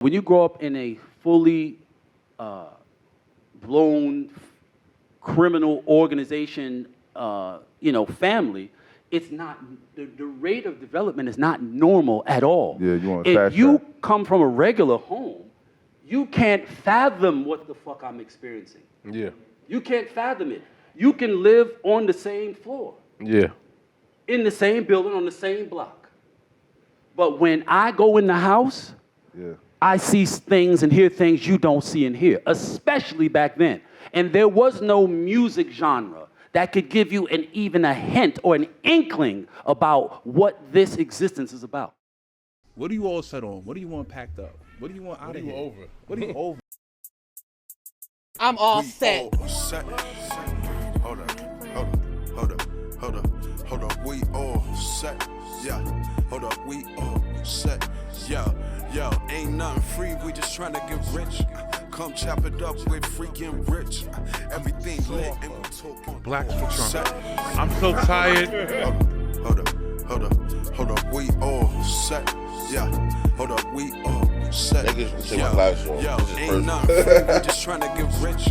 When you grow up in a fully blown criminal organization, family, it's not, the rate of development is not normal at all. Yeah, you want if you come from a regular home, you can't fathom what the fuck I'm experiencing. Yeah. You can't fathom it. You can live on the same floor. Yeah. In the same building, on the same block. But when I go in the house, I see things and hear things you don't see and hear, especially back then. And there was no music genre that could give you even a hint or an inkling about what this existence is about. What do you all set on? What do you want packed up? What do you want out of here? Over? What do you over? I'm all set. Hold up, we all set. Yeah, hold up, we all set. Yeah, ain't nothing free, we just trying to get rich. Come chop it up with freaking rich. Everything lit and we talking Blacks for Trump. set. I'm so tired. Hold up, we all set. Yeah, hold up, we all set. Niggas will take my glasses off. Yo, This is ain't personal. nothing free, we just trying to get rich.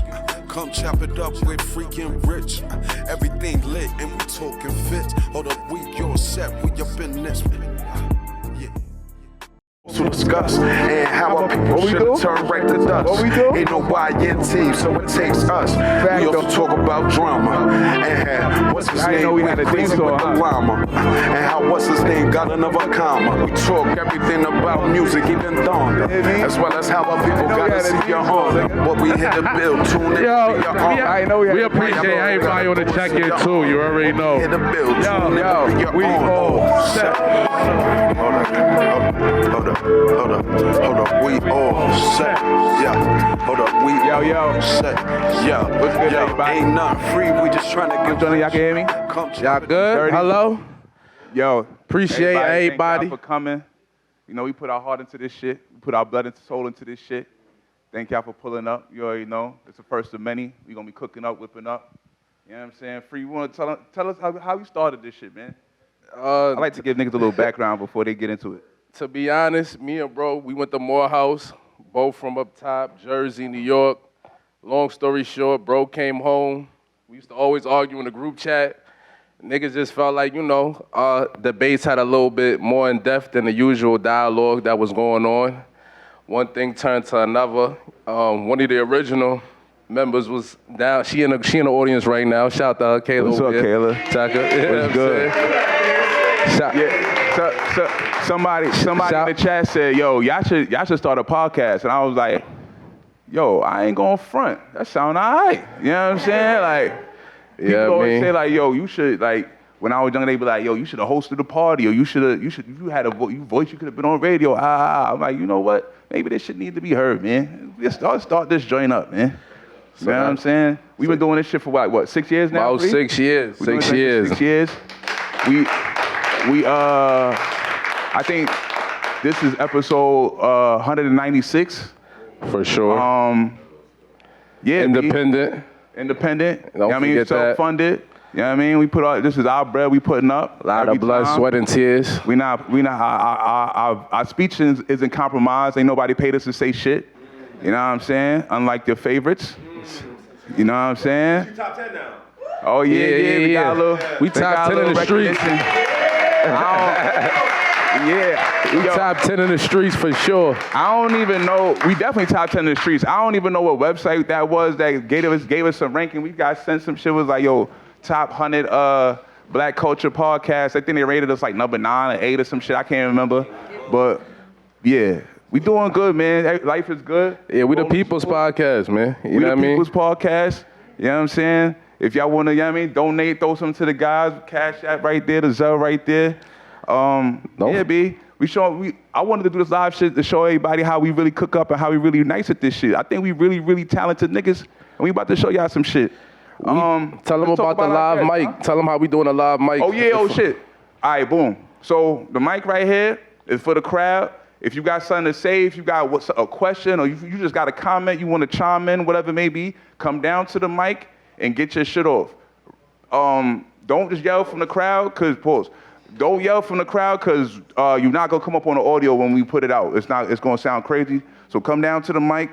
Come chop it up with freaking rich. Everything lit and we talking fit. Hold up, we all set, we up in this. To discuss and how our people should turn right to dust. What we do? Ain't no YNT, so it takes us. We also talk about drama and what's his I didn't name know we had a crazy theme with song, the llama, and how what's his name got another comma. We talk everything about music, even Don, as well as how our people gotta see your arm. What we hit to build, tune in, I know We appreciate everybody on the check-in too. You already know. hit to build, tune in, we all set. Hold up, we all set. Yeah, hold up, we all set. Yeah, What's good, everybody? ain't nothing free, we just trying to get Johnny, y'all can hear me? Y'all good? Dirty. Hello? Yo, Appreciate everybody. Thank y'all for coming. You know, we put our heart into this shit. We put our blood and soul into this shit. Thank y'all for pulling up. You already know. It's the first of many. We're going to be cooking up, whipping up. You know what I'm saying? Free, you want to tell us how you started this shit, man? I like to give niggas a little background before they get into it. To be honest, me and bro, we went to Morehouse, both from up top, Jersey, New York. Long story short, bro came home. We used to always argue in the group chat. Niggas just felt like, debates had a little bit more in depth than the usual dialogue that was going on. One thing turned to another. One of the original members was down. She in the audience right now. Shout out to her, Kayla. What's up, Kayla? Chaka. What's good? So somebody in the chat said, yo, y'all should start a podcast. And I was like, yo, I ain't going front. That sound all right. You know what I'm saying? Like, people always say, like, yo, you should, like, when I was young, they be like, yo, you should have hosted a party, or you had a voice, you could have been on radio. I'm like, you know what? Maybe this shit need to be heard, man. Let's start this joint up, man. You know what I'm saying? We've been doing this shit for what, 6 years now? About 6 years. 6 years. 6 years. I think this is episode 196. For sure. Yeah. Independent. Independent. Don't I mean, forget that. self-funded. You know what I mean? This is our bread we putting up. A lot of blood, sweat, and tears. Our speech isn't compromised. Ain't nobody paid us to say shit. You know what I'm saying? Unlike your favorites. You know what I'm saying? You top 10 now. Oh, yeah. We got a little. We top 10 in the streets. We top 10 in the streets for sure. I don't even know. We definitely top 10 in the streets. I don't even know what website that was that gave us some ranking. We got sent some shit. Was like, yo, top 100 black culture podcasts. I think they rated us like number 9 or 8 or some shit. I can't remember. But yeah, we doing good, man. Life is good. Yeah, we the people's podcast, man. You know what I mean? We the people's podcast. You know what I'm saying? If y'all want to, you know what I mean, donate, throw something to the guys. Cash App right there, the Zelle right there. Yeah, B. I wanted to do this live shit to show everybody how we really cook up and how we really nice at this shit. I think we really, really talented niggas, and we about to show y'all some shit. Tell them about the live mic. Huh? Tell them how we doing a live mic. Oh, yeah, shit. All right, boom. So the mic right here is for the crowd. If you got something to say, if you got a question, or you just got a comment, you want to chime in, whatever it may be, come down to the mic and get your shit off. Don't just yell from the crowd, because, Don't yell from the crowd, because you're not going to come up on the audio when we put it out. It's going to sound crazy. So come down to the mic.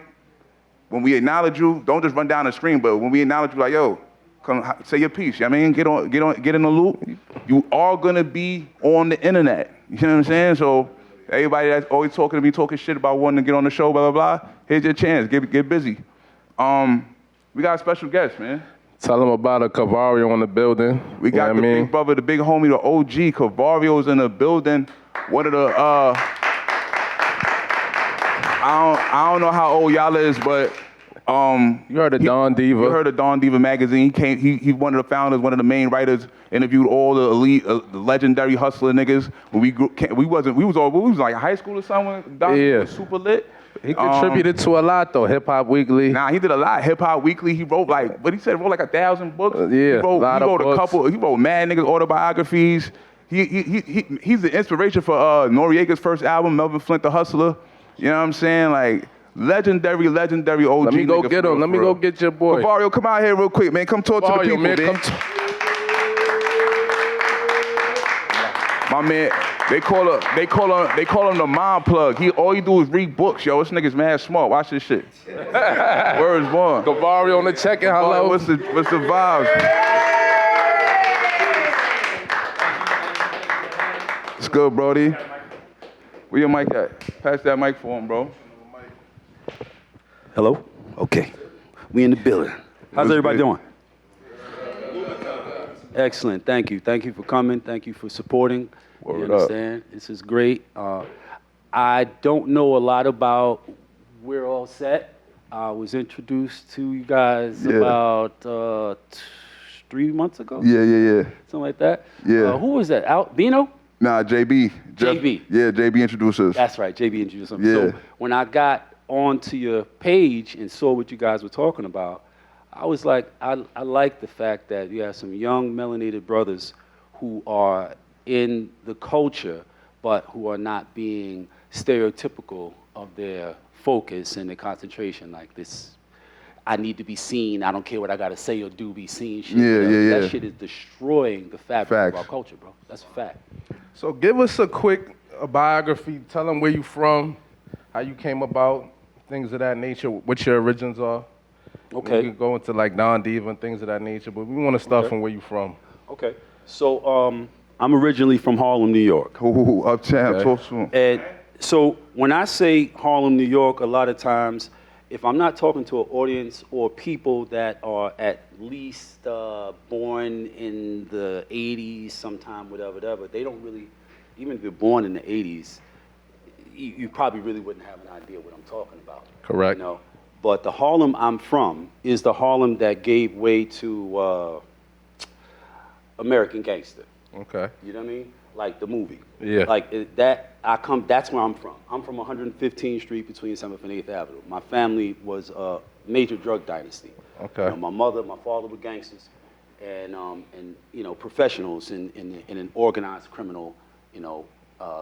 When we acknowledge you, don't just run down the screen, but when we acknowledge you, like, yo, come say your piece. You know what I mean? Get in the loop. You are gonna be on the internet. You know what I'm saying? So everybody that's always talking to me, talking shit about wanting to get on the show, blah, blah, blah, here's your chance. Get busy. We got a special guest, man. Tell them about a Cavario in the building. We got the big brother, the big homie, the OG. Cavario's in the building. One of the, I don't know how old y'all is, but you heard of Don Diva? You heard of Don Diva magazine. He one of the founders, one of the main writers. Interviewed all the elite, the legendary hustler niggas. When we was like high school or something. Don Diva was super lit. He contributed to a lot though. Hip Hop Weekly. Nah, he did a lot. Hip Hop Weekly. He wrote like, what he said, wrote like 1,000 books. Yeah, he wrote a a couple. He wrote mad niggas autobiographies. He's the inspiration for Noriega's first album, Melvin Flint the Hustler. You know what I'm saying? Like legendary OG. Let me go get him. Let me go get your boy. Cavario, come out here real quick, man. Come talk to the people, man. My man, they call him the Mind Plug. All he do is read books, yo. This nigga's mad smart. Watch this shit. Words born. Cavario on the check-in. Hello. What's the vibes? It's good, Brody. Where your mic at? Pass that mic for him, bro. Hello? Okay. We in the building. How's everybody doing? Excellent. Thank you. Thank you for coming. Thank you for supporting. Word you understand? This is great. I don't know a lot about We're All Set. I was introduced to you guys about 3 months ago. Yeah. Something like that. Yeah. Who was that? Bino? Nah, JB. JB. Yeah, JB introduced us. That's right. JB introduced us. Yeah. So when I got onto your page and saw what you guys were talking about, I was like, I like the fact that you have some young melanated brothers who are in the culture, but who are not being stereotypical of their focus and their concentration. Like this, I need to be seen. I don't care what I gotta say or do. Be seen. Shit. Yeah. That shit is destroying the fabric of our culture, bro. That's a fact. So give us a quick biography. Tell them where you from, how you came about, things of that nature, what your origins are. Okay. We can go into like Don Diva and things of that nature, but we want to start from where you from. Okay. So I'm originally from Harlem, New York. Ooh, uptown, talk soon. And so when I say Harlem, New York, a lot of times, if I'm not talking to an audience or people that are at least born in the 80s, sometime, whatever, they don't really, even if you're born in the 80s, you probably really wouldn't have an idea what I'm talking about. Correct. You know? But the Harlem I'm from is the Harlem that gave way to American Gangster. Okay. You know what I mean? Like the movie. Yeah. Like that's where I'm from. I'm from 115th Street between 7th and 8th Avenue. My family was a major drug dynasty. Okay. You know, my mother, my father were gangsters, and you know, professionals in an organized criminal, you know,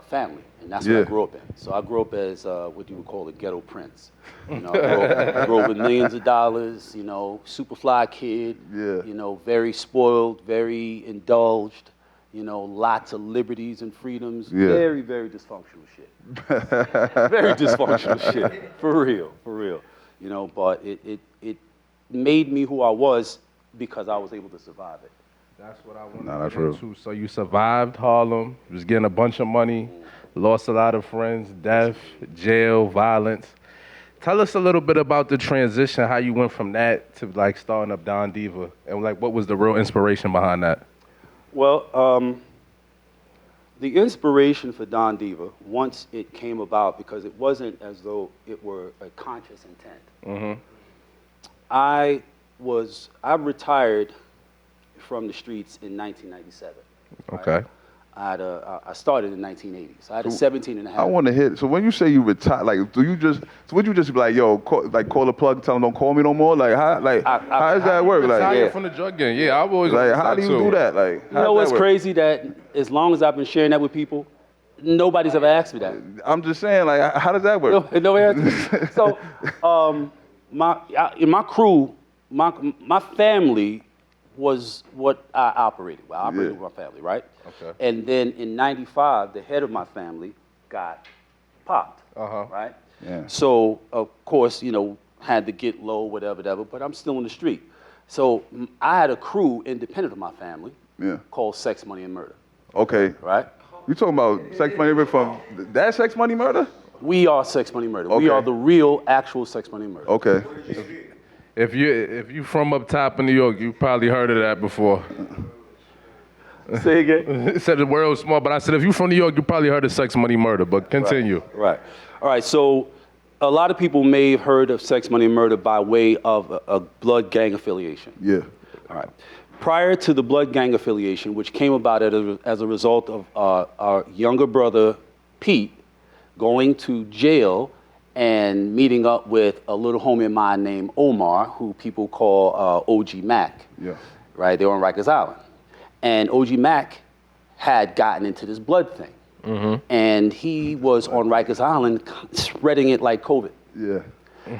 family, and that's what I grew up in. So I grew up as what you would call a ghetto prince. You know, I grew up with millions of dollars. You know, super fly kid. Yeah. You know, very spoiled, very indulged. You know, lots of liberties and freedoms. Yeah. Very, very dysfunctional shit. Very dysfunctional shit. For real. You know, but it made me who I was because I was able to survive it. That's what I wanted Nah, to get into. So you survived Harlem, you was getting a bunch of money, lost a lot of friends, death, jail, violence. Tell us a little bit about the transition, how you went from that to like starting up Don Diva, and like what was the real inspiration behind that? Well, the inspiration for Don Diva, once it came about, because it wasn't as though it were a conscious intent. I retired from the streets in 1997. Okay. Right? I started in 1980, so I had a 17 and a half. I want to hit. So when you say you retire, like, would you just be like, yo, call the plug, tell them don't call me no more? Like, how does that work? Like, Retired from the drug game. Yeah, I've always like, how do you do that? Like, you know what's crazy? That as long as I've been sharing that with people, nobody's ever asked me that. I'm just saying, like, how does that work? No answer. So, my crew, my family was what I operated. Well, I operated with my family, right? Okay. And then in '95, the head of my family got popped, right? Yeah. So, of course, had to get low, whatever, but I'm still in the street. So I had a crew independent of my family called Sex, Money, and Murder. Okay. Right? You talking about Sex, Money, Murder from that Sex, Money, Murder? We are Sex, Money, Murder. Okay. We are the real, actual Sex, Money, Murder. Okay. If you from up top in New York, you probably heard of that before. Say again? It said the world small, but I said if you from New York, you probably heard of Sex, Money, Murder. But continue. Right. All right. So a lot of people may have heard of Sex, Money, and Murder by way of a blood gang affiliation. Yeah. All right. Prior to the blood gang affiliation, which came about as a result of our younger brother, Pete, going to jail and meeting up with a little homie of mine named Omar, who people call OG Mac. Yeah. Right? They were on Rikers Island. And OG Mac had gotten into this blood thing. Mm-hmm. And he was on Rikers Island spreading it like COVID. Yeah.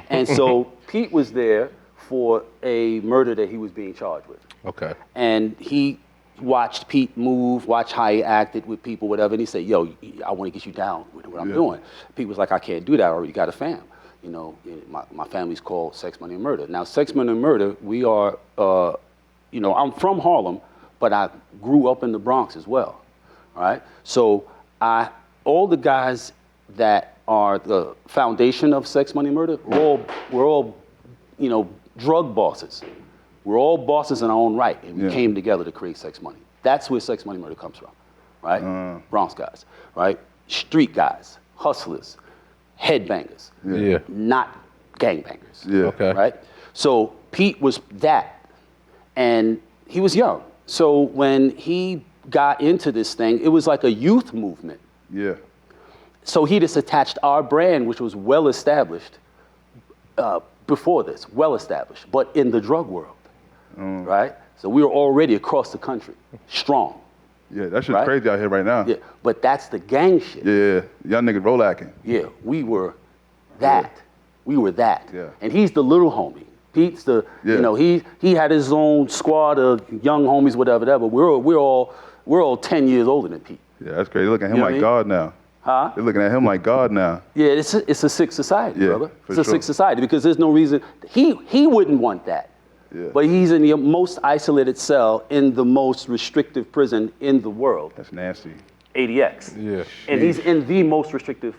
And so Pete was there for a murder that he was being charged with. Okay. And he watched Pete move, watched how he acted with people, whatever, and he said, yo, I want to get you down with what I'm doing. Pete was like, I can't do that, I already got a fam. My family's called Sex, Money, and Murder. Now, Sex, Money, and Murder, we are, I'm from Harlem, but I grew up in the Bronx as well, all right? So all the guys that are the foundation of Sex, Money, Murder, we're all drug bosses. We're all bosses in our own right, and we came together to create Sex Money. That's where Sex, Money, Murder comes from, right? Bronx guys, right? Street guys, hustlers, headbangers, not gangbangers, Okay. right? So Pete was that, and he was young. So when he got into this thing, it was like a youth movement. Yeah. So he just attached our brand, which was well established before this, well established, but in the drug world, right? So we were already across the country, strong. Yeah, that shit's crazy out here right now. Yeah, but that's the gang shit. Yeah, young niggas roll acting. Yeah, we were that. Yeah. We were that. Yeah. And he's the little homie. Pete's the, he had his own squad of young homies, whatever. We're all 10 years older than Pete. Yeah, that's crazy. They look at him like God now. Huh? They're looking at him like God now. Yeah, it's a sick society, brother. It's a sick sure. society because there's no reason. He wouldn't want that. Yeah. But he's in the most isolated cell in the most restrictive prison in the world. That's nasty. ADX. Yeah. And he's in the most restrictive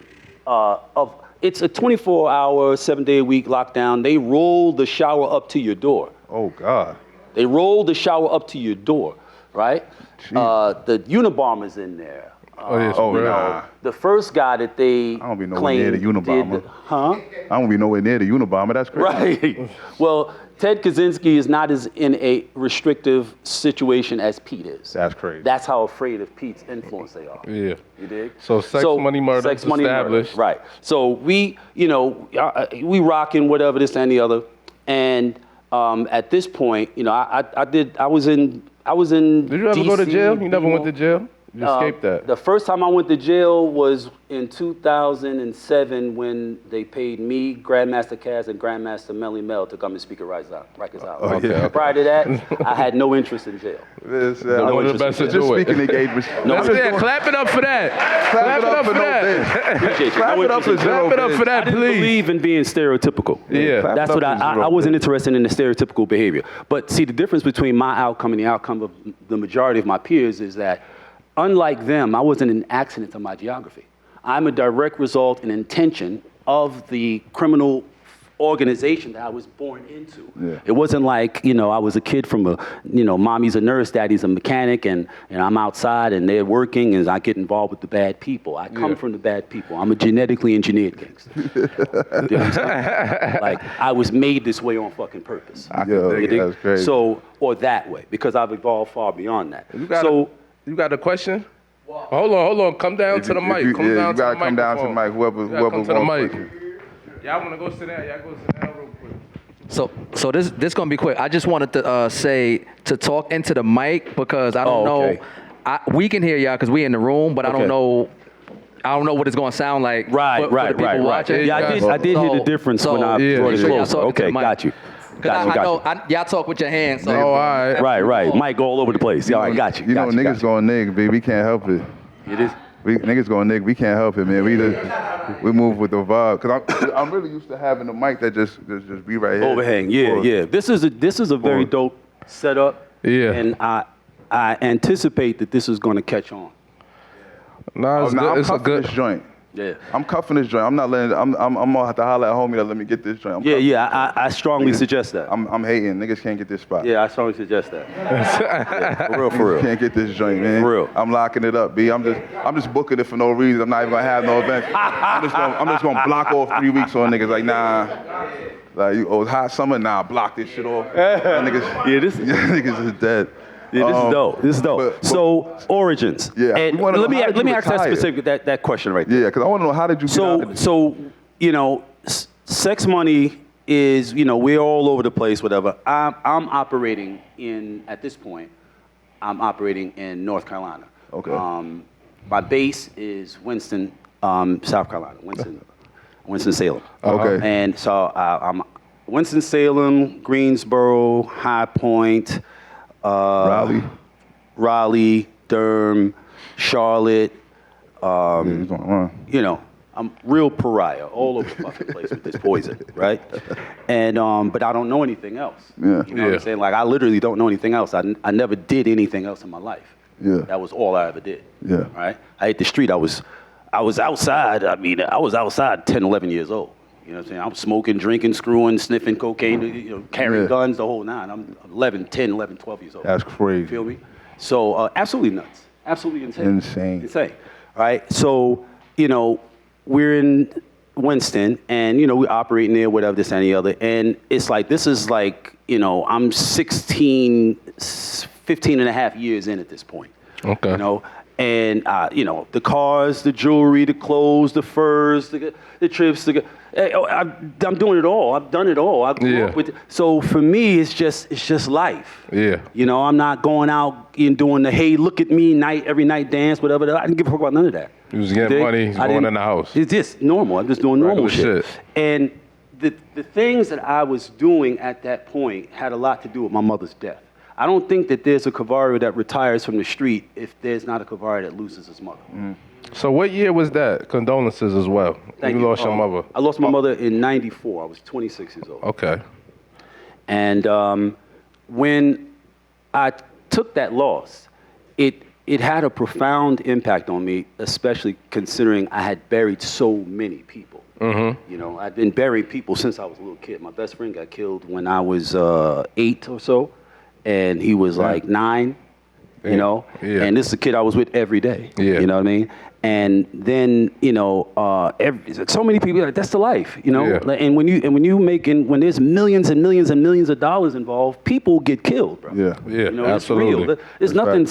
it's a 24-hour, 7-day-a-week lockdown. They roll the shower up to your door. Oh, God. They roll the shower up to your door, right? The Unabomber's in there. Nah. The first guy that they I don't be nowhere near the Unabomber. I don't be nowhere near the Unabomber. That's crazy. Right. Well, Ted Kaczynski is not as in a restrictive situation as Pete is. That's crazy. That's how afraid of Pete's influence they are. Yeah. You dig? So Sex, Money, Murder Sex, Money, established. Murder. Right. So we rocking whatever this and the other, and at this point, I was in. Did you ever DC, go to jail? You never went to jail? You escaped that. The first time I went to jail was in 2007 when they paid me, Grandmaster Kaz, and Grandmaster Melly Mel to come and speak at Rikers Island. Okay. Prior to that, I had no interest in jail. Just speaking engagements. Clap it up for that. Clap it up for that. Appreciate you. Clap it up for Clap it up for that, I didn't please. believe in being stereotypical. Yeah. That's what I wasn't interested in the stereotypical behavior. But see, the difference between my outcome and the outcome of the majority of my peers is that unlike them, I wasn't an accident to my geography. I'm a direct result and intention of the criminal organization that I was born into. Yeah. It wasn't like, I was a kid from mommy's a nurse, daddy's a mechanic, and I'm outside and they're working and I get involved with the bad people. I come from the bad people. I'm a genetically engineered gangster. You know what I'm saying? Like, I was made this way on fucking purpose. That's crazy. So, or that way, because I've evolved far beyond that. You got a question? Wow. Hold on. Come down to the mic. You gotta come down to the mic. Whoever come to the mic. Question. Y'all wanna go sit down? Y'all go sit down real quick. So this gonna be quick. I just wanted to say to talk into the mic because I don't know. We can hear y'all because we in the room, but I don't know what it's gonna sound like. For the people watching. Yeah, I did hear the difference when I brought it closer. Okay, got you. Because I know y'all talk with your hands. So. Oh, all right. Right. Might go all over the place. Yeah, I got you. Niggas going nigga, baby. We can't help it. It is. niggas going, nigga, we can't help it, man. We move with the vibe. Cause I'm really used to having the mic that just be right here. Overhang, yeah. This is a very dope setup. Yeah. And I anticipate that this is going to catch on. No, it's good. I'm It's a cuffing good this joint. Yeah. I'm cuffing this joint. I'm not letting. I'm gonna have to holler at homie to let me get this joint. I strongly suggest that. I'm hating. Niggas can't get this spot. Yeah, I strongly suggest that. Yeah, for real. Can't get this joint, man. For real. I'm locking it up, B. I'm just booking it for no reason. I'm not even gonna have no event. I'm just gonna block off 3 weeks on niggas. Like, nah. Like, it's hot summer. Nah, block this shit off. Niggas. Yeah, this niggas is dead. Yeah, this is dope. This is dope. So origins. Yeah. And let me ask that specific that question right there. Yeah, because I want to know, how did you get out of this? So sex money is, we're all over the place, whatever. I'm operating at this point, I'm operating in North Carolina. Okay. My base is Winston, South Carolina. Winston-Salem. Okay. And so I'm Winston-Salem, Greensboro, High Point, Raleigh, Durham, Charlotte. I'm real pariah all over the fucking place with this poison, right? And but I don't know anything else. Yeah. You know what I'm saying? Like, I literally don't know anything else. I never did anything else in my life. Yeah. That was all I ever did. Yeah. Right? I hit the street. I was outside. I was outside 10, 11 years old. You know what I'm saying? I'm smoking, drinking, screwing, sniffing cocaine, carrying guns, the whole nine. I'm 10, 11, 12 years old. That's crazy. You feel me? So absolutely nuts. Absolutely insane. Insane. Right? So, we're in Winston, and, we're operating there, whatever, this and the other. And it's like, this is like, I'm 15 and a half years in at this point. Okay. And, the cars, the jewelry, the clothes, the furs, the trips, I'm doing it all. I've done it all. I grew up with it. So for me, it's just life. Yeah. I'm not going out and doing the, hey, look at me every night dance, whatever. I didn't give a fuck about none of that. You was getting money, going in the house. It's just normal. I'm just doing normal shit. And the things that I was doing at that point had a lot to do with my mother's death. I don't think that there's a Cavario that retires from the street if there's not a Cavario that loses his mother. Mm. So what year was that? Condolences as well. Thank you. Lost your mother. I lost my mother in '94. I was 26 years old. Okay. And when I took that loss, it had a profound impact on me, especially considering I had buried so many people. Mm-hmm. I'd been burying people since I was a little kid. My best friend got killed when I was 8 or so, and he was like 9. Yeah. And this is a kid I was with every day. Yeah. You know what I mean? And then, so many people, like, that's the life, Yeah. And when there's millions and millions and millions of dollars involved, people get killed, bro. Yeah. Yeah, absolutely. It's real. There's nothing.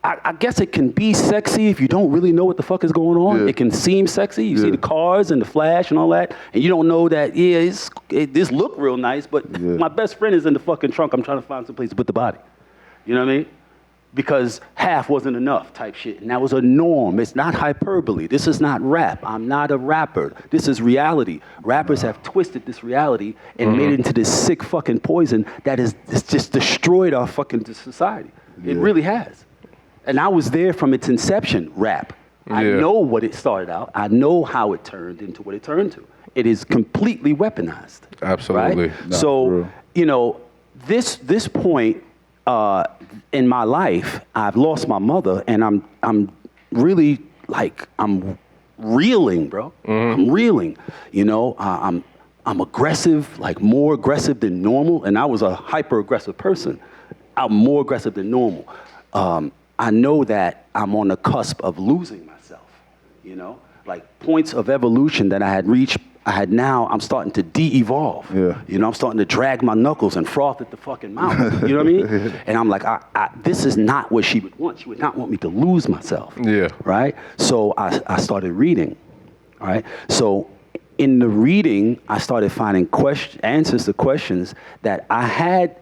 I guess it can be sexy if you don't really know what the fuck is going on. Yeah. It can seem sexy. You see the cars and the flash and all that, and you don't know that. Yeah, this look real nice, but my best friend is in the fucking trunk. I'm trying to find some place to put the body. You know what I mean? Because half wasn't enough type shit. And that was a norm. It's not hyperbole. This is not rap. I'm not a rapper. This is reality. Rappers have twisted this reality and made it into this sick fucking poison that it's just destroyed our fucking society. It really has. And I was there from its inception, rap. I know what it started out. I know how it turned into what it turned to. It is completely weaponized. Absolutely. Right? So, this point, in my life, I've lost my mother, and I'm really like, I'm reeling, bro. I'm reeling. I'm aggressive, like more aggressive than normal, and I was a hyper aggressive person. I'm more aggressive than normal. I know that I'm on the cusp of losing myself. Like points of evolution that I had reached. I'm starting to de-evolve. Yeah. I'm starting to drag my knuckles and froth at the fucking mouth. You know what I mean? And I'm like, this is not what she would want. She would not want me to lose myself. Yeah. Right? So I started reading. All right? So in the reading, I started finding answers to questions that I had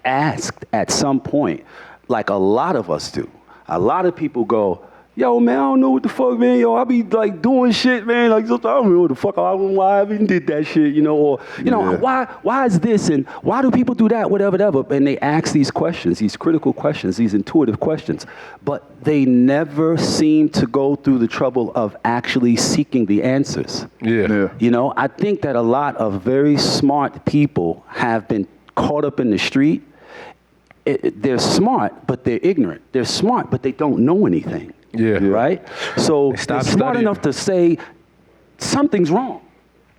asked at some point, like a lot of us do. A lot of people go, yo, man, I don't know what the fuck, man. Yo, I be like doing shit, man. Like, sometimes I don't know what the fuck. I don't know why I even did that shit, you know, or, you know, why is this and why do people do that, whatever. And they ask these questions, these critical questions, these intuitive questions, but they never seem to go through the trouble of actually seeking the answers. Yeah. You know, I think that a lot of very smart people have been caught up in the street. They're smart, but they're ignorant. They're smart, but they don't know anything. Yeah. Right? So they're smart enough to say something's wrong.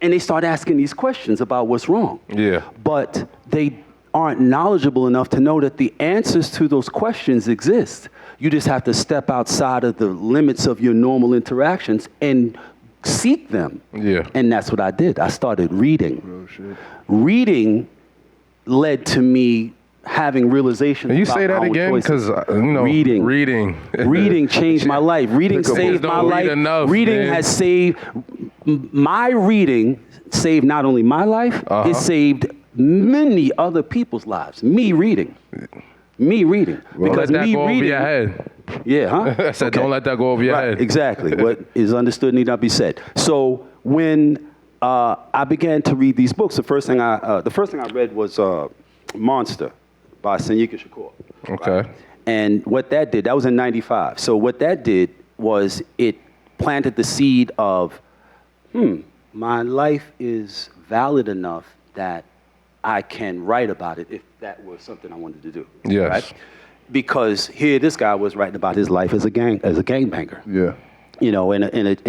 And they start asking these questions about what's wrong. Yeah. But they aren't knowledgeable enough to know that the answers to those questions exist. You just have to step outside of the limits of your normal interactions and seek them. Yeah. And that's what I did. I started reading. Oh, shit. Reading led to me having realizations. Can you about say that my own again? choices. Because, you know, reading changed my life. Reading saved my life. Reading has saved, my reading saved not only my life, it saved many other people's lives. Me reading. Because let that me go reading. over your head. Yeah, huh? I said, don't let that go over your head. Exactly. What is understood need not be said. So when I began to read these books, the first thing I read was Monster by Senyika Shakur. Okay. Right? And what that did, that was in 95. So what that did was it planted the seed of, my life is valid enough that I can write about it if that was something I wanted to do. Yes. Right? Because here this guy was writing about his life as a gangbanger. Yeah. You know, in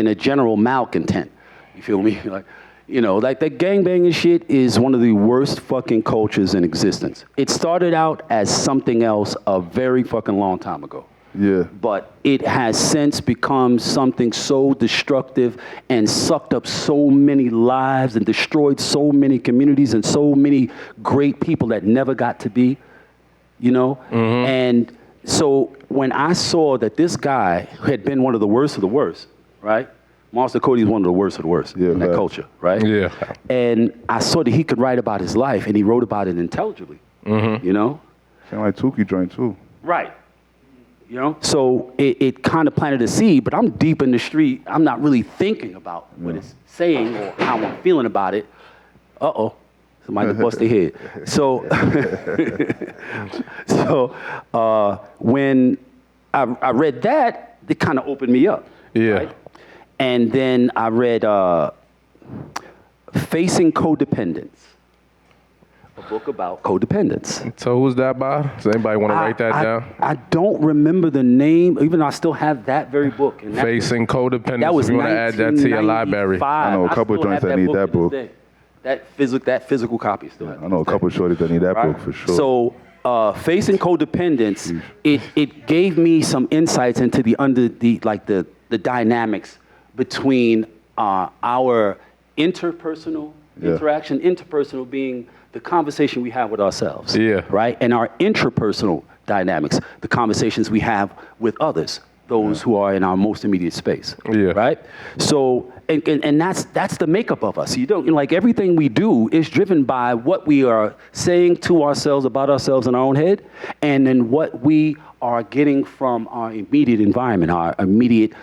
a general malcontent. You feel me? Like, you know, like that gangbanging shit is one of the worst fucking cultures in existence. It started out as something else a very fucking long time ago. Yeah. But it has since become something so destructive and sucked up so many lives and destroyed so many communities and so many great people that never got to be, you know? And so when I saw that this guy had been one of the worst of the worst, right? Monster Cody is one of the worst in that culture, right? Yeah. And I saw that he could write about his life, and he wrote about it intelligibly, you know? Sound like Tukey joint, too. Right. You know? So it kind of planted a seed, but I'm deep in the street. I'm not really thinking about what it's saying or how I'm feeling about it. Uh-oh. Somebody bust their head. So, when I read that, it kind of opened me up. Yeah. Right? And then I read Facing Codependence, a book about codependence. So who's that by? Does anybody want to write that down? I don't remember the name, even though I still have that very book. And Facing Codependence. That was you want to add that to your library. I know a couple of joints that need that book. That physical copy still. I know a couple of shorties that need that book for sure. So Facing Codependence, it gave me some insights into the dynamics between our interpersonal interaction, interpersonal being the conversation we have with ourselves, right? And our intrapersonal dynamics, the conversations we have with others, those who are in our most immediate space, right? So, and that's the makeup of us. You don't, like everything we do is driven by what we are saying to ourselves about ourselves in our own head, and then what we are getting from our immediate environment, our immediate,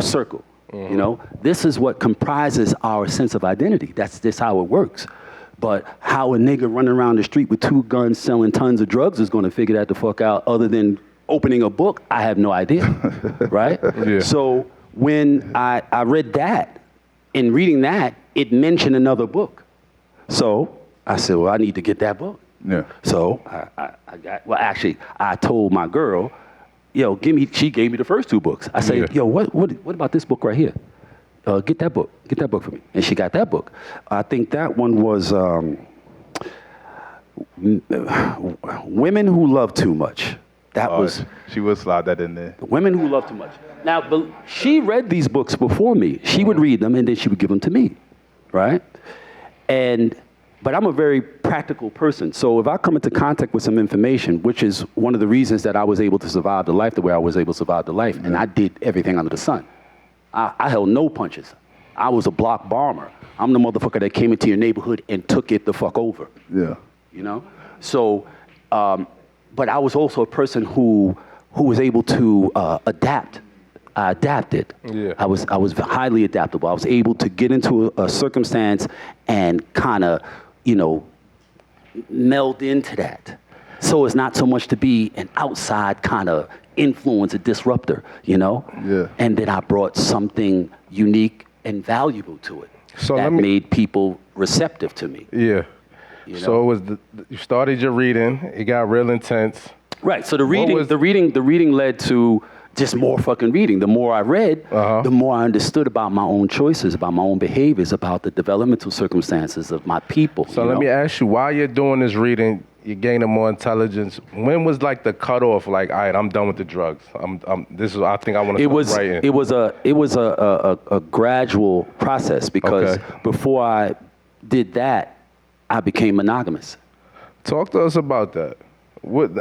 circle. You know, this is what comprises our sense of identity. That's just how it works. But how a nigga running around the street with 2 guns selling tons of drugs is going to figure that the fuck out other than opening a book, I have no idea, right? Yeah. So when I read that, in reading that, it mentioned another book. So I said, well, I need to get that book. Yeah. So I told my girl, yo, she gave me the first 2 books. I said, yo, what about this book right here? Get that book for me. And she got that book. I think that one was Women Who Love Too Much. She would slide that in there. Women Who Love Too Much. Now, she read these books before me. She would read them and then she would give them to me, right? But I'm a very practical person. So if I come into contact with some information, which is one of the reasons that I was able to survive the life the way I was able to survive the life, and I did everything under the sun. I held no punches. I was a block bomber. I'm the motherfucker that came into your neighborhood and took it the fuck over. Yeah. You know? So, but I was also a person who was able to adapt I adapted. Yeah. I was highly adaptable. I was able to get into a circumstance and kind of, meld into that. So it's not so much to be an outside kind of influence, a disruptor, Yeah. And then I brought something unique and valuable to it So that made people receptive to me. Yeah. So it was you started your reading. It got real intense. Right. So the reading led to just more fucking reading. The more I read, the more I understood about my own choices, about my own behaviors, about the developmental circumstances of my people. So let me ask you, while you're doing this reading, you're gaining more intelligence. When was like the cutoff? Like, all right, I'm done with the drugs. I think I want to start writing. It was a gradual process because before I did that, I became monogamous. Talk to us about that. What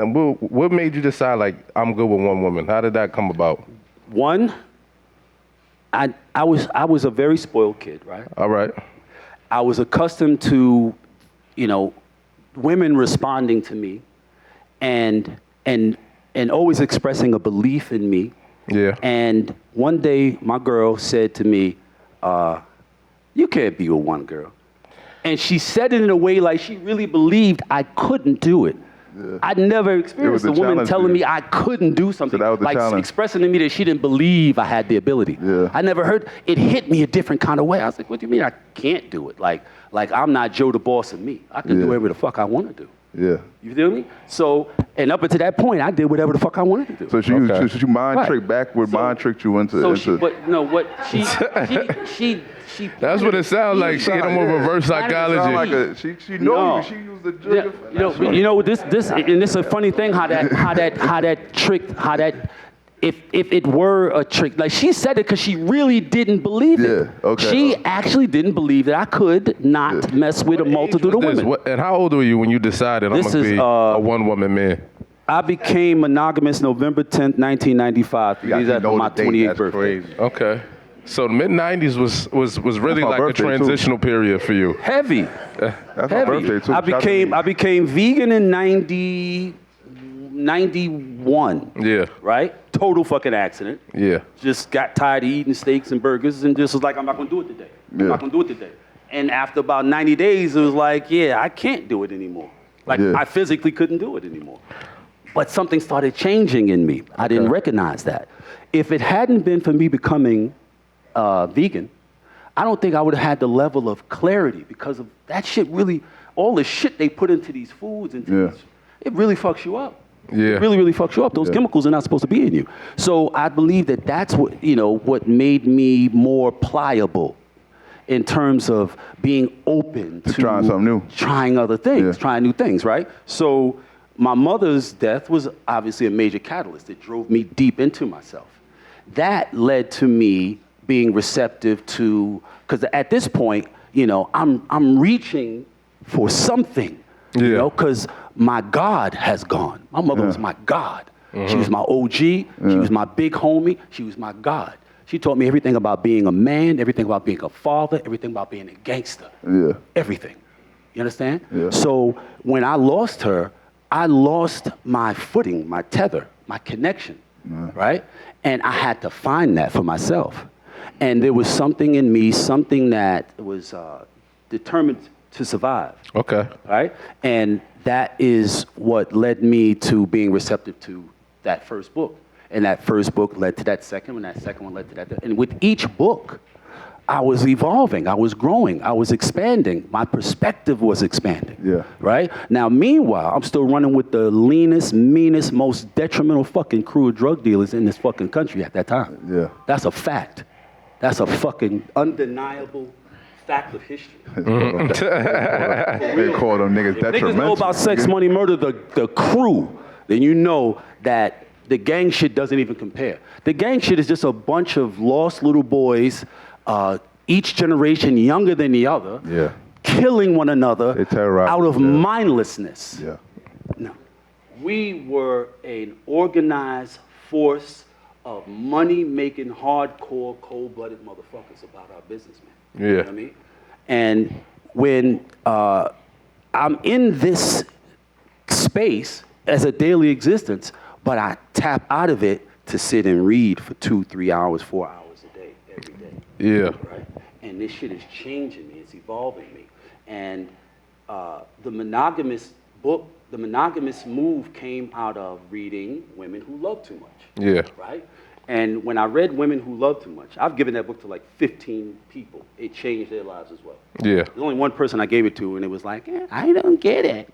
made you decide, like, I'm good with one woman? How did that come about? One, I was a very spoiled kid, right? All right. I was accustomed to, women responding to me and always expressing a belief in me. Yeah. And one day my girl said to me, you can't be with one girl. And she said it in a way like she really believed I couldn't do it. Yeah. I'd never experienced a woman telling me I couldn't do something. So that was the like challenge. Expressing to me that she didn't believe I had the ability. Yeah. I never heard it hit me a different kind of way. I was like, what do you mean I can't do it? Like I'm not Joe the boss of me. I can do whatever the fuck I want to do. Yeah. You feel me? So, and up until that point, I did whatever the fuck I wanted to do. So she mind tricked backward, mind tricked you into. She That's what it sounds like. She hit him with reverse psychology. She know you. She used the drug. This and this is a funny thing how that tricked if it were a trick, like she said it because she really didn't believe it. Yeah, okay. She actually didn't believe that I could not mess with a multitude of women. And how old were you when you decided I'm gonna be a one-woman man? I became monogamous November 10th, 1995. These are my 28th birthday. Crazy. Okay. So the mid-90s was really like a transitional period for you. Heavy. That's my birthday too. I became vegan in 91. Yeah. Right? Total fucking accident. Yeah. Just got tired of eating steaks and burgers and just was like, I'm not gonna do it today. I'm not gonna do it today. And after about 90 days, it was like, I can't do it anymore. Like I physically couldn't do it anymore. But something started changing in me. I didn't recognize that. If it hadn't been for me becoming vegan, I don't think I would have had the level of clarity because of that shit really, all the shit they put into these foods, it really fucks you up. Yeah. It really, really fucks you up. Those chemicals are not supposed to be in you. So I believe that that's what, what made me more pliable in terms of being open to trying something new. Trying other things, trying new things, right? So my mother's death was obviously a major catalyst. It drove me deep into myself. That led to me being receptive to, because at this point, I'm reaching for something, because my God has gone. My mother was my God. Mm-hmm. She was my OG. She was my big homie. She was my God. She taught me everything about being a man, everything about being a father, everything about being a gangster. Yeah. Everything. You understand? Yeah. So when I lost her, I lost my footing, my tether, my connection, right? And I had to find that for myself. And there was something in me, something that was determined to survive. Okay. Right? And that is what led me to being receptive to that first book. And that first book led to that second one, and that second one led to that. And with each book, I was evolving, I was growing, I was expanding. My perspective was expanding. Yeah. Right? Now, meanwhile, I'm still running with the leanest, meanest, most detrimental fucking crew of drug dealers in this fucking country at that time. Yeah. That's a fact. That's a fucking undeniable fact of history. They call them niggas detrimental. Niggas know about Sex, Money, Murder, the crew, then you know that the gang shit doesn't even compare. The gang shit is just a bunch of lost little boys, each generation younger than the other, killing one another out of mindlessness. Yeah. No. We were an organized force of money-making, hardcore, cold-blooded motherfuckers about our business, man. Yeah. You know what I mean? And when I'm in this space as a daily existence, but I tap out of it to sit and read for 2, 3 hours, 4 hours a day, every day. Yeah. Right? And this shit is changing me. It's evolving me. And the monogamous move came out of reading Women Who Love Too Much. Yeah. Right? And when I read Women Who Love Too Much, I've given that book to like 15 people. It changed their lives as well. Yeah. There's only one person I gave it to, and it was like, I don't get it.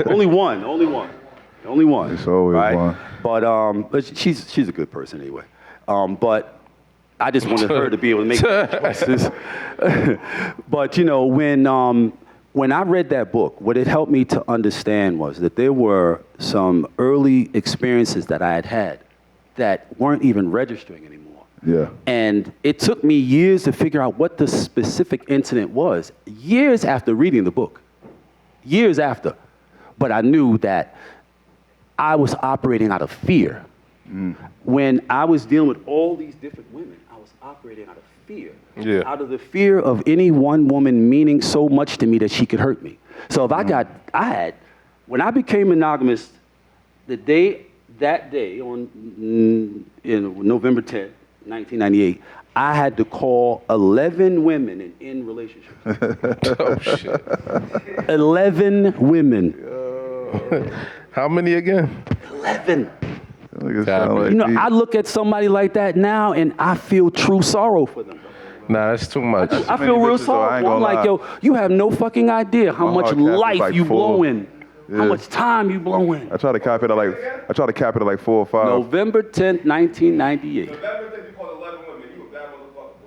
only one. It's always right? one. But she's a good person anyway. But I just wanted her to be able to make choices. But you know, when I read that book, what it helped me to understand was that there were some early experiences that I had that weren't even registering anymore. Yeah. And it took me years to figure out what the specific incident was, years after reading the book. Years after. But I knew that I was operating out of fear. When I was dealing with all these different women, I was operating out of fear. Yeah. Out of the fear of any one woman meaning so much to me that she could hurt me. So if when I became monogamous, that day on November 10th, 1998, I had to call 11 women and end relationships. Oh, shit. 11 women. How many again? 11. Like I look at somebody like that now and I feel true sorrow for them. Nah, that's too much. I feel real sorrow. I'm like, yo, you have no fucking idea how much life like you 4. blowing. Yeah. How much time you blowing. I try to cap it at like 4 or 5. November 10th, 1998.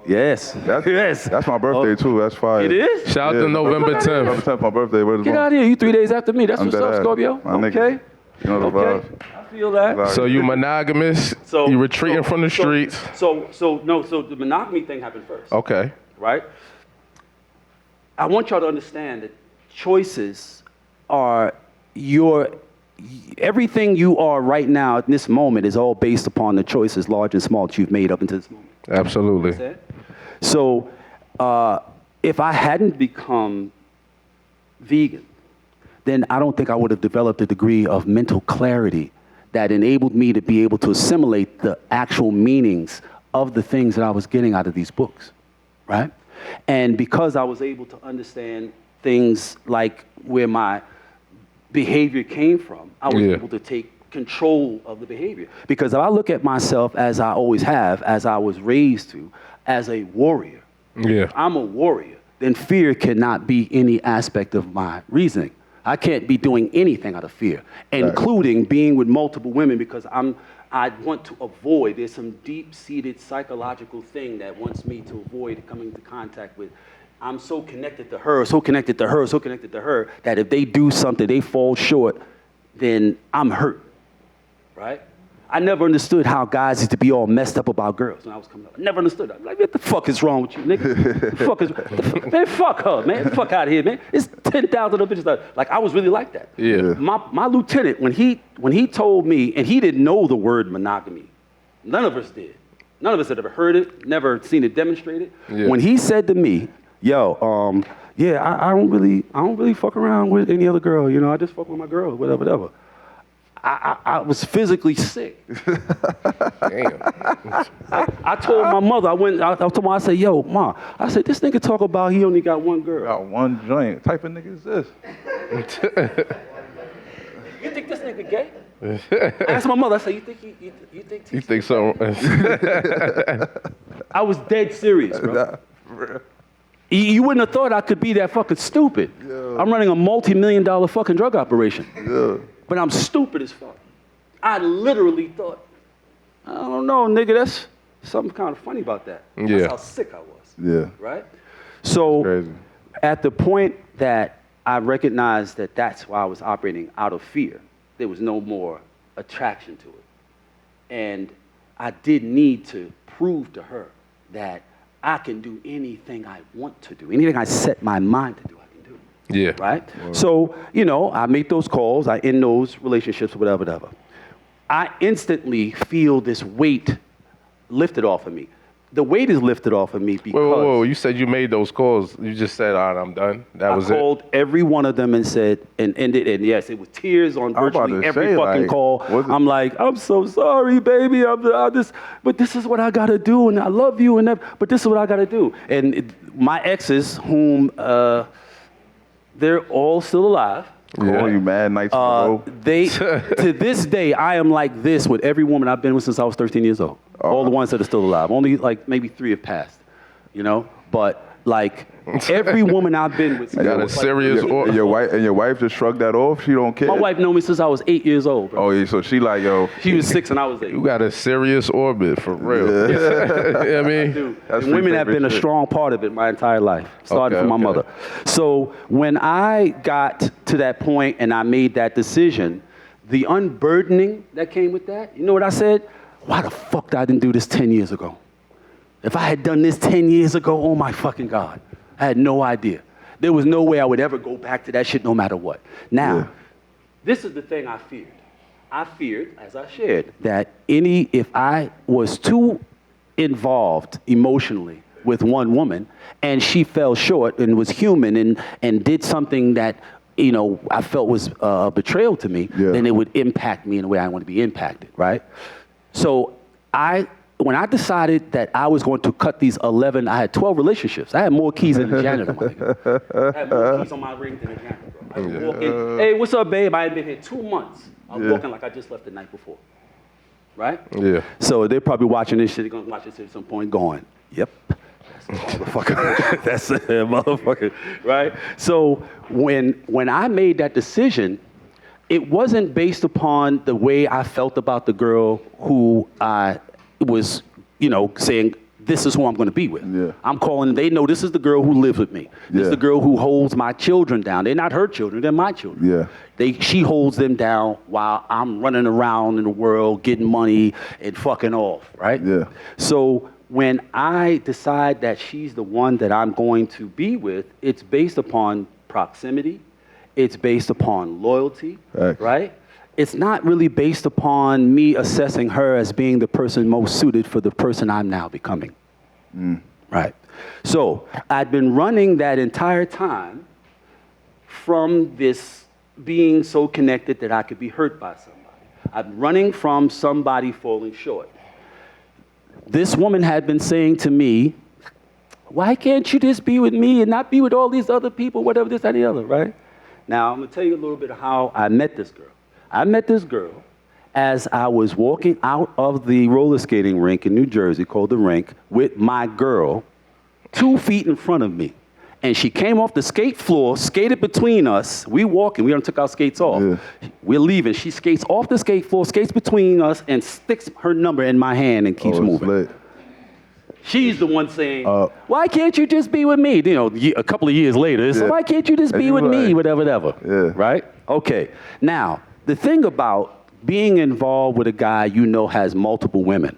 Yes. That's my birthday too. That's fine. It is? Shout out to November 10th. November 10th, my birthday. Get out of here. You 3 days after me. That's I'm what's dead up, ass. Scorpio. My nigga. Okay. You know the Okay. vibes. I feel that. So you monogamous, you retreating from the streets. So the monogamy thing happened first. Okay. Right? I want y'all to understand that choices are everything you are right now at this moment is all based upon the choices, large and small, that you've made up until this moment. Absolutely. So if I hadn't become vegan, then I don't think I would have developed a degree of mental clarity that enabled me to be able to assimilate the actual meanings of the things that I was getting out of these books, right? And because I was able to understand things like where my behavior came from, I was able to take control of the behavior. Because if I look at myself as I always have, as I was raised to, as a warrior, if I'm a warrior, then fear cannot be any aspect of my reasoning. I can't be doing anything out of fear, including being with multiple women, because I want to avoid, there's some deep-seated psychological thing that wants me to avoid coming into contact with. I'm so connected to her, that if they do something, they fall short, then I'm hurt, right? I never understood how guys used to be all messed up about girls when I was coming up. I never understood that. Like, what the fuck is wrong with you, nigga? Man, fuck her, man. Fuck out of here, man. It's 10,000 other bitches. Like, I was really like that. Yeah. My lieutenant, when he told me, and he didn't know the word monogamy. None of us did. None of us had ever heard it, never seen it demonstrated. Yeah. When he said to me, yo, I don't really fuck around with any other girl. You know, I just fuck with my girl, whatever. I was physically sick. Damn. I told my mother, I said, yo, Ma, I said, this nigga talk about he only got one girl. Got one joint. What type of nigga is this? You think this nigga gay? I asked my mother, I said, you think so? I was dead serious, bro. You wouldn't have thought I could be that fucking stupid. Yeah. I'm running a multi-million-dollar fucking drug operation. Yeah. But I'm stupid as fuck. I literally thought, I don't know, nigga, that's something kind of funny about that. Yeah. That's how sick I was. Yeah. Right? So at the point that I recognized that that's why I was operating out of fear, there was no more attraction to it. And I didn't need to prove to her that I can do anything I want to do. Anything I set my mind to do, I can do. Yeah. Right? So, I make those calls, I end those relationships, whatever. I instantly feel this weight lifted off of me. the weight is lifted off of me because Whoa. You said you made those calls. You just said, all right, I'm done. That was it. I called every one of them and said, and yes, it was tears on virtually every fucking call. I'm like, I'm so sorry, baby. But this is what I gotta do, and I love you, but this is what I gotta do. And my exes, whom they're all still alive. Calling you mad nights in a row. They, to this day, I am like this with every woman I've been with since I was 13 years old. All the ones that are still alive. Only like maybe 3 have passed, you know? But like every woman I've been with. You got a serious and your wife just shrugged that off? She don't care? My wife known me since I was 8 years old, bro. Oh, yeah, so she like, yo. She was 6 and I was 8. You got a serious orbit, for real. Yeah. You know what I mean? And women have been a strong part of it my entire life, starting from my mother. So when I got to that point and I made that decision, the unburdening that came with that, you know what I said? Why the fuck I didn't do this 10 years ago? If I had done this 10 years ago, oh my fucking God. I had no idea. There was no way I would ever go back to that shit no matter what. Now, this is the thing I feared. I feared, as I shared, that if I was too involved emotionally with one woman and she fell short and was human and did something that, you know, I felt was a betrayal to me, then it would impact me in the way I want to be impacted, right? So when I decided that I was going to cut these 11, I had 12 relationships. I had more keys than a janitor, my nigga. I had more keys on my ring than a janitor, bro. I was walking, hey, what's up, babe? I had been here 2 months. I was walking like I just left the night before, right? Yeah. So they're probably watching this shit. They're going to watch this at some point going, yep. Motherfucker. That's a motherfucker, right? So when I made that decision, it wasn't based upon the way I felt about the girl who I was, you know, saying, this is who I'm going to be with. Yeah. I'm calling, they know this is the girl who lives with me. This is the girl who holds my children down. They're not her children, they're my children. Yeah. She holds them down while I'm running around in the world, getting money and fucking off, right? Yeah. So when I decide that she's the one that I'm going to be with, it's based upon proximity. It's based upon loyalty, right? It's not really based upon me assessing her as being the person most suited for the person I'm now becoming, right? So I'd been running that entire time from this being so connected that I could be hurt by somebody. I'm running from somebody falling short. This woman had been saying to me, why can't you just be with me and not be with all these other people, whatever, this, that, and the other, right? Now, I'm going to tell you a little bit of how I met this girl. I met this girl as I was walking out of the roller skating rink in New Jersey called The Rink with my girl 2 feet in front of me. And she came off the skate floor, skated between us. We walking, we done took our skates off. Yeah. We're leaving. She skates off the skate floor, skates between us, and sticks her number in my hand and keeps moving. Lit. She's the one saying, why can't you just be with me? You know, a couple of years later, it's why can't you just be with me, whatever. Yeah. Right? Okay. Now, the thing about being involved with a guy you know has multiple women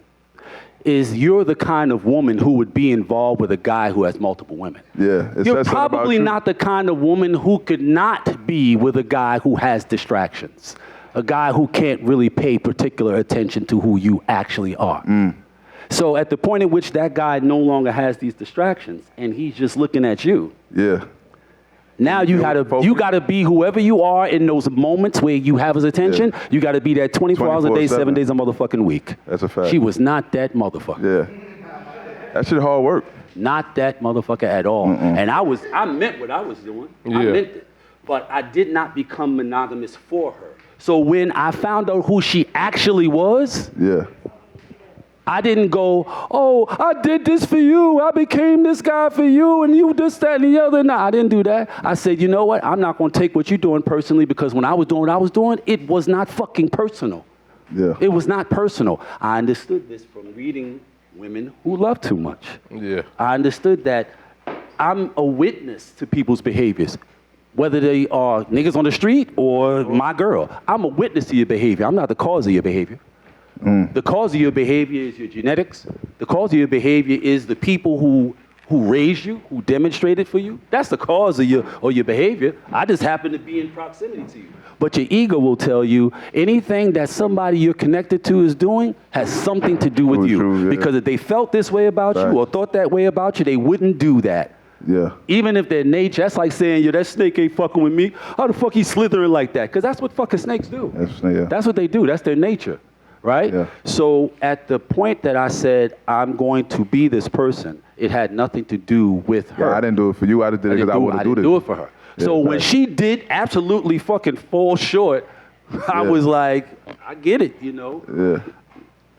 is you're the kind of woman who would be involved with a guy who has multiple women. Yeah. You're probably not the kind of woman who could not be with a guy who has distractions, a guy who can't really pay particular attention to who you actually are. So at the point at which that guy no longer has these distractions and he's just looking at you. Yeah. Now you gotta be whoever you are in those moments where you have his attention. Yeah. You gotta be that 24 hours a day, 7 days a motherfucking week. That's a fact. She was not that motherfucker. Yeah. That shit hard work. Not that motherfucker at all. And I meant what I was doing. Yeah. I meant it. But I did not become monogamous for her. So when I found out who she actually was, I didn't go, oh, I did this for you. I became this guy for you, and you this, that, and the other. No, I didn't do that. I said, you know what? I'm not going to take what you're doing personally because when I was doing what I was doing, it was not fucking personal. Yeah. It was not personal. I understood this from reading women who love too much. Yeah. I understood that I'm a witness to people's behaviors, whether they are niggas on the street or my girl. I'm a witness to your behavior. I'm not the cause of your behavior. The cause of your behavior is your genetics. The cause of your behavior is the people who raised you, who demonstrated for you. That's the cause of your behavior. I just happen to be in proximity to you. But your ego will tell you anything that somebody you're connected to is doing has something to do with you. True, yeah. Because if they felt this way about Right. you or thought that way about you, they wouldn't do that. Yeah. Even if their nature, that's like saying, yo, that snake ain't fucking with me. How the fuck he slithering like that? Because that's what fucking snakes do. That's what they do. That's their nature, right? Yeah. So at the point that I said, I'm going to be this person, it had nothing to do with her. Yeah, I didn't do it for you. I just did it because I want to do this. I didn't do it for her. Yeah, So when she did absolutely fucking fall short, I was like, I get it, you know. Yeah.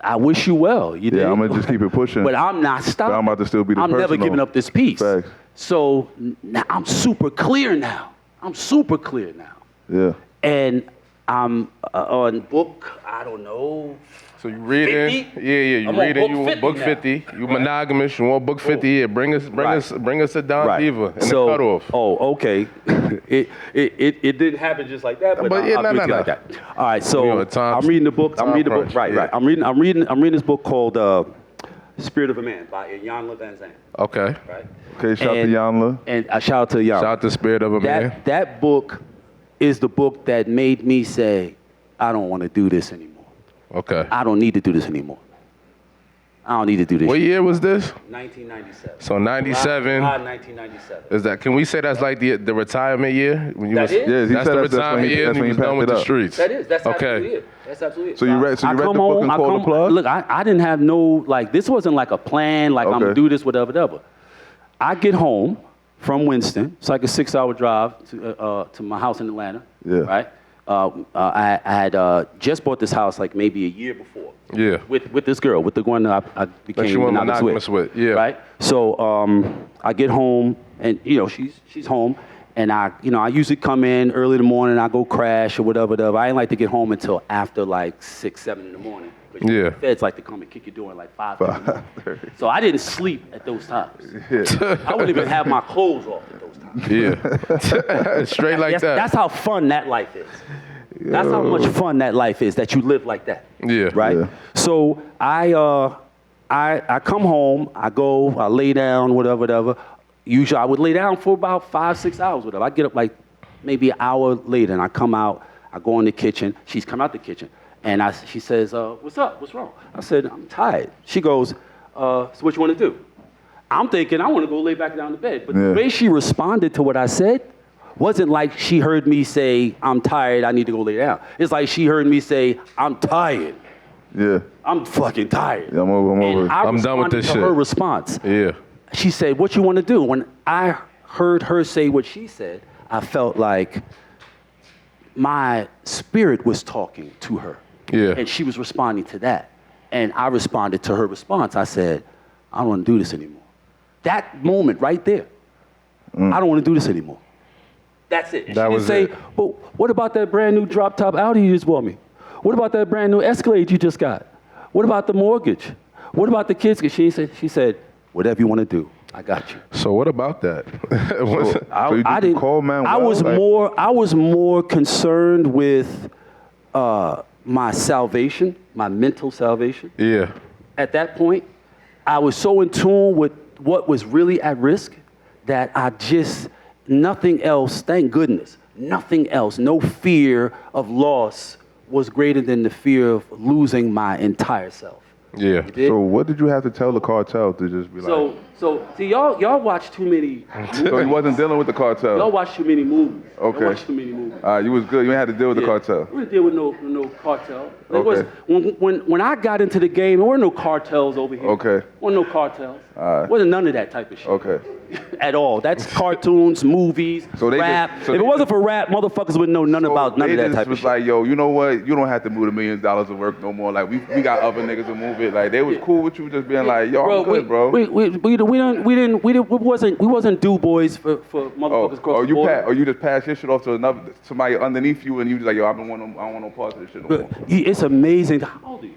I wish you well. You Yeah, dig? I'm going to just keep it pushing. But I'm not stopping. But I'm about to still be the I'm person never giving on. up this piece. Facts. So now I'm super clear now. I'm super clear now. Yeah. And I'm on book, I don't know. So you reading? 50? Yeah, you I'm on reading. book You want 50 book now. 50. You monogamous. You want book 50. Yeah, bring us to Don Diva and the cutoff. Oh, okay. it didn't happen just like that, but yeah, I'll no. like that. All right, We so on a time- I'm reading the book. I'm time reading the book. crunch, Right, yeah. right. I'm reading this book called Spirit of a Man by Iyanla Vanzant. Okay. Right. Okay, shout out to Yanla. And shout out to Iyanla. Shout out to Spirit of a Man. That book is the book that made me say, I don't want to do this anymore. Okay. I don't need to do this anymore. I don't need to do this. What year was this? 1997. So 97. 1997. Is that? Can we say that's like the retirement year? When you That is? Yeah, he that's said the that's when retirement he- year. that's And when he he was done packed with it the up. streets. That is. That's okay. absolutely it. That's absolutely it. So you read the book and called the plug? Look, I didn't have no, like, this wasn't like a plan, like I'm Okay. going to do this, whatever. I get home from Winston. It's like a 6-hour drive to my house in Atlanta. Yeah. Right? I had just bought this house like maybe a year before. Yeah. With this girl, with the one that I became you were monogamous monogamous with, yeah. Right? So I get home and, you know, she's home. And I usually come in early in the morning, I go crash or whatever. I ain't like to get home until after like 6, 7 in the morning. But Yeah. Feds like to come and kick your door at like 5 in the morning. So I didn't sleep at those times. I wouldn't even have my clothes off at those times. Yeah. Straight like that. That's how fun that life is. That's how much fun that life is, that you live like that. Yeah. Right? Yeah. So I come home, I lay down, whatever. Usually I would lay down for about 5, 6 hours, whatever. I get up like maybe an hour later and I come out, I go in the kitchen. She's come out the kitchen and she says, what's up? What's wrong? I said, I'm tired. She goes, so what you want to do? I'm thinking I want to go lay back down to bed. But the way she responded to what I said wasn't like she heard me say, I'm tired, I need to go lay down. It's like she heard me say, I'm tired. Yeah. I'm fucking tired. Yeah, I'm over. And I I'm done with responded this to shit. her response. Yeah. She said, what you want to do? When I heard her say what she said, I felt like my spirit was talking to her. Yeah. And she was responding to that. And I responded to her response. I said, I don't want to do this anymore. That moment right there, I don't want to do this anymore. That's it. And That she was didn't say, it. but what about that brand new drop top Audi you just bought me? What about that brand new Escalade you just got? What about the mortgage? What about the kids? She said, whatever you want to do, I got you. So what about that? So you didn't call, man? I was more concerned with my salvation, my mental salvation. Yeah. At that point, I was so in tune with what was really at risk that nothing else, thank goodness, nothing else, no fear of loss was greater than the fear of losing my entire self. Yeah. So what did you have to tell the cartel to just be like? So see, y'all watch too many. So you wasn't dealing with the cartel? Y'all watch too many movies. Okay. Y'all watch too many movies. You was good. You ain't had to deal with the cartel. We didn't deal with no cartel. There Okay. when I got into the game, there were no cartels over here. Okay. There were no cartels. All right. Wasn't none of that type of shit. Okay. At all. That's cartoons, movies, So they rap. just- so if they it wasn't for rap, motherfuckers would know none about none They of that just type of was shit. like, yo, you know what? You don't have to move $1 million of work no more. Like we got other niggas to move it. Like they was cool with you just being like, yo, I'm good, bro. We wasn't do boys for motherfuckers across the border. You just pass your shit off to somebody underneath you, and you just like, yo, I don't want no parts of this shit no more. It's amazing. How old are you?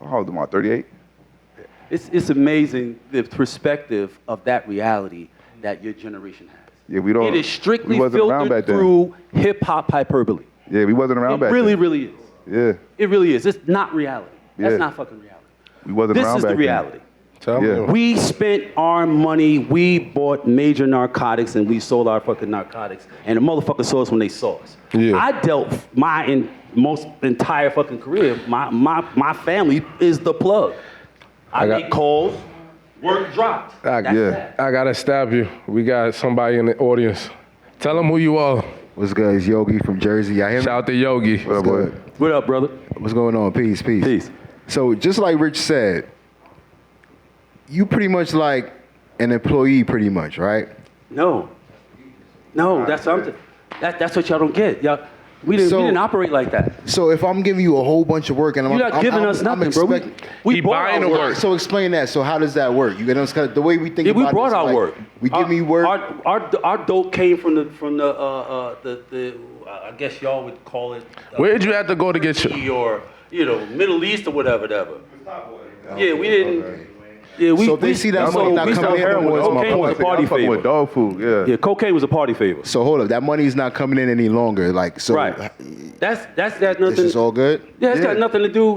How old am I? 38. It's amazing the perspective of that reality that your generation has. Yeah, we don't. It is strictly we wasn't around filtered back then. through hip-hop hyperbole. Yeah, we wasn't around back It then. really is. Yeah, It really is. It's not reality. That's Yeah. not fucking reality. we wasn't This around is back the reality. We spent our money, we bought major narcotics, and we sold our fucking narcotics. And the motherfuckers saw us when they saw us. Yeah. I dealt my most entire fucking career, my family is the plug. I make calls, work dropped. I gotta stop you. We got somebody in the audience. Tell them who you are. What's good? It's Yogi from Jersey. Y'all hear me? Shout out to Yogi. What's good? What up, brother? What's going on? Peace. Peace. So just like Rich said, you pretty much like an employee pretty much, right? No, that's something. That's what y'all don't get. Y'all, we didn't operate like that. So if I'm giving you a whole bunch of work and You're not giving us nothing, bro. We brought our work. So explain that. So how does that work? You get us the way we think about it. We brought our work. We give me work. Our dope came from the I guess y'all would call it. Where did you have to go to get your? Or Middle East or whatever. Yeah, we didn't. Yeah, so if they see that money not coming in, cocaine was a party favor. With dog food, yeah, cocaine was a party favor. So hold up, that money's not coming in any longer. Like, so right. That's nothing. This is all good. Yeah, it's got nothing to do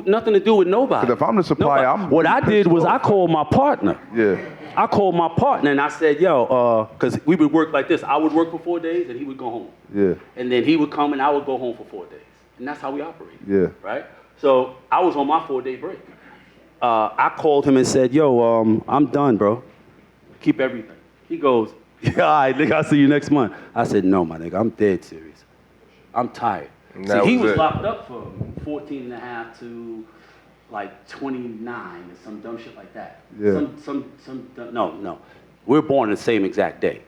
with nobody. Because if I'm the supplier, what I did was I called my partner. Yeah. I called my partner and I said, yo, because we would work like this. I would work for 4 days and he would go home. Yeah. And then he would come and I would go home for 4 days. And that's how we operate. Yeah. Right? So I was on my 4-day break. I called him and said, yo, I'm done, bro. Keep everything. He goes, yeah, all right, nigga, I'll see you next month. I said, no, my nigga, I'm dead serious. I'm tired. See, he was locked up for 14 and a half to like 29 or some dumb shit like that. Yeah. No. We're born the same exact day,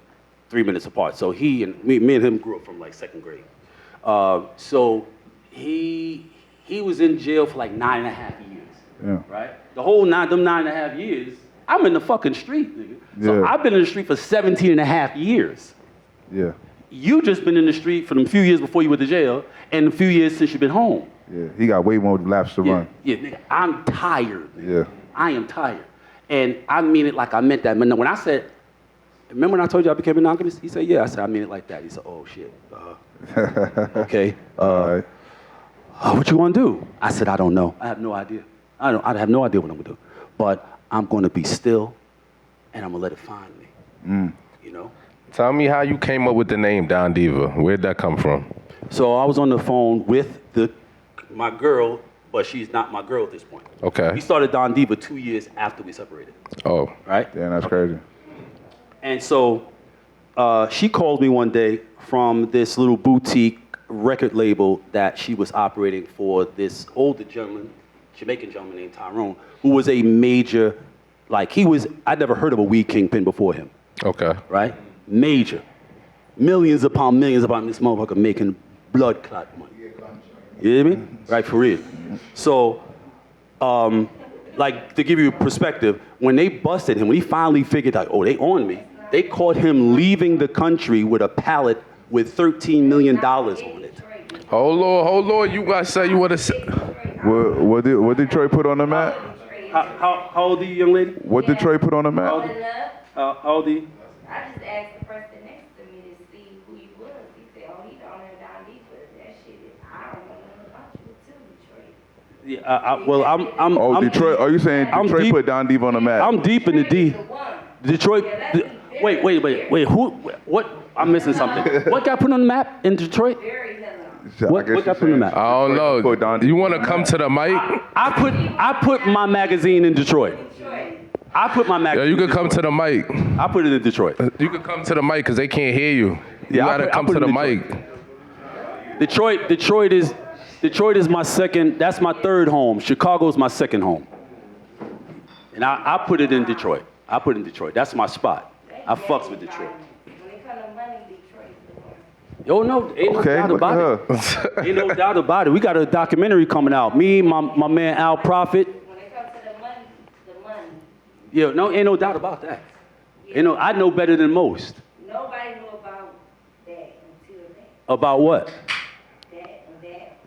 3 minutes apart. So me and him grew up from like second grade. So he was in jail for like 9.5 years. Yeah. Right? The whole 9.5 years, I'm in the fucking street, nigga. So Yeah. I've been in the street for 17.5 years. Yeah. You just been in the street for them few years before you went to jail, and a few years since you've been home. Yeah. He got way more laps to run. Yeah, nigga, I'm tired. Nigga. Yeah. I am tired. And I mean it like I meant that. When I said, remember when I told you I became monogamous? He said, yeah. I said, I mean it like that. He said, oh, shit. Okay. All right. What you want to do? I said, I don't know. I have no idea. I have no idea what I'm going to do. But I'm going to be still, and I'm going to let it find me. You know? Tell me how you came up with the name Don Diva. Where'd that come from? So I was on the phone with my girl, but she's not my girl at this point. Okay. We started Don Diva 2 years after we separated. Oh. Right? Damn, that's crazy. And so she called me one day from this little boutique record label that she was operating for this older gentleman, Jamaican gentleman named Tyrone, who was a major, I'd never heard of a weed kingpin before him. Okay. Right? Major. Millions upon this motherfucker making blood clot money. You hear me? Right, for real. So, to give you perspective, when they busted him, when he finally figured out, oh, they on me, they caught him leaving the country with a pallet with $13 million on it. Hold on. You guys say you want to say. What did Detroit put on the map? How old are you, young lady? What did Detroit put on the map? How old are you? I just asked the person next to me to see who you was. He said, oh, he don't know Don Diva. That shit is, I don't know nothing about you too, Detroit. Yeah, I'm Detroit. Are you saying Detroit put Don Diva on the map? I'm deep in the D. Detroit. Wait. Who? What? I'm missing something. What got put on the map in Detroit? What got put on the map? I don't know. You want to come to the mic? I put my magazine in Detroit. I put my magazine. Yeah, you can come to the mic. I put it in Detroit. You can come to the mic because they can't hear you. You gotta come to the mic. Detroit is my second. That's my third home. Chicago's my second home. And I put it in Detroit. I put it in Detroit. That's my spot. I fucks with Detroit. Yo, no, ain't no doubt about it. Ain't no doubt about it. We got a documentary coming out. Me, my man Al Prophet. When it comes to the money. Yeah, no, ain't no doubt about that. Yeah. I know better than most. Nobody knew about that until then. About what? That and that.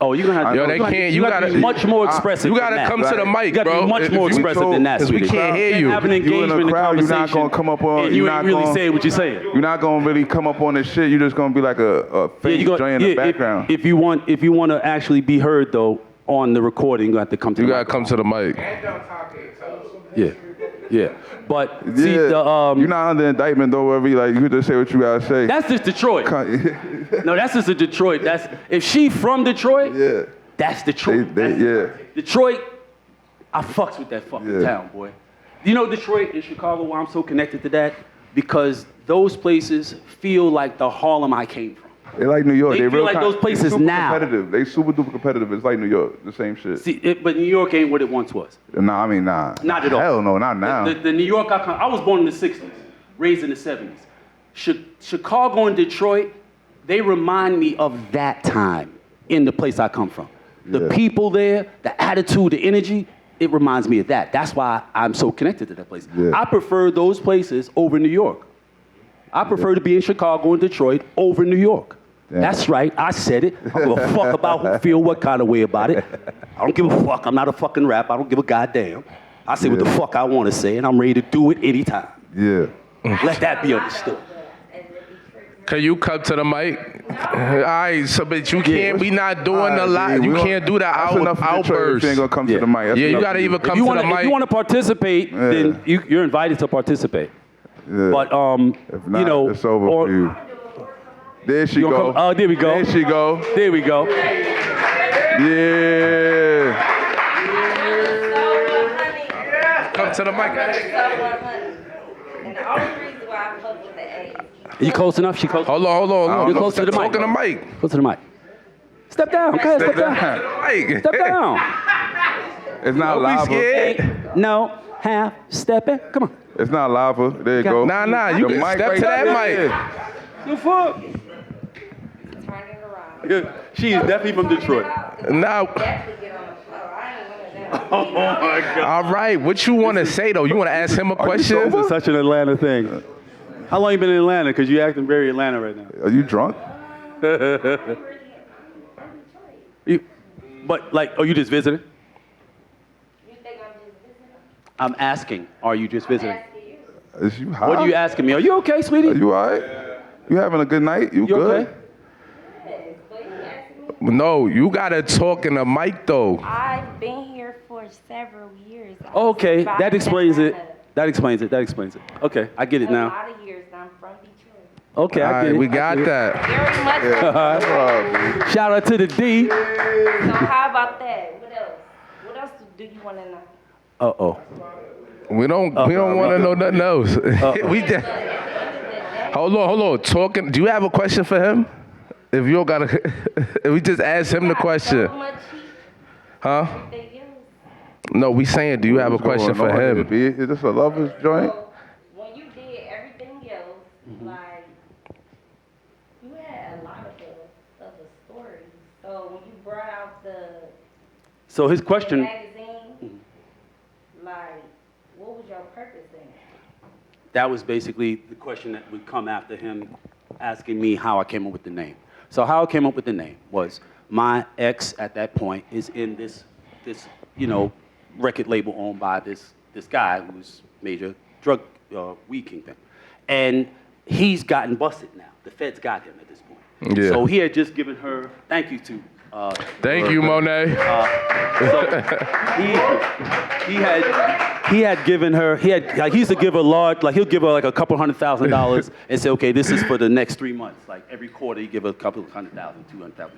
Oh, you're gonna have to. Yo, they can't. You gotta be much more expressive. You gotta come to the mic, bro. You gotta be much more expressive than that, we can't hear you. Have an engagement in the crowd, conversation. you're not gonna come up on. And you ain't really saying what you're saying. You're not gonna really come up on this shit. You're just gonna be like a fake joint in the background. If you want to actually be heard though on the recording, you have to come to. You gotta come to the mic. Yeah. Yeah, but see the you're not under indictment though. Wherever you you could just say what you gotta say. That's just Detroit. No, that's just a Detroit. That's if she from Detroit. Yeah. That's Detroit. Detroit. I fucks with that fucking town, boy. You know Detroit and Chicago, why I'm so connected to that? Because those places feel like the Harlem I came from. They like New York. They feel like those places super now. Competitive. They super duper competitive. It's like New York, the same shit. See, but New York ain't what it once was. Nah, I mean, nah. Not at all. Hell no, not now. The New York I was born in the 60s, raised in the 70s. Chicago and Detroit, they remind me of that time in the place I come from. The people there, the attitude, the energy, it reminds me of that. That's why I'm so connected to that place. Yeah. I prefer those places over New York. I prefer to be in Chicago and Detroit over New York. Damn. That's right, I said it. I don't give a fuck about who feel what kind of way about it. I don't give a fuck. I'm not a fucking rapper. I don't give a goddamn. I say what the fuck I want to say, and I'm ready to do it anytime. Yeah. Let that be understood. Can you come to the mic? All right, so but you can't. We not doing a lot. You can't do that outburst. You ain't gonna come to the mic. You gotta even come to the mic. If you want to participate, then you're invited to participate. Yeah. But if not, it's over for you. There she go. Oh, there we go. There she go. There we go. Yeah. Come to the mic. And the only reason why I fuck with the A. Are you close enough? She close. Hold on. You're close to the mic. Talking to the mic. Close to the mic. Step down. Okay, step down. Step down. It's not lava. No, half stepping. Come on. It's not lava. There you go. Nah. You can step to that mic. The fuck? Turn it around. She is definitely from Detroit. Now. Definitely get on the floor. I ain't one of them. Oh my God. All right. What you want to say though? You want to ask him a question? This is such an Atlanta thing. How long you been in Atlanta? Because you acting very Atlanta right now. Are you drunk? But you just visiting? You think I'm just visiting? I'm asking, are you just visiting? Is you high? What are you asking me? Are you okay, sweetie? Are you all right? You having a good night? You good? Okay? No, you gotta talk in the mic though. I've been here for several years. Okay, that explains it. That explains it. Okay, I get it now. A lot of years. I'm from Detroit. Okay, I get it. We got that. Very much. Shout out to the D. So how about that? What else? What else do you want to know? Uh-oh. We don't want to know nothing else. Hold on. Talking. Do you have a question for him? If you don't gotta, if we just ask him the question. Huh? No, we saying, do you have a question for him? Is this a lover's joint? When you did everything else, like, you had a lot of the stories. So when you brought out the So his question. magazine, like, what was your purpose in it? That was basically the question that would come after him asking me how I came up with the name. So how I came up with the name was my ex at that point is in this record label owned by this guy who's major drug weed kingpin. And he's gotten busted now. The feds got him at this point. Yeah. So he had just given her, thank you to thank you, Monet. So he had given her, he used to give her large, he'll give her a couple $100,000 and say, okay, this is for the next 3 months. Like every quarter, he give her a couple of $100,000, $200,000, $300,000.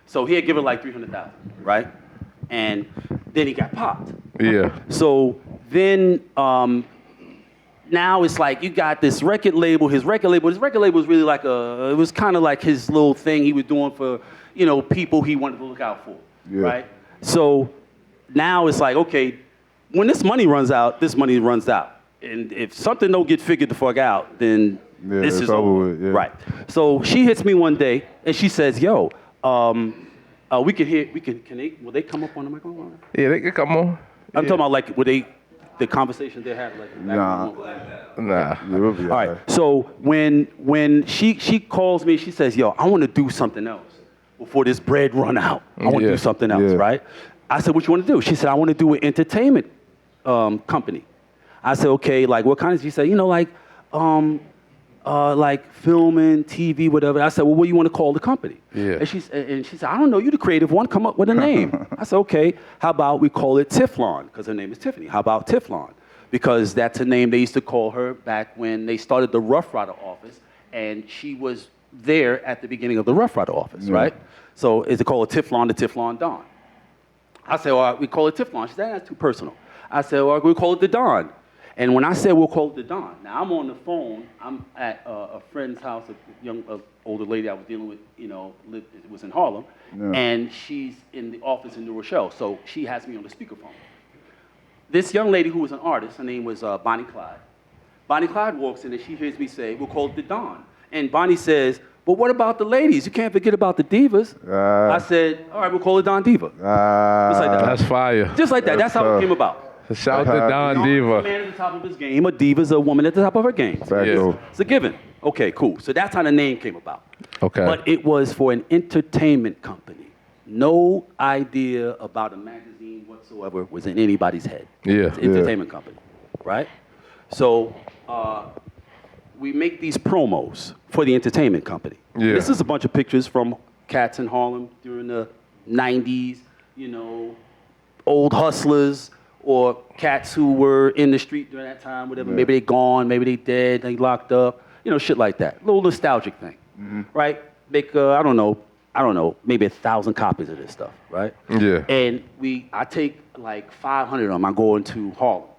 So he had given her $300,000, right? And then he got popped. Yeah. So then now it's like you got this record label. His record label was really it was kind of like his little thing he was doing for, people he wanted to look out for, right? So now it's like, okay, when this money runs out, this money runs out. And if something don't get figured the fuck out, then this is over. With, yeah. Right. So she hits me one day and she says, yo, will they come up on the microphone? Yeah, they can come on. I'm talking about the conversations they had Nah. All right. So when she calls me, she says, yo, I want to do something else before this bread run out. I want to do something else, right? I said, what you want to do? She said, I want to do an entertainment company. I said, okay, what kind of, she said, like filming, TV, whatever. I said, well, what do you want to call the company? Yeah. And she said, I don't know, you're the creative one, come up with a name. I said, okay, how about we call it Teflon, because her name is Tiffany. How about Teflon? because that's a name they used to call her back when they started the Rough Rider office, and she was there at the beginning of the Rough Rider office, right? So is it called a Teflon, the Teflon Don? I said, well, we call it Teflon. She said, that's too personal. I said, well, we call it the Don. And when I said we'll call it the Don, now I'm on the phone. I'm at a friend's house, a older lady I was dealing with, it was in Harlem, and she's in the office in New Rochelle. So she has me on the speakerphone. This young lady who was an artist, her name was Bonnie Clyde. Bonnie Clyde walks in and she hears me say, we'll call it the Don. And Bonnie says, but what about the ladies? You can't forget about the divas. I said, all right, we'll call it Don Diva. Just like that. That's fire. Just like that. That's how it came about. Shout to Don Diva. A man at the top of his game. A diva is a woman at the top of her game. It's a given. Okay, cool. So that's how the name came about. Okay. But it was for an entertainment company. No idea about a magazine whatsoever was in anybody's head. It's an entertainment company, right? So we make these promos for the entertainment company. This is a bunch of pictures from cats in Harlem during the 90s, old hustlers, or cats who were in the street during that time, whatever. Maybe they gone, maybe they dead, they locked up, shit like that. A little nostalgic thing, right? Make, I don't know, maybe 1,000 copies of this stuff, right? And I take like 500 of them. I go into Harlem,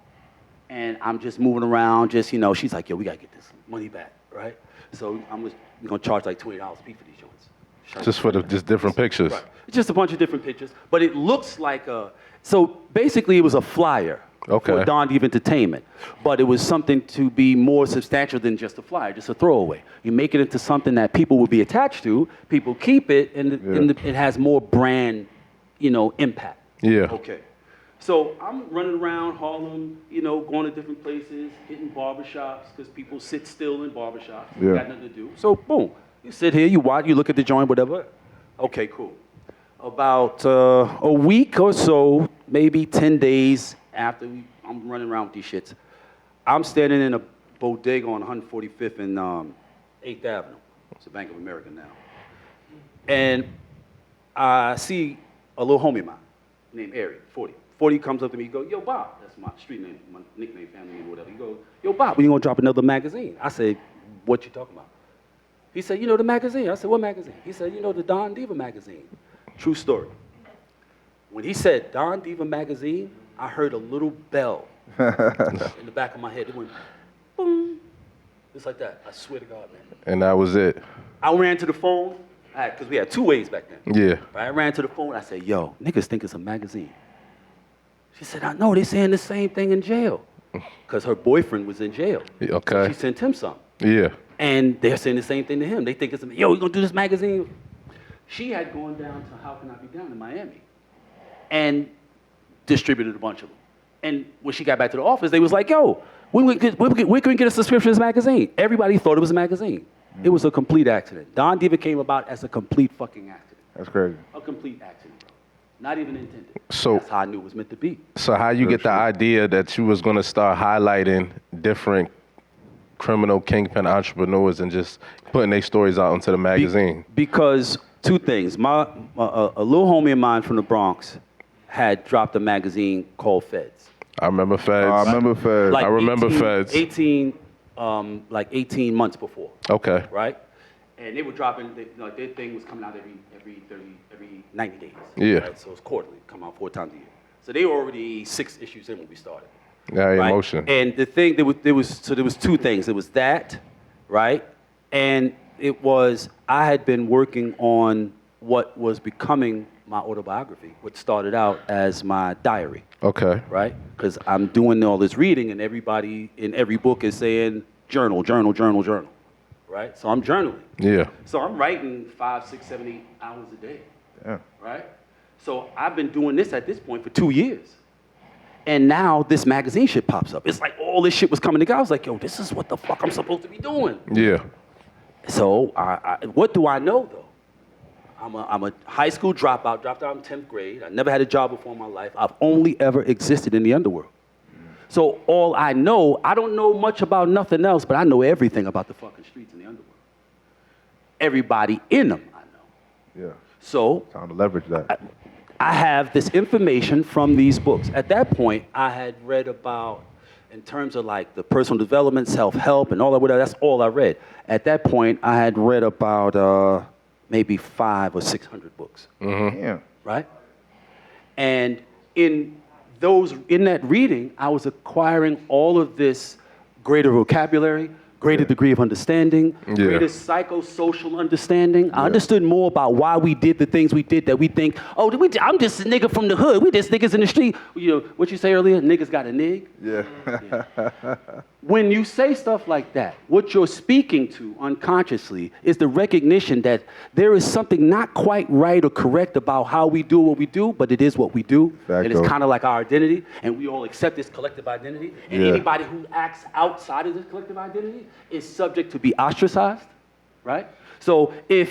and I'm just moving around, she's like, yo, we gotta get this money back, right? So we're gonna charge like $20 a piece for these joints. Just for just different pictures. Right. It's just a bunch of different pictures, but it looks like so basically it was a flyer for Don Diva Entertainment, but it was something to be more substantial than just a flyer, just a throwaway. You make it into something that people will be attached to, people keep it, and it has more brand, impact. Okay. So I'm running around Harlem, going to different places, hitting barbershops, because people sit still in barbershops, got nothing to do. So boom, you sit here, you watch, you look at the joint, whatever. Okay, cool. About a week or so, maybe 10 days after I'm running around with these shits, I'm standing in a bodega on 145th and 8th Avenue. It's a Bank of America now. And I see a little homie of mine named Eric, 40. 40 comes up to me, he goes, yo, Bob, that's my street name, my nickname, family name, whatever. He goes, yo, Bob, when you gonna drop another magazine? I said, what you talking about? He said, the magazine. I said, what magazine? He said, the Don Diva magazine. True story. When he said Don Diva magazine, I heard a little bell in the back of my head. It went boom, just like that. I swear to God, man. And that was it. I ran to the phone, because we had two ways back then. Yeah. I ran to the phone. I said, yo, niggas think it's a magazine. She said, I know, they're saying the same thing in jail. Because her boyfriend was in jail. Okay. So she sent him some. Yeah. And they're saying the same thing to him. They think it's, yo, you gonna do this magazine? She had gone down to How Can I Be Down in Miami and distributed a bunch of them. And when she got back to the office, they was like, yo, we couldn't get a subscription to this magazine. Everybody thought it was a magazine. It was a complete accident. Don Diva came about as a complete fucking accident. That's crazy. A complete accident, bro. Not even intended. So that's how I knew it was meant to be. So how you get the idea that you was gonna start highlighting different criminal kingpin entrepreneurs and just putting their stories out into the magazine? Because two things. A little homie of mine from the Bronx had dropped a magazine called F.E.D.S. I remember F.E.D.S. I remember F.E.D.S. Like I remember F.E.D.S. 18 months before. Okay. Right? And they were dropping, their thing was coming out every 90 days. Yeah. Right? So it's quarterly, come out 4 times a year. So they were already 6 issues in when we started. Yeah, right? emotion. And the thing, there was 2 things. It was that, right? And it was, I had been working on what was becoming my autobiography, what started out as my diary. Okay. Right? Because I'm doing all this reading, and everybody in every book is saying journal, journal, journal, journal. Right? So I'm journaling. Yeah. So I'm writing 5, 6, 7, 8 hours a day. Yeah. Right? So I've been doing this at this point for 2 years. And now this magazine shit pops up. It's like all this shit was coming together. I was like, yo, this is what the fuck I'm supposed to be doing. Yeah. So what do I know, though? I'm a high school dropout, dropped out in 10th grade. I never had a job before in my life. I've only ever existed in the underworld. So all I know, I don't know much about nothing else, but I know everything about the fucking streets in the underworld. Everybody in them, I know. Yeah. So time to leverage that. I have this information from these books. At that point, I had read about in terms of like the personal development, self-help, and all that, whatever, that's all I read. At that point, I had read about maybe 500 or 600 books. Yeah. Right? And in that reading, I was acquiring all of this greater vocabulary, greater degree of understanding, greater psychosocial understanding. I understood more about why we did the things we did that we think, oh, I'm just a nigga from the hood. We just niggas in the street. You know, what you say earlier, niggas got a nig? Yeah. When you say stuff like that, what you're speaking to unconsciously is the recognition that there is something not quite right or correct about how we do what we do, but it is what we do. Facto. And it's kind of like our identity, and we all accept this collective identity. And anybody who acts outside of this collective identity is subject to be ostracized, right? So you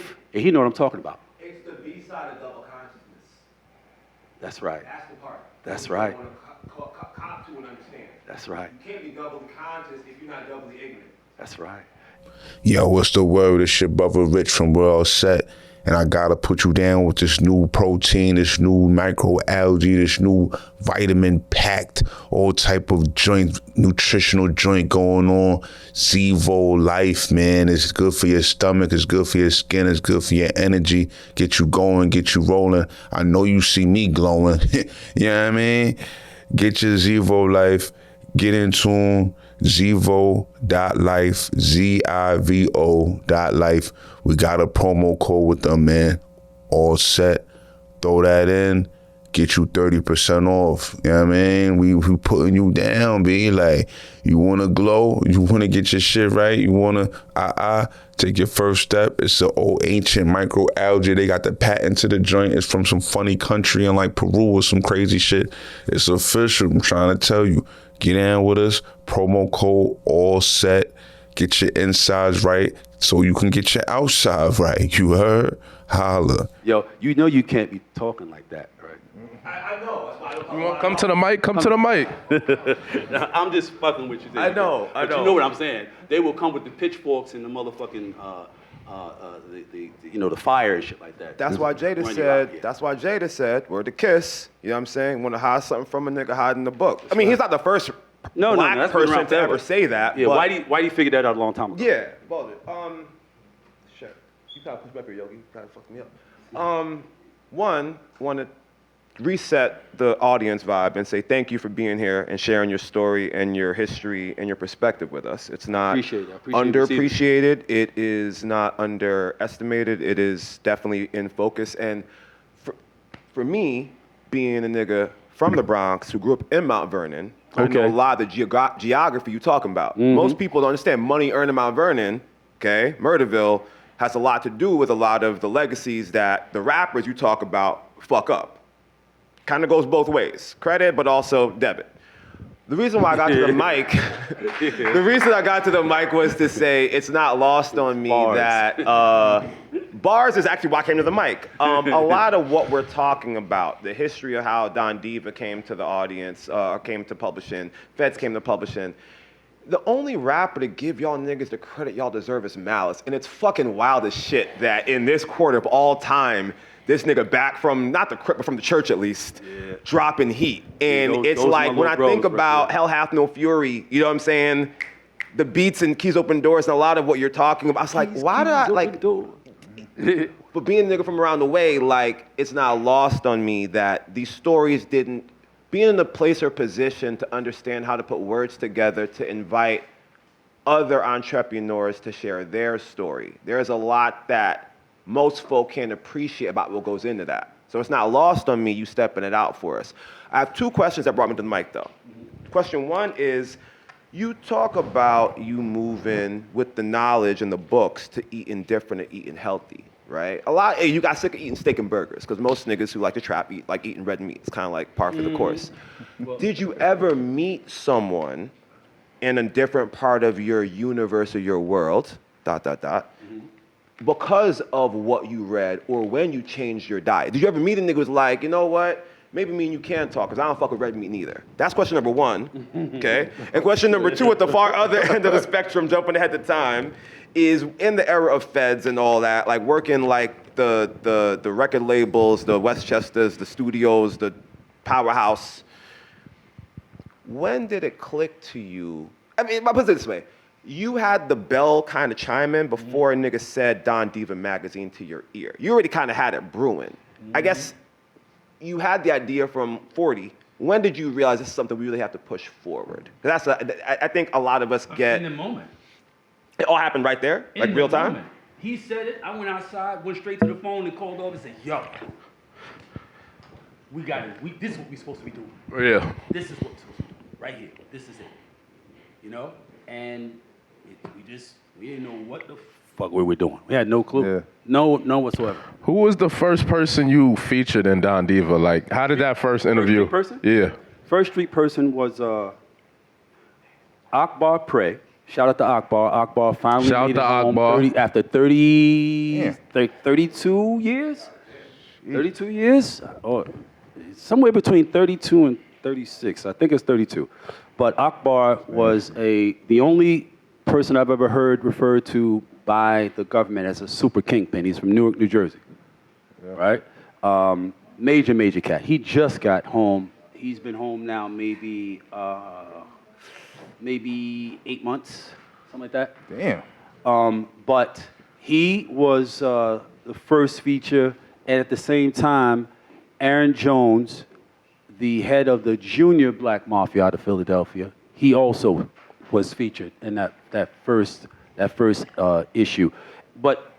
know what I'm talking about. It's the B side of double consciousness. That's right. That's the part. That's right. You want to cop to and understand. That's right. You can't be doubly conscious if you're not doubly ignorant. That's right. Yo, what's the word? It's your brother Rich from We're All Set. And I gotta put you down with this new protein, this new microalgae, this new vitamin-packed, all type of nutritional joint going on. Zevo Life, man. It's good for your stomach, it's good for your skin, it's good for your energy. Get you going, get you rolling. I know you see me glowing. You know what I mean? Get your Zevo Life, get in tune. Zevo.life, ZIVO.life. We got a promo code with them, man. All set. Throw that in. Get you 30% off. You know what I mean? We putting you down, B. Like, you want to glow? You want to get your shit right? You want to, take your first step. It's an old ancient microalgae. They got the patent to the joint. It's from some funny country in like Peru or some crazy shit. It's official. I'm trying to tell you. Get in with us. Promo code all set. Get your insides right so you can get your outside right. You heard? Holla. Yo, you know you can't be talking like that, right? I know. That's why I don't You want come to the mic? Come to the mic. I'm just fucking with you. I know. But you know what I'm saying. They will come with the pitchforks and the motherfucking, the fire and shit like that. That's why Jada said, word to kiss. You know what I'm saying? Want to hide something from a nigga, hide in the book. I mean, he's not the first black person to ever say that. Yeah, but why do you figure that out a long time ago? Yeah, balled it. Shit. You kind of pushed me up here, Yogi. You kind of fucked me up. One, want to reset the audience vibe and say thank you for being here and sharing your story and your history and your perspective with us. It's not underappreciated. It is not underestimated. It is definitely in focus. And for me, being a nigga from the Bronx who grew up in Mount Vernon, I know a lot of the geography you're talking about. Mm-hmm. Most people don't understand money earned in Mount Vernon, okay, Murderville, has a lot to do with a lot of the legacies that the rappers you talk about fuck up. Kind of goes both ways, credit, but also debit. The reason why I got to the mic, was to say it's not lost on me that bars is actually why I came to the mic. A lot of what we're talking about, the history of how Don Diva came to the audience, came to publishing, F.E.D.S came to publishing. The only rapper to give y'all niggas the credit y'all deserve is Malice, and it's fucking wild as shit that in this quarter of all time, this nigga back from, not the crypt, but from the church at least, dropping heat. And it's like, when I think about Hell Hath No Fury, you know what I'm saying? The beats and Keys Open Doors and a lot of what you're talking about, it's like, why did I, like, but being a nigga from around the way, like, it's not lost on me that these stories didn't, being in a place or position to understand how to put words together to invite other entrepreneurs to share their story. There's a lot that most folk can't appreciate about what goes into that. So it's not lost on me, you stepping it out for us. I have two questions that brought me to the mic though. Question one is, you talk about you moving with the knowledge and the books to eating different and eating healthy, right? You got sick of eating steak and burgers, because most niggas who like to trap eat like eating red meat. It's kind of like par for the course. Did you ever meet someone in a different part of your universe or your world, ... because of what you read or when you changed your diet? Did you ever meet a nigga who was like, you know what, maybe me and you can talk, because I don't fuck with red meat neither? That's question number one, okay? And question number two, at the far other end of the spectrum, jumping ahead to time, is in the era of F.E.D.S and all that, like working like the record labels, the Westchesters, the studios, the Powerhouse, when did it click to you? I mean, I'll put it this way. You had the bell kind of chime in before a nigga said Don Diva magazine to your ear. You already kind of had it brewing. I guess you had the idea from 40. When did you realize this is something we really have to push forward? Because I think a lot of us get... In the moment. It all happened right there? Like real time? Moment. He said it, I went outside, went straight to the phone and called over and said, yo, we got it. This is what we're supposed to be doing. Yeah. This is what we're supposed to be doing. Right here. This is it. You know? And we didn't know what the fuck we were doing. We had no clue. Yeah. No whatsoever. Who was the first person you featured in Don Diva? Like, how did that first interview? First street person? Yeah. First street person was Akbar Prey. Shout out to Akbar. Akbar finally made it home after 32 years? 32 years? Or somewhere between 32 and 36. I think it's 32. But Akbar was the only person I've ever heard referred to by the government as a super kingpin. He's from Newark, New Jersey. Yeah. Right? Major cat. He just got home. He's been home now maybe 8 months, something like that. Damn. But he was the first feature, and at the same time, Aaron Jones, the head of the junior black mafia out of Philadelphia, he also was featured in that first issue. But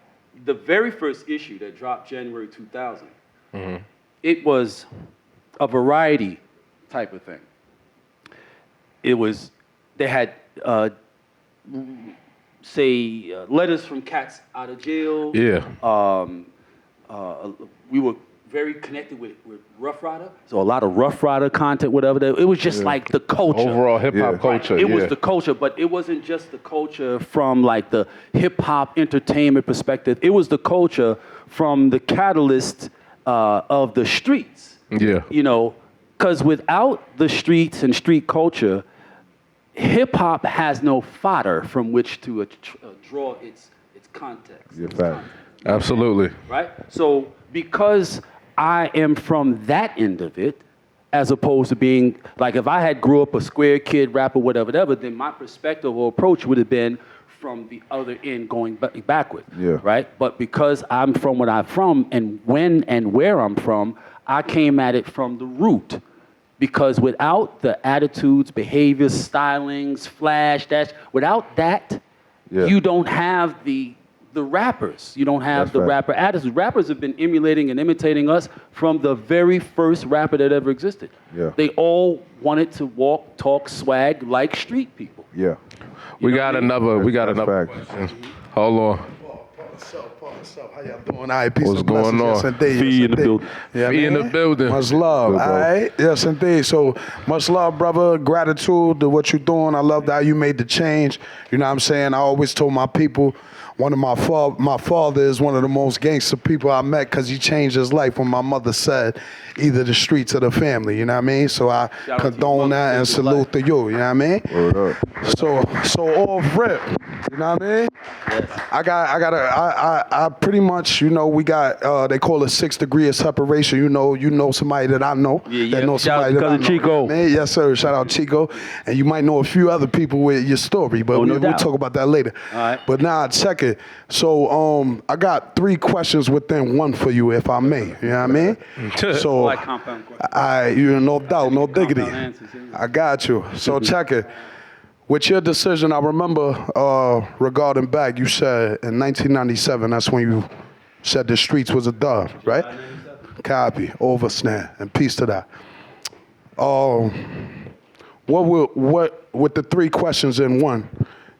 the very first issue that dropped January 2000, it was a variety type of thing. They had, letters from cats out of jail. Yeah. We were very connected with Rough Rider, so a lot of Rough Rider content, whatever. It was just like the culture. Overall hip-hop culture, It was the culture, but it wasn't just the culture from like the hip-hop entertainment perspective. It was the culture from the catalyst of the streets. Yeah. You know, because without the streets and street culture, hip-hop has no fodder from which to draw its context. You're fact. Absolutely. Right? So because I am from that end of it, as opposed to being, like if I had grew up a square kid, rapper, whatever, then my perspective or approach would have been from the other end going backward. Yeah. Right? But because I'm from what I'm from and when and where I'm from, I came at it from the root. Because without the attitudes, behaviors, stylings, flash, dash, without that, you don't have the rappers. You don't have the rapper attitudes. Rappers have been emulating and imitating us from the very first rapper that ever existed. Yeah. They all wanted to walk, talk, swag like street people. Yeah. We got another question. Hold on. What's up? How y'all doing? All right, peace What's and going blessings. on? Yes, indeed. Fee in the building. Yeah, Fee in the building. Much love. Good, all right. Yes, indeed. So much love, brother. Gratitude to what you're doing. I love how you made the change. You know what I'm saying? I always told my people, one of my father is one of the most gangster people I met because he changed his life when my mother said either the streets or the family, you know what I mean? So I condone that and salute to you, you know what I mean? So off rip, you know what I mean? Yes. I pretty much, you know, we got, they call it 6 degrees of separation. You know somebody that I know. That know somebody that I know. Chico. Man, yes, sir. Shout out Chico. And you might know a few other people with your story, but we'll talk about that later. All right. But now check it. So I got 3 questions within one for you, if I may. You know what I mean? So no doubt, no diggity. I got you. So check it. With your decision, I remember regarding back, you said in 1997, that's when you said the streets was a dove, right? Copy, overstand, and peace to that. What with the 3 questions in one,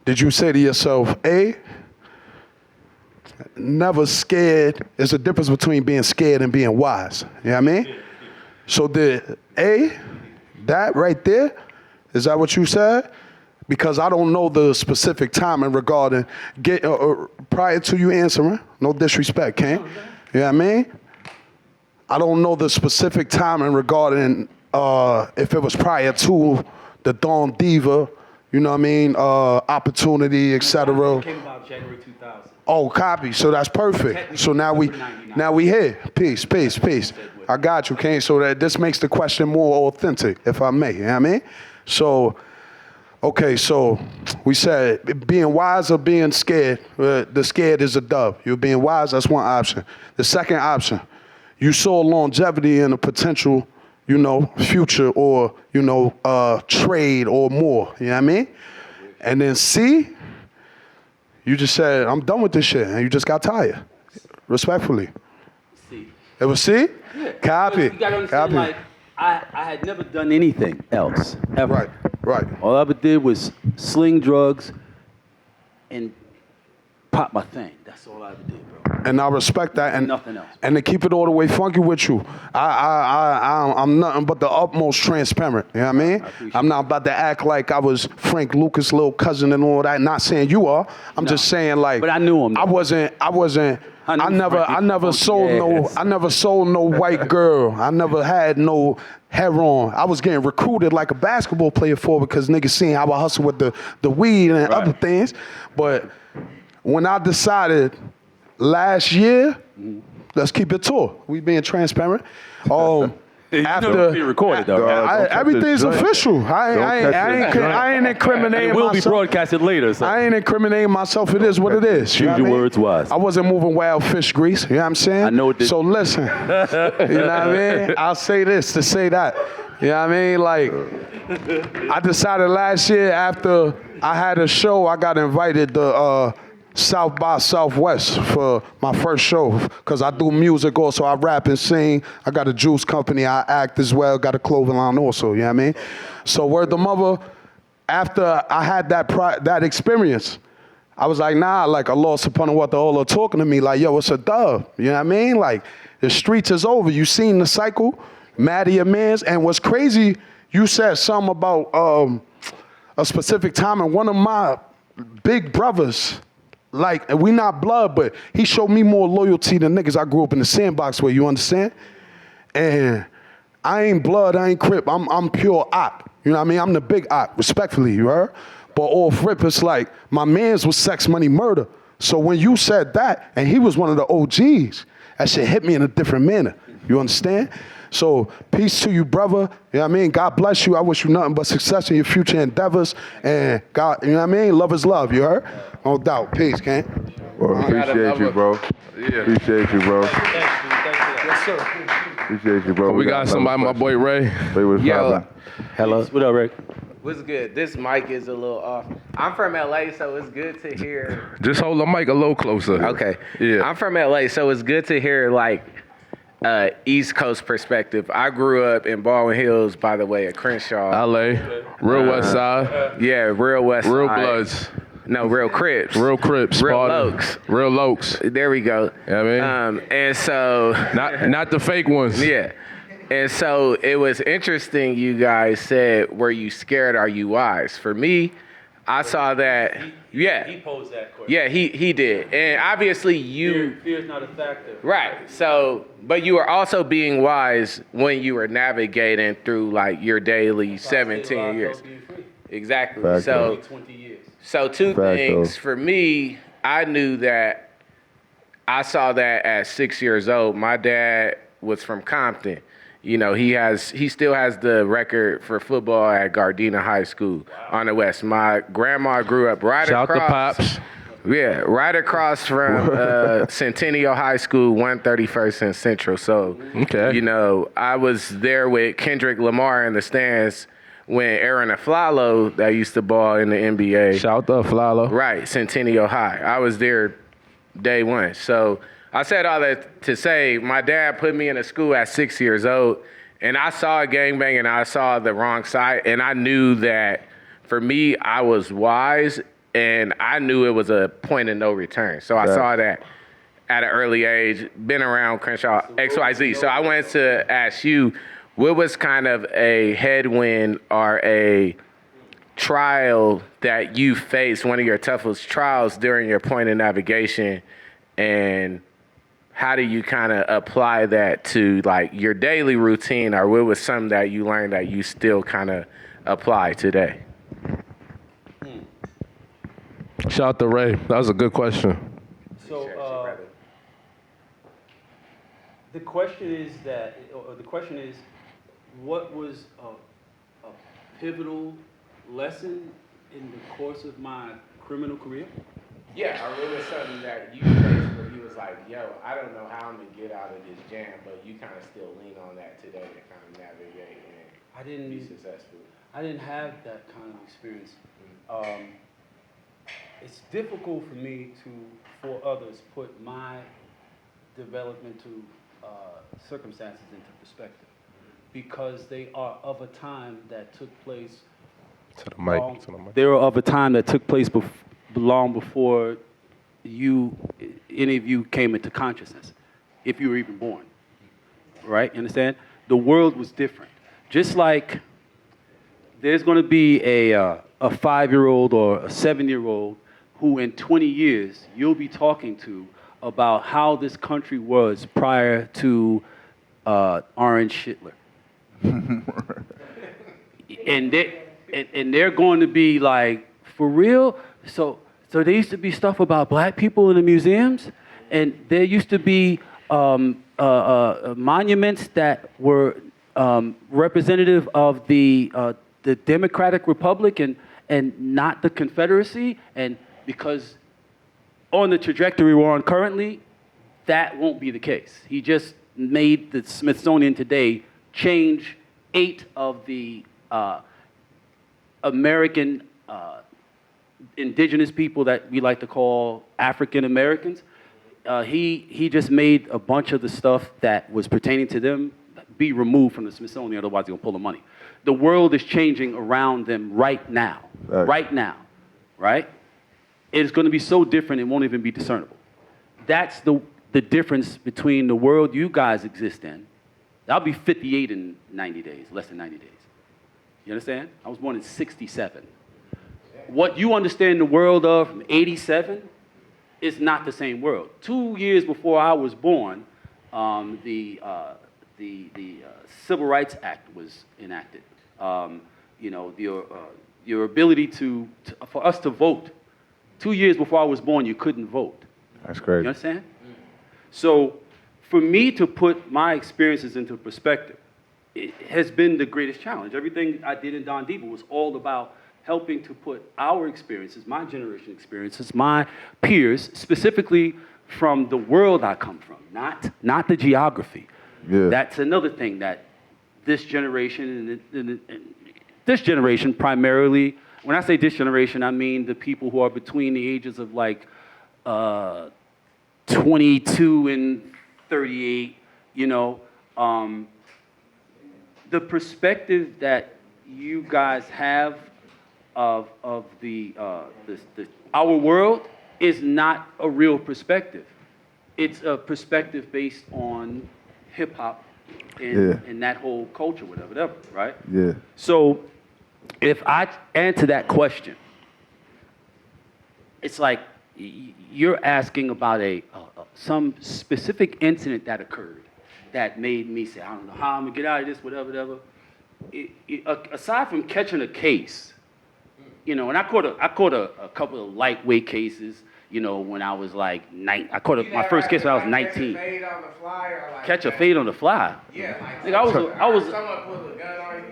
did you say to yourself, A, never scared? There's a difference between being scared and being wise. You know what I mean? So the A, that right there, is that what you said? Because I don't know the specific timing regarding prior to you answering. No disrespect, King. You know what I mean? I don't know the specific timing regarding if it was prior to the Don Diva, you know what I mean, opportunity, etc. Came about January 2000. Oh, copy. So that's perfect. So now we here. Peace. I got you, King. So that this makes the question more authentic, if I may. You know what I mean? So, okay, so we said being wise or being scared. The scared is a dub. You're being wise, that's one option. The second option, you saw longevity in a potential, future or, trade or more. You know what I mean? And then C, you just said, I'm done with this shit. And you just got tired. Respectfully. C. It was C? Yeah. Copy. You gotta understand, like, I had never done anything else, ever. Right. All I ever did was sling drugs and pop my thing. That's all I ever did, bro. And I respect that. And nothing else. And to keep it all the way funky with you, I'm nothing but the utmost transparent. You know what I mean? I'm not about to act like I was Frank Lucas' little cousin and all that. Not saying you are. I'm just saying, like. But I knew him. I never sold no white girl. I never had no heroin. I was getting recruited like a basketball player for because niggas seen how I hustle with the weed and other things. But when I decided last year, let's keep it tall. We being transparent. After being recorded though. Everything's official. I ain't incriminating myself. It will be myself. Broadcasted later. So. I ain't incriminating myself. It is what it is. Choose your words wise. I wasn't moving wild fish grease. You know what I'm saying? I know it did. So listen. You know what I mean? I'll say this to say that. You know what I mean? Like, I decided last year after I had a show, I got invited to South by Southwest for my first show because I do music also. I rap and sing. I got a juice company. I act as well. Got a clothing line also. You know what I mean? So word the mother, after I had that experience, I was like, nah, like Allah subhanahu wa ta'ala talking to me like, yo, it's a dub. You know what I mean? Like, the streets is over. You seen the cycle, mad at your mans. And what's crazy, you said something about a specific time, and one of my big brothers, like, we not blood, but he showed me more loyalty than niggas. I grew up in the sandbox where, you understand? And I ain't blood, I ain't crip, I'm pure op. You know what I mean? I'm the big op, respectfully, you heard? But off rip, it's like, my man's was sex, money, murder. So when you said that, and he was one of the OGs, that shit hit me in a different manner. You understand? So peace to you, brother. You know what I mean? God bless you. I wish you nothing but success in your future endeavors. And God, you know what I mean? Love is love, you heard? No doubt. Peace, Ken. Well, appreciate you, bro. Yeah. Appreciate you, bro. Yes, sir. Appreciate you, bro. We got somebody, my boy Ray. Ray, what's poppin'? Hello. What up, Ray? What's good? This mic is a little off. I'm from LA, so it's good to hear. Just hold the mic a little closer. Okay. Yeah. I'm from LA, so it's good to hear like East Coast perspective. I grew up in Baldwin Hills, by the way, at Crenshaw. LA, real West Side. Yeah, real West Side. Real Bloods. No, real Crips. Real Crips. Real Spartan. Lokes. Real Lokes. There we go. You know what I mean? And so not the fake ones. Yeah. And so it was interesting you guys said, were you scared, are you wise? For me, I saw that, He posed that question. Yeah, he did. And obviously you... Fear is not a factor. Right. So, but you were also being wise when you were navigating through like your daily 17 years. Exactly. Fact So, 20 years. So two things. For me, I knew that I saw that at 6 years old. My dad was from Compton. You know, he still has the record for football at Gardena High School on the West. My grandma grew up right Shout across. to Pops. Yeah, right across from Centennial High School, 131st and Central. So, you know, I was there with Kendrick Lamar in the stands when Aaron Aflalo, that used to ball in the NBA. Shout to Aflalo. Right, Centennial High. I was there day one. So I said all that to say, my dad put me in a school at 6 years old, and I saw a gangbang, and I saw the wrong side, and I knew that for me, I was wise, and I knew it was a point of no return. So I saw that at an early age, been around Crenshaw, XYZ. So I wanted to ask you, what was kind of a headwind or a trial that you faced, one of your toughest trials during your point of navigation, and how do you kind of apply that to like your daily routine, or what was something that you learned that you still kind of apply today? Shout out to Ray. That was a good question. So the question is, what was pivotal lesson in the course of my criminal career? Yeah, or it was something that you faced where you was like, yo, I don't know how I'm going to get out of this jam, but you kind of still lean on that today to kind of navigate and be successful. I didn't have that kind of experience. It's difficult for me for others, put my developmental circumstances into perspective because they are of a time that took place. They were of a time that took place long before any of you came into consciousness, if you were even born. Right? You understand? The world was different. Just like there's going to be a 5-year-old or a 7-year-old who in 20 years you'll be talking to about how this country was prior to Orange Hitler. and they're going to be like, for real? So there used to be stuff about black people in the museums, and there used to be monuments that were representative of the Democratic Republic and not the Confederacy, and because on the trajectory we're on currently, that won't be the case. He just made the Smithsonian today change 8 of the American indigenous people that we like to call African Americans. He just made a bunch of the stuff that was pertaining to them be removed from the Smithsonian, otherwise they're gonna pull the money. The world is changing around them right now. Right now, right? It's gonna be so different it won't even be discernible. That's the difference between the world you guys exist in. I'll be 58 in 90 days, less than 90 days. You understand? I was born in 67. What you understand the world of from 87 is not the same world. 2 years before I was born, the Civil Rights Act was enacted. Your ability for us to vote. 2 years before I was born, you couldn't vote. That's crazy. You understand? So for me to put my experiences into perspective, it has been the greatest challenge. Everything I did in Don Diva was all about helping to put our experiences, my generation experiences, my peers, specifically from the world I come from, not the geography. Yeah. That's another thing that this generation, and this generation primarily, when I say this generation, I mean the people who are between the ages of like 22 and 38, the perspective that you guys have of our world is not a real perspective. It's a perspective based on hip hop and that whole culture, whatever, right? Yeah. So if I answer that question, it's like you're asking about some specific incident that occurred that made me say, I don't know how I'm gonna get out of this, whatever. Aside from catching a case, and I caught a couple of lightweight cases, when I was like I caught my first case when I was 19. Catch a fade on the fly. Yeah, like I was. Someone pulled a gun on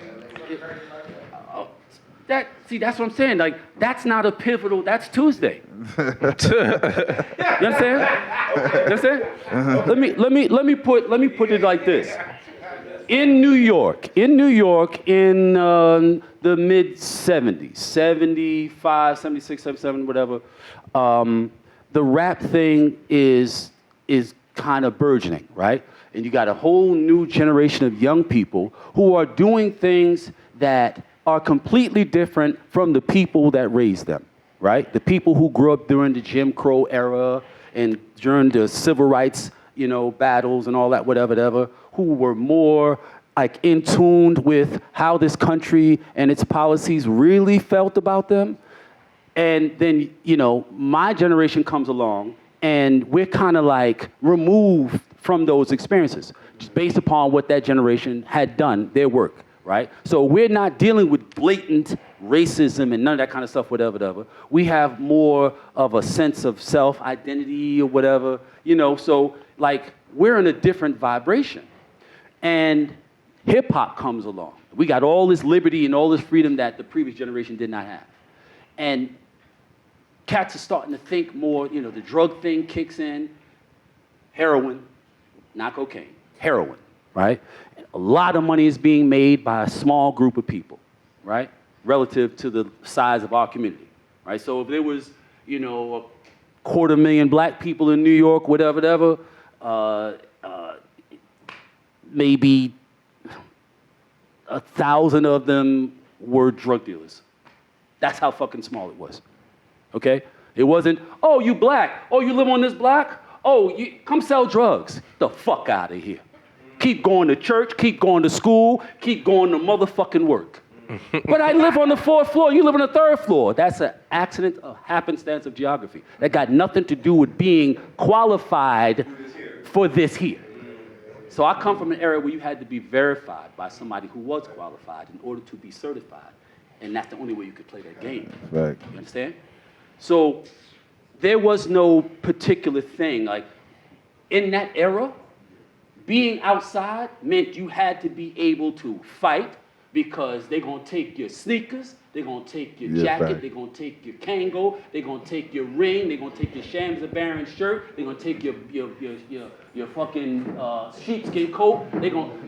you. That's what I'm saying. Like, that's not a pivotal. That's Tuesday. You understand? You understand? Let me put it like this. In New York, in the mid 70s, 75, 76, 77, whatever, the rap thing is kind of burgeoning, right? And you got a whole new generation of young people who are doing things that are completely different from the people that raised them, right? The people who grew up during the Jim Crow era and during the civil rights, battles and all that, whatever, who were more like in tune with how this country and its policies really felt about them. And then, my generation comes along and we're kind of like removed from those experiences, just based upon what that generation had done, their work. Right? So we're not dealing with blatant racism and none of that kind of stuff, whatever. We have more of a sense of self-identity or whatever, so like we're in a different vibration. And Hip hop comes along. We got all this liberty and all this freedom that the previous generation did not have. And cats are starting to think more, you know, the drug thing kicks in, heroin, not cocaine, heroin, right? And a lot of money is being made by a small group of people, right? Relative to the size of our community, right? So if there was, you know, 250,000 black people in New York, whatever, maybe 1,000 of them were drug dealers. That's how fucking small it was, okay? It wasn't, oh, you black, oh, you live on this block? Oh, you come sell drugs. The fuck out of here. Keep going to church, keep going to school, keep going to motherfucking work. But I live on the 4th floor, you live on the 3rd floor. That's an accident, a happenstance of geography. That got nothing to do with being qualified for this here. So I come from an era where you had to be verified by somebody who was qualified in order to be certified. And that's the only way you could play that game. Right. You understand? So there was no particular thing. Like, in that era, being outside meant you had to be able to fight, because they're going to take your sneakers, they're going to take your jacket, they're going to take your Kango, they're going to take your ring, they're going to take your Shams of Baron shirt, they're going to take your fucking sheepskin coat,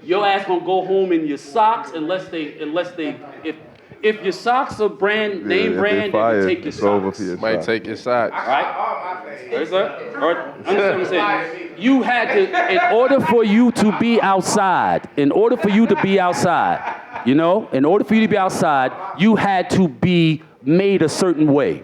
your ass going to go home in your socks if your socks are name brand, they can take your socks. Might take your socks. Right? Understand what I'm saying? You had to, in order for you to be outside, you know, in order for you to be outside, you had to be made a certain way.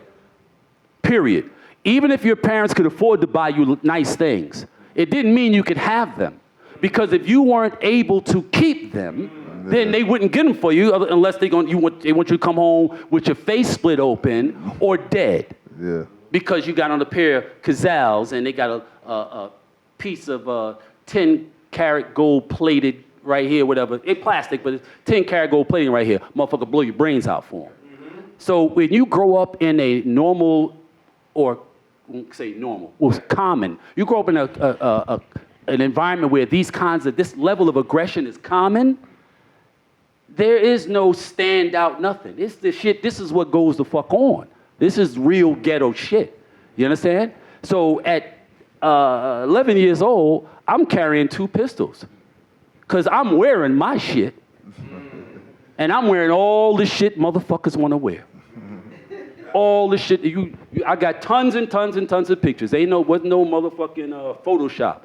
Period. Even if your parents could afford to buy you nice things, it didn't mean you could have them. Because if you weren't able to keep them, then they wouldn't get them for you unless they want you to come home with your face split open or dead. Yeah. Because you got on a pair of Cavaliers and they got a piece of 10-karat gold plated right here, whatever. It's plastic, but it's 10-karat gold plating right here. Motherfucker blow your brains out for them. Mm-hmm. So when you grow up in a normal, or I won't say normal, well, common. You grow up in an environment where this level of aggression is common. There is no standout nothing. It's the shit. This is what goes the fuck on. This is real ghetto shit. You understand? So at 11 years old, I'm carrying 2 pistols. Because I'm wearing my shit. And I'm wearing all the shit motherfuckers want to wear. All the shit. I got tons and tons and tons of pictures. Wasn't no motherfucking Photoshop.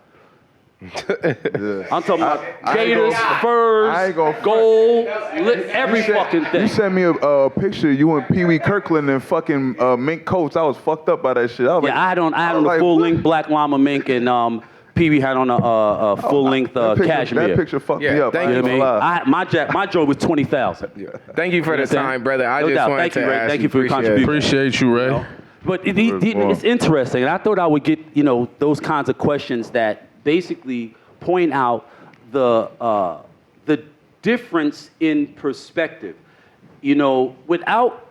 I'm talking about gators, furs, gold, every fucking thing. You sent me a picture, you and Pee Wee Kirkland in fucking mink coats. I was fucked up by that shit. I had on a full-length black llama mink, and Pee Wee had on a full-length cashmere. That picture fucked me up. Thank you. My joint was 20,000. Yeah. Thank you for the time, brother. I just wanted to ask Thank you for your contribution. Appreciate you, Ray. You know? But it's interesting, and I thought I would get those kinds of questions that basically point out the difference in perspective. You know, without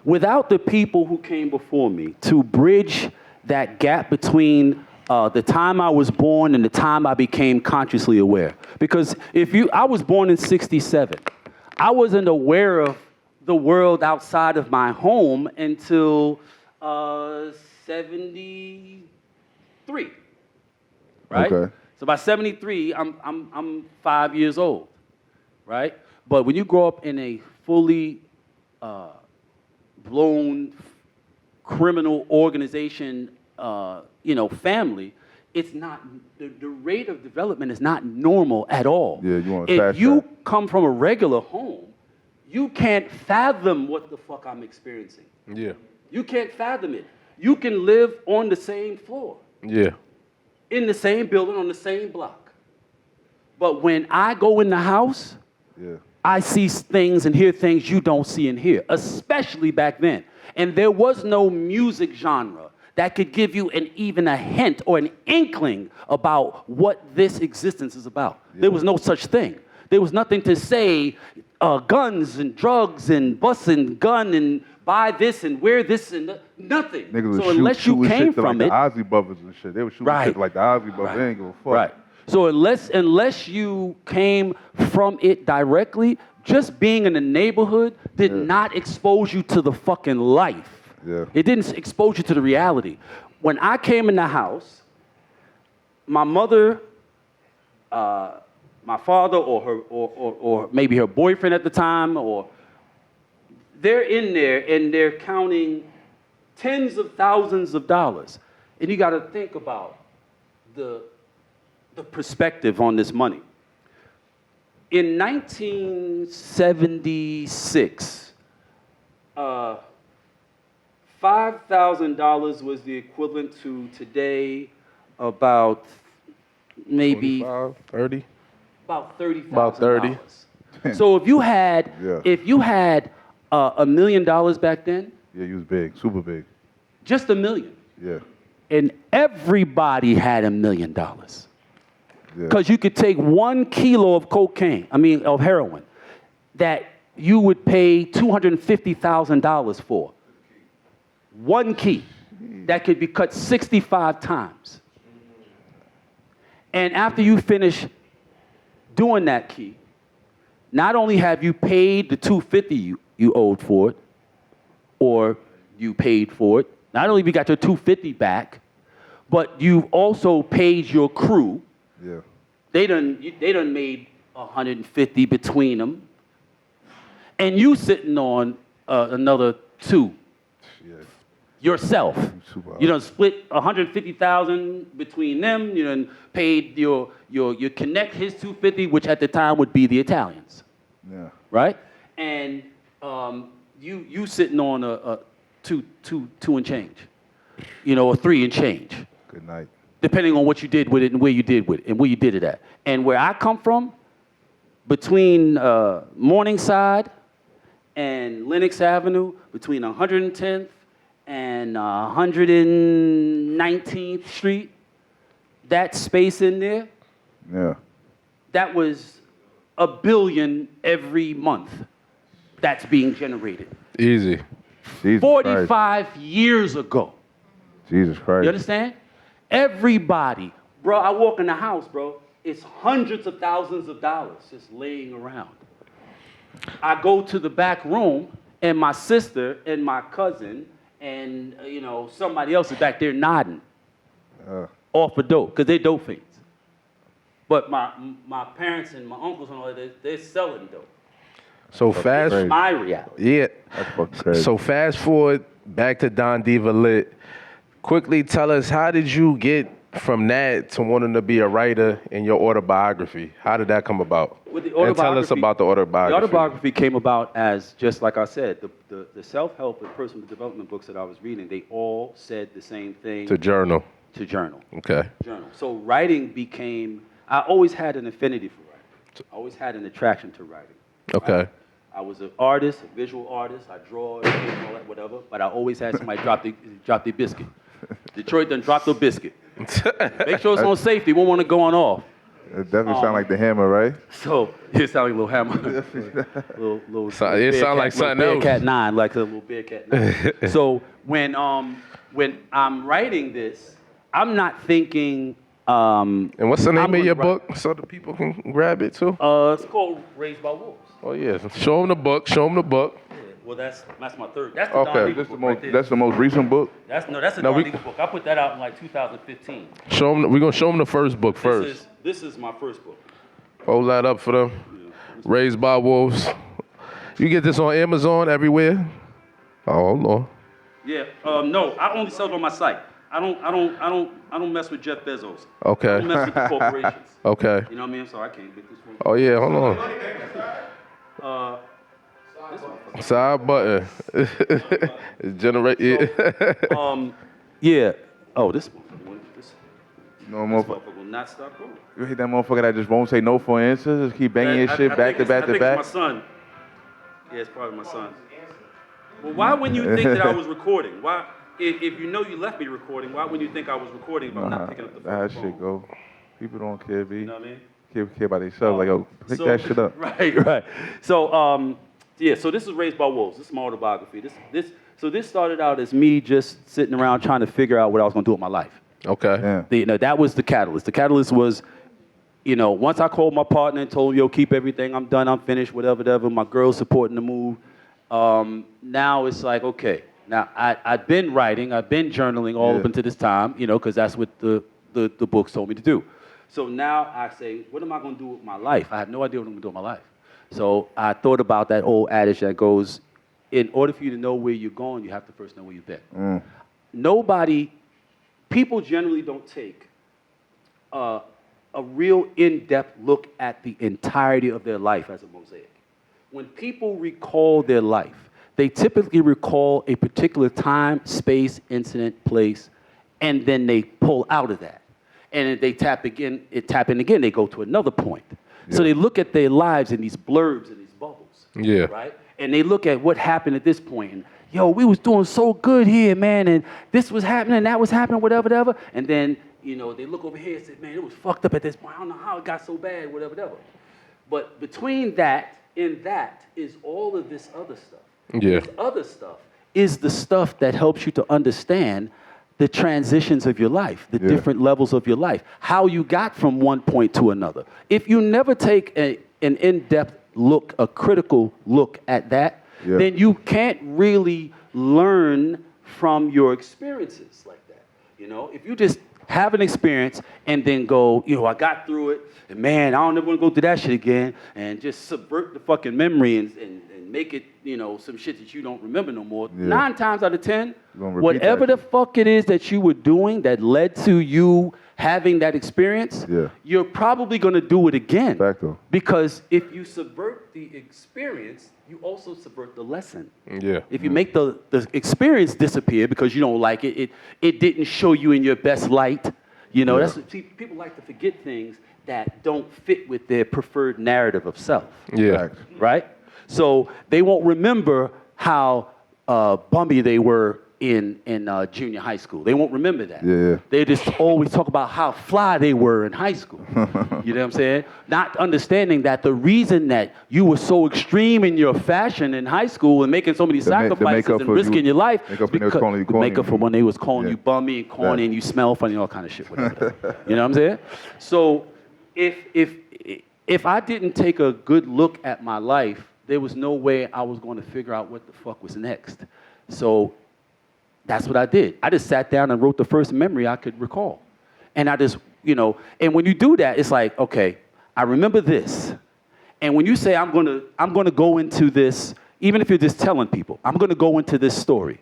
the people who came before me to bridge that gap between the time I was born and the time I became consciously aware. Because I was born in '67. I wasn't aware of the world outside of my home until '73. Right? Okay. So by '73, I'm 5 years old, right? But when you grow up in a fully blown criminal organization, family, it's not the rate of development is not normal at all. Yeah, you want if you come from a regular home, you can't fathom what the fuck I'm experiencing. Yeah. You can't fathom it. You can live on the same floor. Yeah. In the same building, on the same block. But when I go in the house, I see things and hear things you don't see and hear, especially back then. And there was no music genre that could give you even a hint or an inkling about what this existence is about. Yeah. There was no such thing. There was nothing to say guns and drugs and bus and gun and buy this and wear this and nothing. Niggas so unless you came from it, like the Ozzy Brothers and shit, they would shoot shit like the Ozzy Brothers. They ain't give a fuck. Right. So unless you came from it directly, just being in the neighborhood did not expose you to the fucking life. Yeah. It didn't expose you to the reality. When I came in the house, my mother, my father, or maybe her boyfriend at the time, or they're in there and they're counting tens of thousands of dollars. And you got to think about the perspective on this money. In 1976, $5,000 was the equivalent to today about maybe 30. About $30,000. About 30. So if you had $1 million back then, Yeah, you was big, super big. just $1 million, Yeah. and everybody had $1 million. Yeah. Because you could take 1 kilo of of heroin, that you would pay $250,000 for. 1 key that could be cut 65 times. And after you finish doing that key, not only have you paid the $250 you owed for it, or you paid for it, not only have you got your $250 back, but you've also paid your crew. Yeah. They done made $150 between them, and you sitting on another $2 yourself. You done split $150,000 between them. You done paid your connect his $250, which at the time would be the Italians. Yeah. Right? And you sitting on a two and change, or 3 and change. Good night. Depending on what you did with it and where you did with it and where you did it at. And where I come from, between Morningside and Lenox Avenue, between 110th and 119th Street, that space in there, Yeah. that was $1 billion every month that's being generated. Easy. Jesus 45 Christ. years ago. Jesus Christ. You understand? Everybody, bro, I walk in the house, bro, it's hundreds of thousands of dollars just laying around. I go to the back room, and my sister and my cousin and, somebody else is back there nodding off of dope, because they're dope fiends. But my parents and my uncles and all that, they're selling dope. So That's my reality. Yeah. So fast forward back to Don Diva Lit. Quickly tell us, how did you get from that to wanting to be a writer in your autobiography? How did that come about? With the And tell us about the autobiography. The autobiography came about as, just like I said, the self-help and personal development books that I was reading, they all said the same thing. To journal. To journal. Okay. Journal. So writing became, I always had an affinity for writing. I always had an attraction to writing. Okay. Right? I was an artist, a visual artist. I draw and all that, whatever. But I always had somebody drop the biscuit. Detroit done dropped the biscuit. Make sure it's on safety. Won't want to go on off. It definitely sound like the Hammer, right? So it sounded like a little Hammer. little It sound like something else. Bearcat 9, like a little Bearcat 9. So when I'm writing this, I'm not thinking. And what's the name of your book so the people can grab it too? It's called Raised by Wolves. Oh yeah, show them the book. Show them the book. Well, that's my third. That's the Don Diva book right there. That's the most recent book. That's the Don Diva book. I put that out in like 2015. Show them. We're gonna show them the first book first. This is my first book. Hold that up for them. Raised by Wolves. You get this on Amazon everywhere. Oh, hold on. Yeah. No, I only sell it on my site. I don't mess with Jeff Bezos. Okay. I don't mess with the corporations. Okay. You know what I mean? So I can't get this one. Oh yeah, hold on. Side button. Generate. Yeah. Oh, this one. No motherfucker. Will not stop going. You hate that motherfucker that just won't say no for answers, just keep banging your shit back to back to back. It's my son. Yeah, it's probably my son. Well, why wouldn't you think that I was recording? Why, if you know you left me recording, why wouldn't you think I was recording if I'm not picking up the phone? That shit go. People don't care, B. You know what I mean? Care about themselves. Like, oh, pick that shit up. Right. So, yeah. So this is Raised by Wolves. This is my autobiography. This started out as me just sitting around trying to figure out what I was going to do with my life. Okay. Yeah. That was the catalyst. The catalyst was once I called my partner and told him, yo, keep everything, I'm done, I'm finished, whatever, my girl's supporting the move. Now it's like, okay, now I've been writing, I've been journaling all up until this time, because that's what the books told me to do. So now I say, what am I going to do with my life? I have no idea what I'm going to do with my life. So I thought about that old adage that goes, in order for you to know where you're going, you have to first know where you've been. People generally don't take a real in-depth look at the entirety of their life as a mosaic. When people recall their life, they typically recall a particular time, space, incident, place, and then they pull out of that. And if they tap in again, they go to another point. Yeah. So they look at their lives in these blurbs and these bubbles. Yeah. Right? And they look at what happened at this point. And, yo, we was doing so good here, man, and this was happening, that was happening, whatever. And then, they look over here and say, man, it was fucked up at this point. I don't know how it got so bad, whatever. But between that and that is all of this other stuff. Yeah. This other stuff is the stuff that helps you to understand the transitions of your life, the different levels of your life, how you got from one point to another. If you never take an in-depth look, a critical look at that, then you can't really learn from your experiences like that. If you just have an experience and then go, I got through it, and man, I don't ever want to go through that shit again, and just subvert the fucking memory and make it, some shit that you don't remember no more. 9 times out of 10, whatever the fuck it is that you were doing that led to you having that experience, you're probably going to do it again. Because if you subvert the experience, you also subvert the lesson. Yeah. If you make the experience disappear because you don't like it, it didn't show you in your best light. That's what people like to forget things that don't fit with their preferred narrative of self. Yeah. Right? So they won't remember how bummy they were in junior high school. They won't remember that. They just always talk about how fly they were in high school. You know what I'm saying? Not understanding that the reason that you were so extreme in your fashion in high school and making so many sacrifices and risking your life, make up for when they was calling you bummy and corny and you smell funny and all kind of shit. Whatever. You know what I'm saying? So if I didn't take a good look at my life, there was no way I was going to figure out what the fuck was next. So that's what I did. I just sat down and wrote the first memory I could recall. And I just, and when you do that, it's like, okay, I remember this. And when you say I'm gonna go into this, even if you're just telling people, I'm gonna go into this story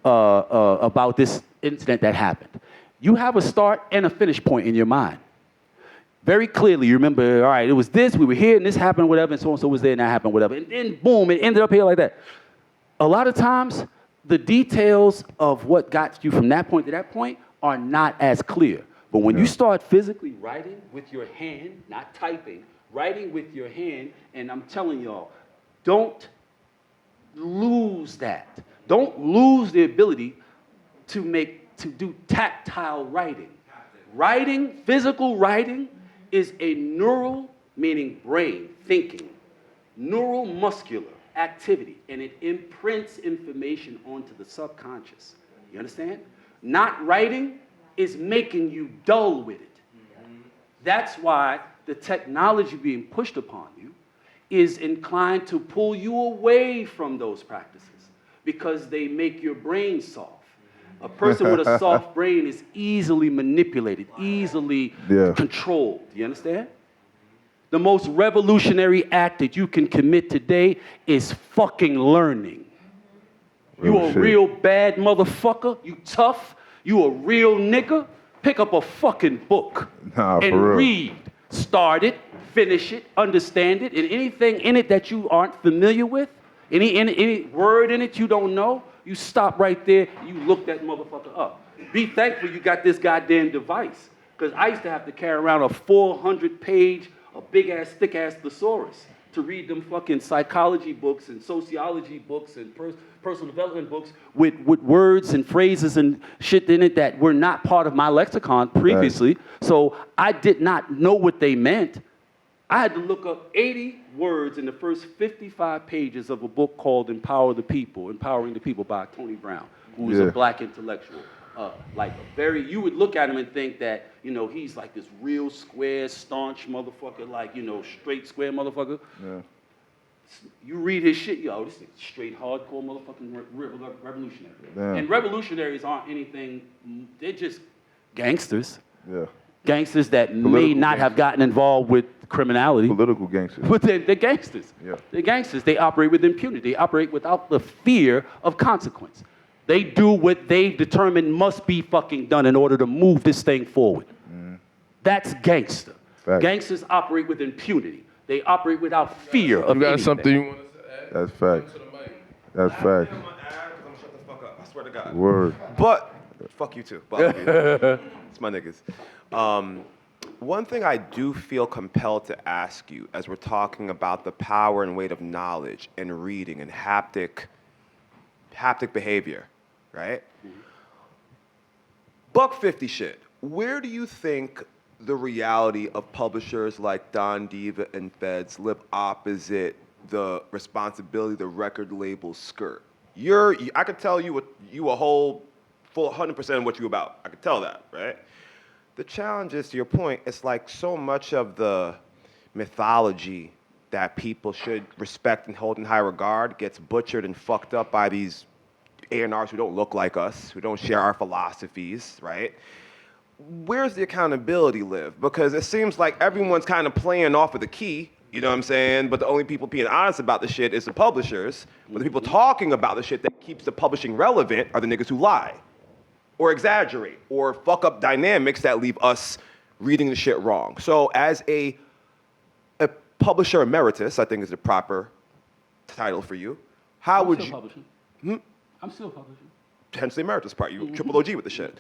about this incident that happened. You have a start and a finish point in your mind. Very clearly, you remember, all right, it was this, we were here, and this happened, whatever, and so was there, and that happened, whatever. And then, boom, it ended up here like that. A lot of times, the details of what got you from that point to that point are not as clear. But when you start physically writing with your hand, not typing, writing with your hand, and I'm telling y'all, don't lose that. Don't lose the ability to do tactile writing. Writing, physical writing, is a neural, meaning brain, thinking, neuromuscular activity, and it imprints information onto the subconscious. You understand? Not writing is making you dull with it. That's why the technology being pushed upon you is inclined to pull you away from those practices because they make your brain soft. A person with a soft brain is easily manipulated, easily controlled. You understand? The most revolutionary act that you can commit today is fucking learning. You a real bad motherfucker? You tough? You a real nigga? Pick up a fucking book and read. Start it, finish it, understand it, and anything in it that you aren't familiar with, any word in it you don't know, you stop right there, you look that motherfucker up. Be thankful you got this goddamn device. Because I used to have to carry around a 400-page, a big-ass, thick-ass thesaurus to read them fucking psychology books and sociology books and personal development books with words and phrases and shit in it that were not part of my lexicon previously. So I did not know what they meant. I had to look up 80 words in the first 55 pages of a book called Empowering the People by Tony Brown, who was a black intellectual. you would look at him and think that, he's like this real square, staunch motherfucker, straight square motherfucker. Yeah. You read his shit, this is straight hardcore motherfucking revolutionary. Damn. And revolutionaries aren't anything, they're just gangsters. Yeah. Gangsters that may not have gotten involved with criminality. Political gangsters. But they're gangsters. Yeah. They're gangsters. They operate with impunity. They operate without the fear of consequence. They do what they determine must be fucking done in order to move this thing forward. That's gangster. Fact. Gangsters operate with impunity. They operate without fear of You got anything. something you want to add? That's fact. That's fact. I'm gonna shut the fuck up. I swear to God. Word. But fuck you too. But it's my niggas. One thing I do feel compelled to ask you, as we're talking about the power and weight of knowledge and reading and haptic behavior, right? $1.50 shit. Where do you think the reality of publishers like Don Diva and F.E.D.S live opposite the responsibility the record labels skirt? I could tell you a whole full 100% of what you about. I could tell that, right? The challenge is, to your point, it's like so much of the mythology that people should respect and hold in high regard gets butchered and fucked up by these A&Rs who don't look like us, who don't share our philosophies, right? Where's the accountability live? Because it seems like everyone's kind of playing off of the key, you know what I'm saying? But the only people being honest about the shit is the publishers. But the people talking about the shit that keeps the publishing relevant are the niggas who lie, or exaggerate, or fuck up dynamics that leave us reading the shit wrong. So as a publisher emeritus, I think is the proper title for you, how would you... I'm still publishing. Hence the emeritus part. You triple OG with the shit.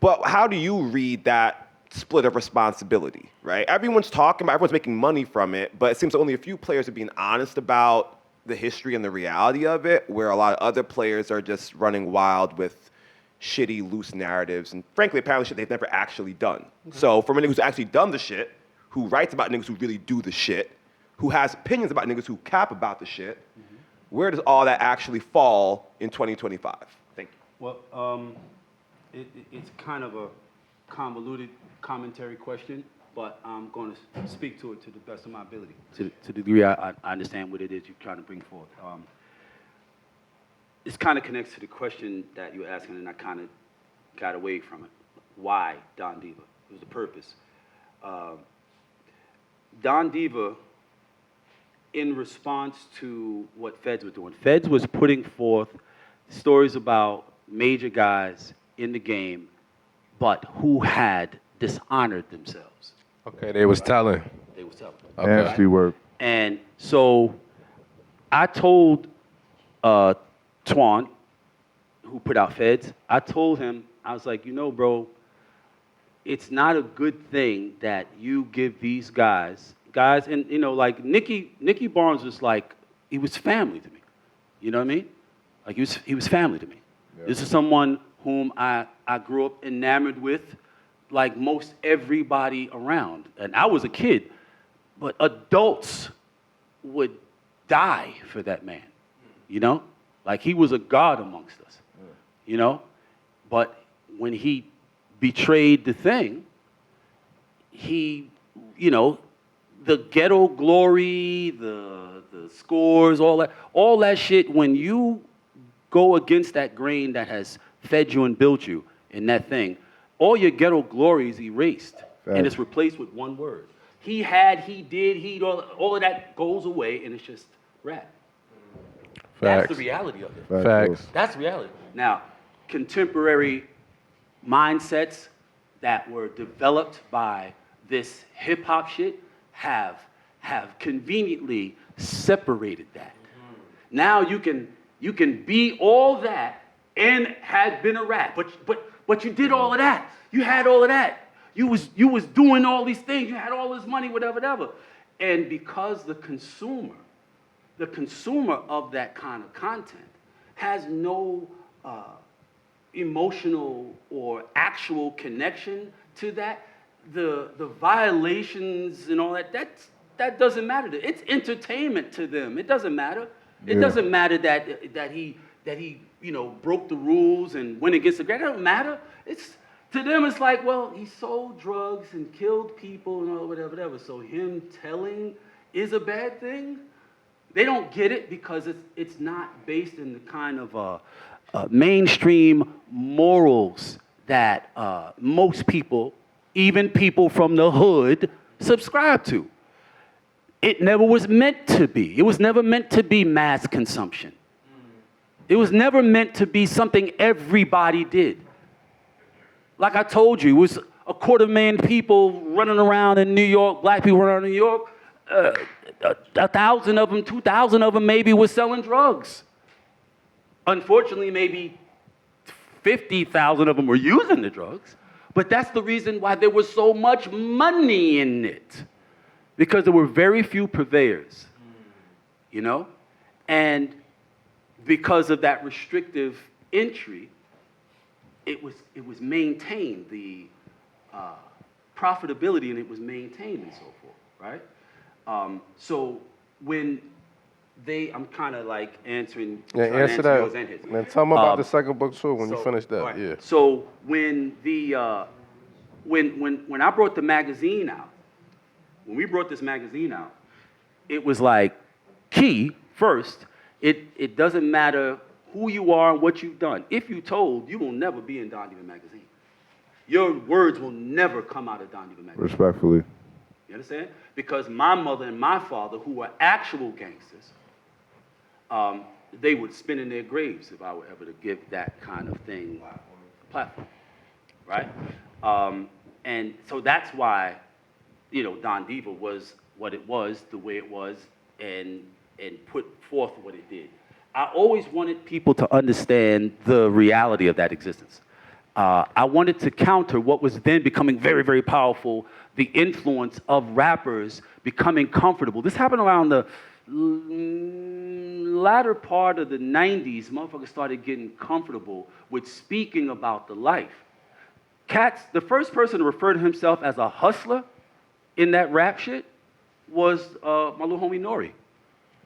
But how do you read that split of responsibility, right? Everyone's talking about, everyone's making money from it, but it seems only a few players are being honest about the history and the reality of it, where a lot of other players are just running wild with shitty, loose narratives, and frankly, apparently shit they've never actually done. So from a nigga who's actually done the shit, who writes about niggas who really do the shit, who has opinions about niggas who cap about the shit, where does all that actually fall in 2025? Thank you. Well, it's kind of a convoluted commentary question, but I'm going to speak to it to the best of my ability, to the degree I understand what it is you're trying to bring forth. This kind of connects to the question that you were asking, and I kind of got away from it. Why Don Diva? It was the purpose. Don Diva, in response to what F.E.D.S was doing, F.E.D.S was putting forth stories about major guys in the game, but who had dishonored themselves. Okay, they was telling. They was telling. Okay. Nasty work. And so I told Twan, who put out F.E.D.S, I told him, I was like, bro, it's not a good thing that you give these guys, and like Nicky Barnes was like, he was family to me. You know what I mean? Like he was family to me. Yeah. This is someone whom I grew up enamored with, like most everybody around. And I was a kid, but adults would die for that man, Like he was a god amongst us, But when he betrayed the thing, he, the ghetto glory, the scores, all that shit, when you go against that grain that has fed you and built you in that thing, all your ghetto glory is erased. Right. And it's replaced with one word. He had, he did, all of that goes away, and it's just rap. Facts. That's the reality of it. Facts. That's reality. Now, contemporary mindsets that were developed by this hip-hop shit have conveniently separated that. Now you can be all that and have been a rap, but you did all of that. You had all of that. You was doing all these things. You had all this money, whatever. And because the consumer of that kind of content has no emotional or actual connection to that, the violations and all that doesn't matter to. It's entertainment to them. It doesn't matter. It doesn't matter that he broke the rules and went against the grain. It doesn't matter. To them, it's like, well, he sold drugs and killed people and all whatever. So him telling is a bad thing. They don't get it because it's not based in the kind of mainstream morals that most people, even people from the hood, subscribe to. It never was meant to be. It was never meant to be mass consumption. It was never meant to be something everybody did. Like I told you, it was 250,000 people running around in New York, black people running around in New York. 1,000 of them, 2,000 of them maybe was selling drugs. Unfortunately, maybe 50,000 of them were using the drugs. But that's the reason why there was so much money in it. Because there were very few purveyors, And because of that restrictive entry, it was maintained, the profitability in it was maintained and so forth, right? So when I'm kind of like answering. Yeah, answer that. Man, tell them about the second book too when you finish that. Right. Yeah. So when when I brought the magazine out, when we brought this magazine out, it was like key first. It doesn't matter who you are and what you've done. If you told, you will never be in Don Diva magazine. Your words will never come out of Don Diva magazine. Respectfully. You understand? Because my mother and my father, who were actual gangsters, they would spin in their graves if I were ever to give that kind of thing a platform, right? And so that's why, Don Diva was what it was, the way it was, and put forth what it did. I always wanted people to understand the reality of that existence. I wanted to counter what was then becoming very, very powerful, the influence of rappers becoming comfortable. This happened around the latter part of the 90s. Motherfuckers started getting comfortable with speaking about the life. Cats, the first person to refer to himself as a hustler in that rap shit was my little homie Nori.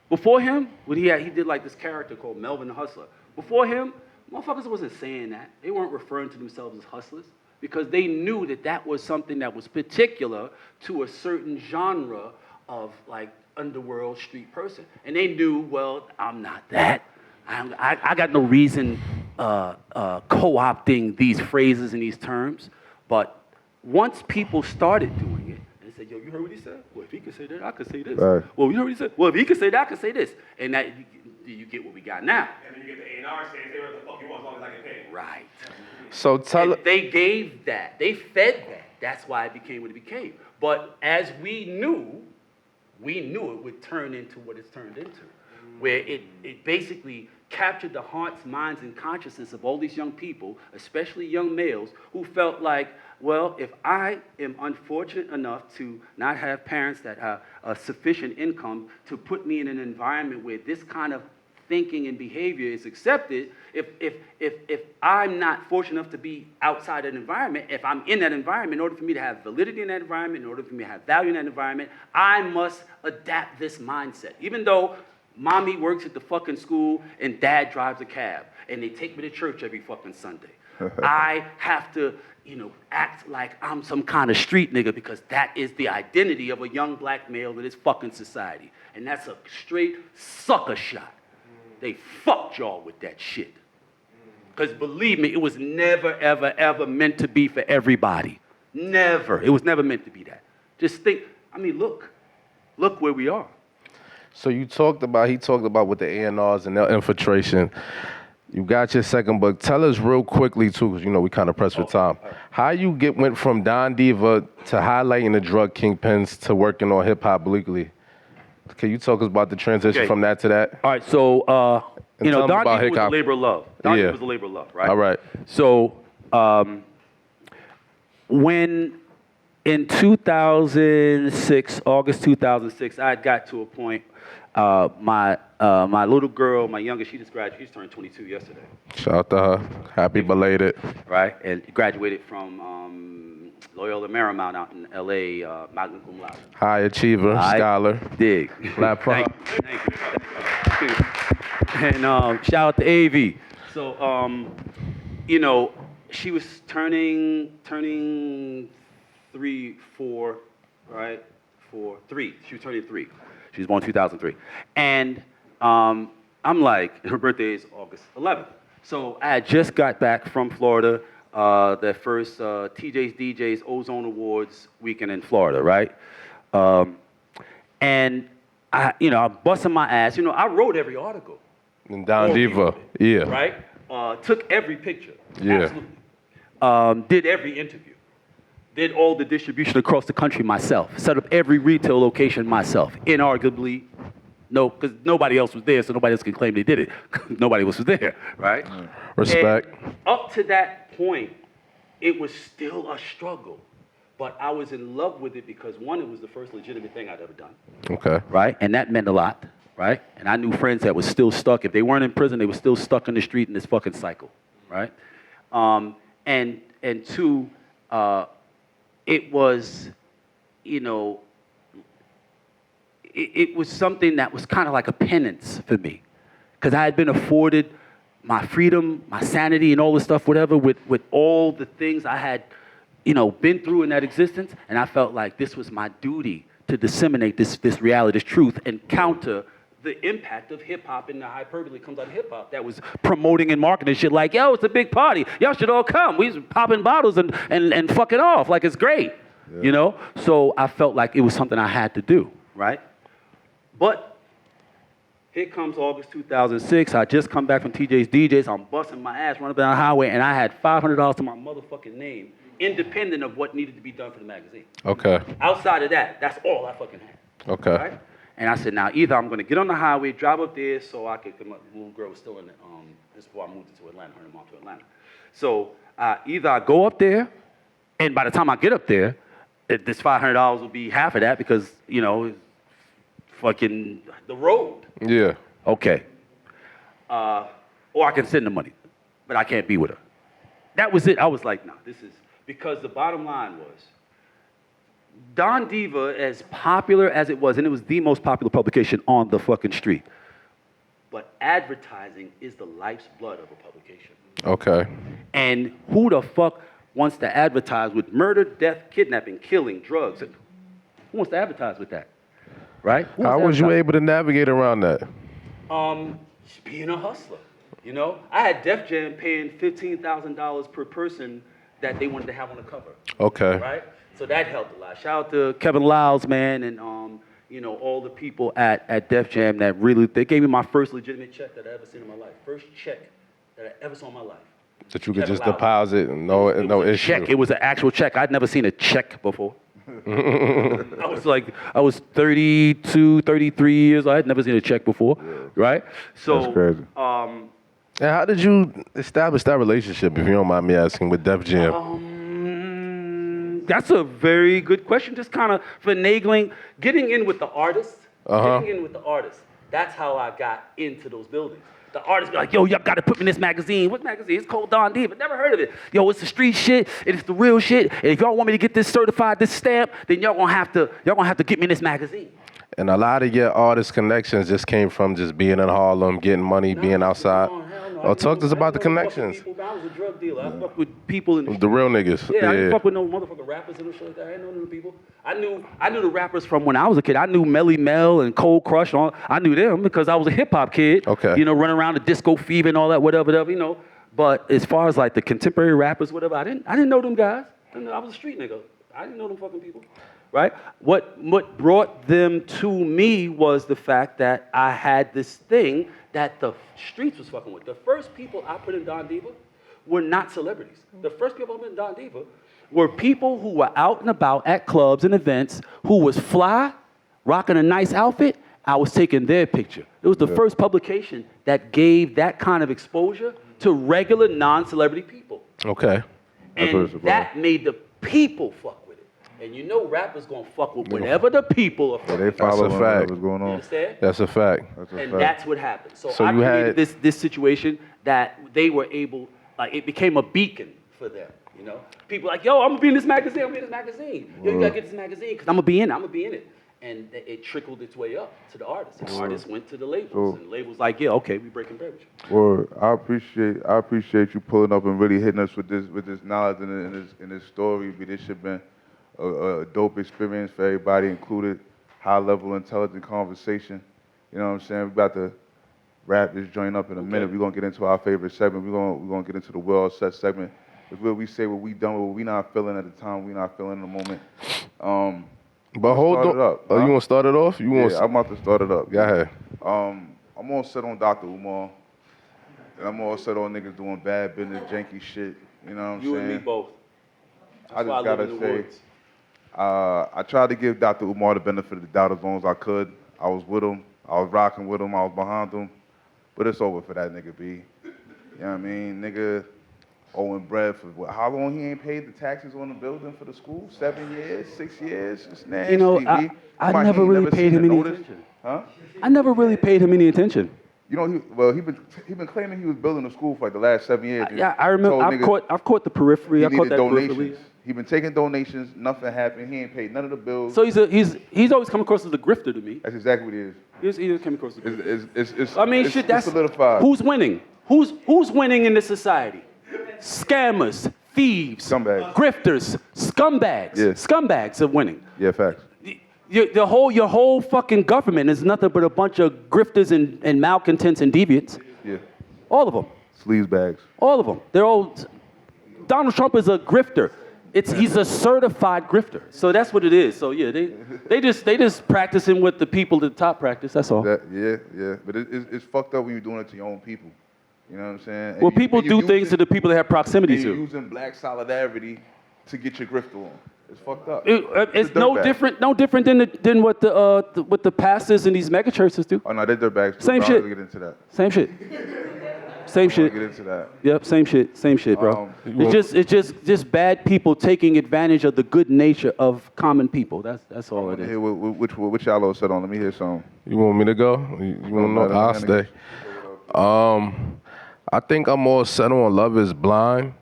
Before him, he did like this character called Melvin the Hustler. Before him, motherfuckers wasn't saying that. They weren't referring to themselves as hustlers because they knew that was something that was particular to a certain genre of like underworld street person. And they knew, well, I'm not that. I got no reason co-opting these phrases and these terms. But once people started doing it, they said, yo, you heard what he said? Well, if he could say that, I could say this. Right. Well, you heard what he said? Well, if he could say that, I could say this. And that you get what we got now. And then you get the A&R saying, say what the fuck you want as long as I get paid. Right. So they gave that. They fed that. That's why it became what it became. But as we knew it would turn into what it's turned into, where it basically captured the hearts, minds, and consciousness of all these young people, especially young males, who felt like, well, if I am unfortunate enough to not have parents that have a sufficient income to put me in an environment where this kind of thinking and behavior is accepted, if I'm not fortunate enough to be outside an environment, if I'm in that environment, in order for me to have validity in that environment, in order for me to have value in that environment, I must adapt this mindset. Even though mommy works at the fucking school and dad drives a cab and they take me to church every fucking Sunday. I have to, act like I'm some kind of street nigga because that is the identity of a young black male in this fucking society. And that's a straight sucker shot. They fucked y'all with that shit. Because believe me, it was never, ever, ever meant to be for everybody. Never. It was never meant to be that. Just think, look where we are. So he talked about with the A&Rs and their infiltration. You got your second book. Tell us real quickly, too, because, we kind of pressed for time. How you went from Don Diva to highlighting the drug kingpins to working on hip-hop legally? Can you talk us about the transition from that to that? All right, so, Don Diva was a labor of love. Don Diva was a labor of love, right? All right. So, when in 2006, August 2006, I got to a point, my little girl, my youngest, she just graduated. She turned 22 yesterday. Shout out to her. Happy belated. Right, and graduated from Loyola Marymount out in L.A., magna cum laude. High achiever, scholar. Dig. Lab Thank you. And shout out to AV. So, you know, she was turning 3, 4, right? 4, 3. She was turning 3. She was born 2003. And I'm like, her birthday is August 11th. So I had just got back from Florida, the first TJ's DJ's Ozone Awards weekend in Florida, right? And I'm busting my ass. You know, I wrote every article. And Don Diva, yeah. Right? Took every picture. Yeah. Absolutely. Did every interview. Did all the distribution across the country myself. Set up every retail location myself. Inarguably, no, because nobody else was there, so nobody else can claim they did it. Nobody else was there, right? Respect. And up to that point, it was still a struggle. But I was in love with it because, one, it was the first legitimate thing I'd ever done. Okay. Right? And that meant a lot, right? And I knew friends that were still stuck. If they weren't in prison, they were still stuck in the street in this fucking cycle, right? And two, it was, you know, it was something that was kind of like a penance for me. Because I had been afforded my freedom, my sanity, and all this stuff, whatever, with all the things I had, you know, been through in that existence. And I felt like this was my duty to disseminate this reality, this truth, and counter the impact of hip-hop and the hyperbole comes out of hip-hop that was promoting and marketing shit like, yo, it's a big party. Y'all should all come. We was popping bottles and fucking off like it's great, you know? So I felt like it was something I had to do, right? But here comes August 2006. I just come back from TJ's DJs. I'm busting my ass, running down the highway, and I had $500 to my motherfucking name, independent of what needed to be done for the magazine. Okay. Outside of that, that's all I fucking had. Okay. Right? And I said, now either I'm gonna get on the highway, drive up there so I could, my little girl was still in the, this is before I moved to Atlanta, her mom to Atlanta. So either I go up there, and by the time I get up there, this $500 will be half of that because, you know, it's fucking the road. Yeah. Okay. Or I can send the money, but I can't be with her. That was it. I was like, nah, this is, because the bottom line was, Don Diva, as popular as it was, and it was the most popular publication on the fucking street, but advertising is the life's blood of a publication. Okay. And who the fuck wants to advertise with murder, death, kidnapping, killing, drugs? Who wants to advertise with that? Right? How was you able to navigate around that? Being a hustler. You know, I had Def Jam paying $15,000 per person that they wanted to have on the cover. Okay. Right? So that helped a lot. Shout out to Kevin Lyles, man, and you know, all the people at Def Jam that really, they gave me my first legitimate check that I ever seen in my life. First check that I ever saw in my life. That you could Kevin just Lyles. deposit and no issue. Check. It was an actual check. I'd never seen a check before. I was 32, 33 years old. I had never seen a check before, right? So, that's crazy. And how did you establish that relationship, if you don't mind me asking, with Def Jam? That's a very good question. Just kind of finagling, getting in with the artists. Getting in with the artists. That's how I got into those buildings. The artists be like, yo, y'all gotta put me in this magazine. What magazine? It's called Don Diva. Never heard of it. Yo, it's the street shit, and it's the real shit. And if y'all want me to get this certified, this stamp, then y'all gonna have to get me in this magazine. And a lot of your artist connections just came from just being in Harlem, getting money, being outside. Oh, talk to us about the connections. I was a drug dealer. I fucked with people in the real niggas. Yeah, I didn't fuck with no motherfucking rappers and shit like that. I didn't know them people. I knew the rappers from when I was a kid. I knew Melly Mel and Cold Crush. And all. I knew them because I was a hip hop kid. Okay. You know, running around the disco fever and all that, whatever, you know. But as far as like the contemporary rappers, whatever, I didn't know them guys. I was a street nigga. I didn't know them fucking people. Right? What brought them to me was the fact that I had this thing that the streets was fucking with. The first people I put in Don Diva were not celebrities. The first people I put in Don Diva were people who were out and about at clubs and events, who was fly, rocking a nice outfit. I was taking their picture. It was the first publication that gave that kind of exposure to regular non-celebrity people. Okay. And that made the people fuck with it. And you know rappers gonna fuck with whatever the people are fucking with. That's a fact. You understand? That's a fact. That's what happened. So I you created had this situation that they were able, like it became a beacon for them, you know? People like, yo, I'm gonna be in this magazine, Yo, you gotta get this magazine, because I'm gonna be in it. And it trickled its way up to the artists. And the artists went to the labels. And the labels like, yeah, okay, we breaking bread with you. Well, I appreciate you pulling up and really hitting us with this knowledge and this story. This should have been a dope experience for everybody, included high level intelligent conversation. You know what I'm saying? We're about to wrap this joint up in a minute. We're gonna get into our favorite segment. We're gonna get into the well set segment. It's where we say what we done, what we not feeling at the time, we not feeling in the moment. But hold on. You want to start it off? I'm about to start it up. Go ahead. I'm all set on Dr.Umar. And I'm all set on niggas doing bad business, janky shit. You know what I'm saying? You and me both. I just gotta say, I tried to give Dr.Umar the benefit of the doubt as long as I could. I was with him. I was rocking with him. I was behind him. But it's over for that nigga, B. You know what I mean? Nigga owing bread for what? How long he ain't paid the taxes on the building for the school? 7 years, 6 years? It's nasty, You know, B. I never really paid him any attention. Huh? I never really paid him any attention. You know, he been claiming he was building a school for like the last 7 years. Yeah, I remember. I've caught the periphery. I caught that periphery. He been taking donations. Nothing happened. He ain't paid none of the bills. So he's always come across as a grifter to me. That's exactly what he is. He's come across as a grifter. It's That's solidified. Who's winning? Who's winning in this society? Scammers, thieves, grifters, scumbags. Yeah. Scumbags are winning. Yeah, facts. Your whole fucking government is nothing but a bunch of grifters and malcontents and deviants. Yeah. All of them. Sleaze bags. All of them. They're all. Donald Trump is a grifter. He's a certified grifter. So that's what it is. So yeah, they just practicing what the people at the top practice. That's all. Yeah. But it's fucked up when you're doing it to your own people. You know what I'm saying? Well, people do things to the people they have proximity and to. You're using black solidarity to get your grifter on. It's fucked up. It's no different than what the pastors in these mega churches do. Oh no, they're dirtbags. Same shit. Get into that. Same shit. Same shit. Get into that. Yep, same shit, bro. It's just bad people taking advantage of the good nature of common people. That's all it is. Hear which y'all all said on. Let me hear some. You want me to go? You want to know? I'll stay. I think I'm all set on Love is Blind.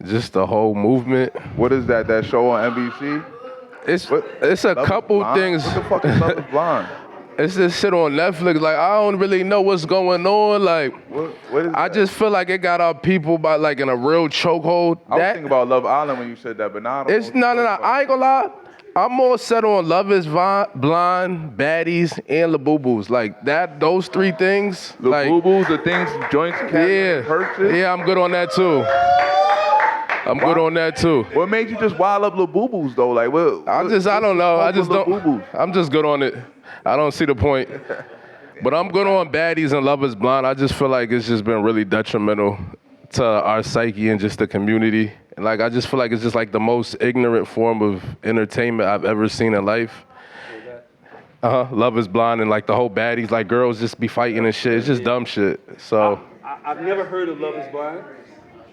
Just the whole movement. What is that? That show on NBC? It's a couple things. What the fuck is Love is Blind? It's this shit on Netflix. Like, I don't really know what's going on. Like, what is I just feel like it got our people by like in a real chokehold. I was thinking about Love Island when you said that, but now I don't know. No. I ain't gonna lie. I'm more set on Love is Blind, Baddies, and Labubu's. Like that, those three things. Labubu's, the things, joints, purchase. Yeah, I'm good on that too. Good on that too. What made you just wild up Labubu's though? Like, I don't know. I just don't. I'm just good on it. I don't see the point. But I'm good on Baddies and Love is Blind. I just feel like it's just been really detrimental to our psyche and just the community. And like, I just feel like it's just like the most ignorant form of entertainment I've ever seen in life. Love is Blind and like the whole Baddies, like girls just be fighting and shit. It's just dumb shit. So I've never heard of Love is Blind.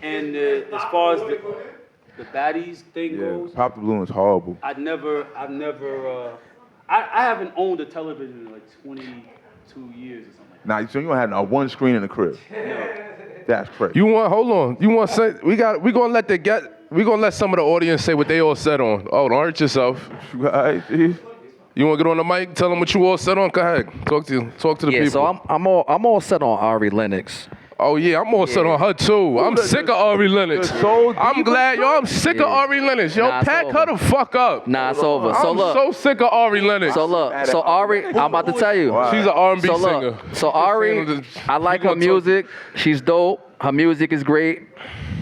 And as far as the Baddies thing goes, Pop the Balloon is horrible. I haven't owned a television in like 22 years or something like that. Nah, so you don't have one screen in the crib. No. That's crazy. Hold on. You want to say, we gonna let some of the audience say what they all said on. Oh, don't hurt yourself. Right, geez. You want to get on the mic? Tell them what you all said on. Go ahead. Talk to the people. Yeah, so I'm all set on Ari Lennox. Oh yeah, I'm all set on her too. I'm sick of Ari Lennox. I'm glad, I'm sick of Ari Lennox. Yo, pack her the fuck up. Nah, it's over. So I'm look, so sick of Ari Lennox. So look, so Ari, I'm about to tell you. She's an R&B singer. So Ari, I like her music. She's dope. Her music is great.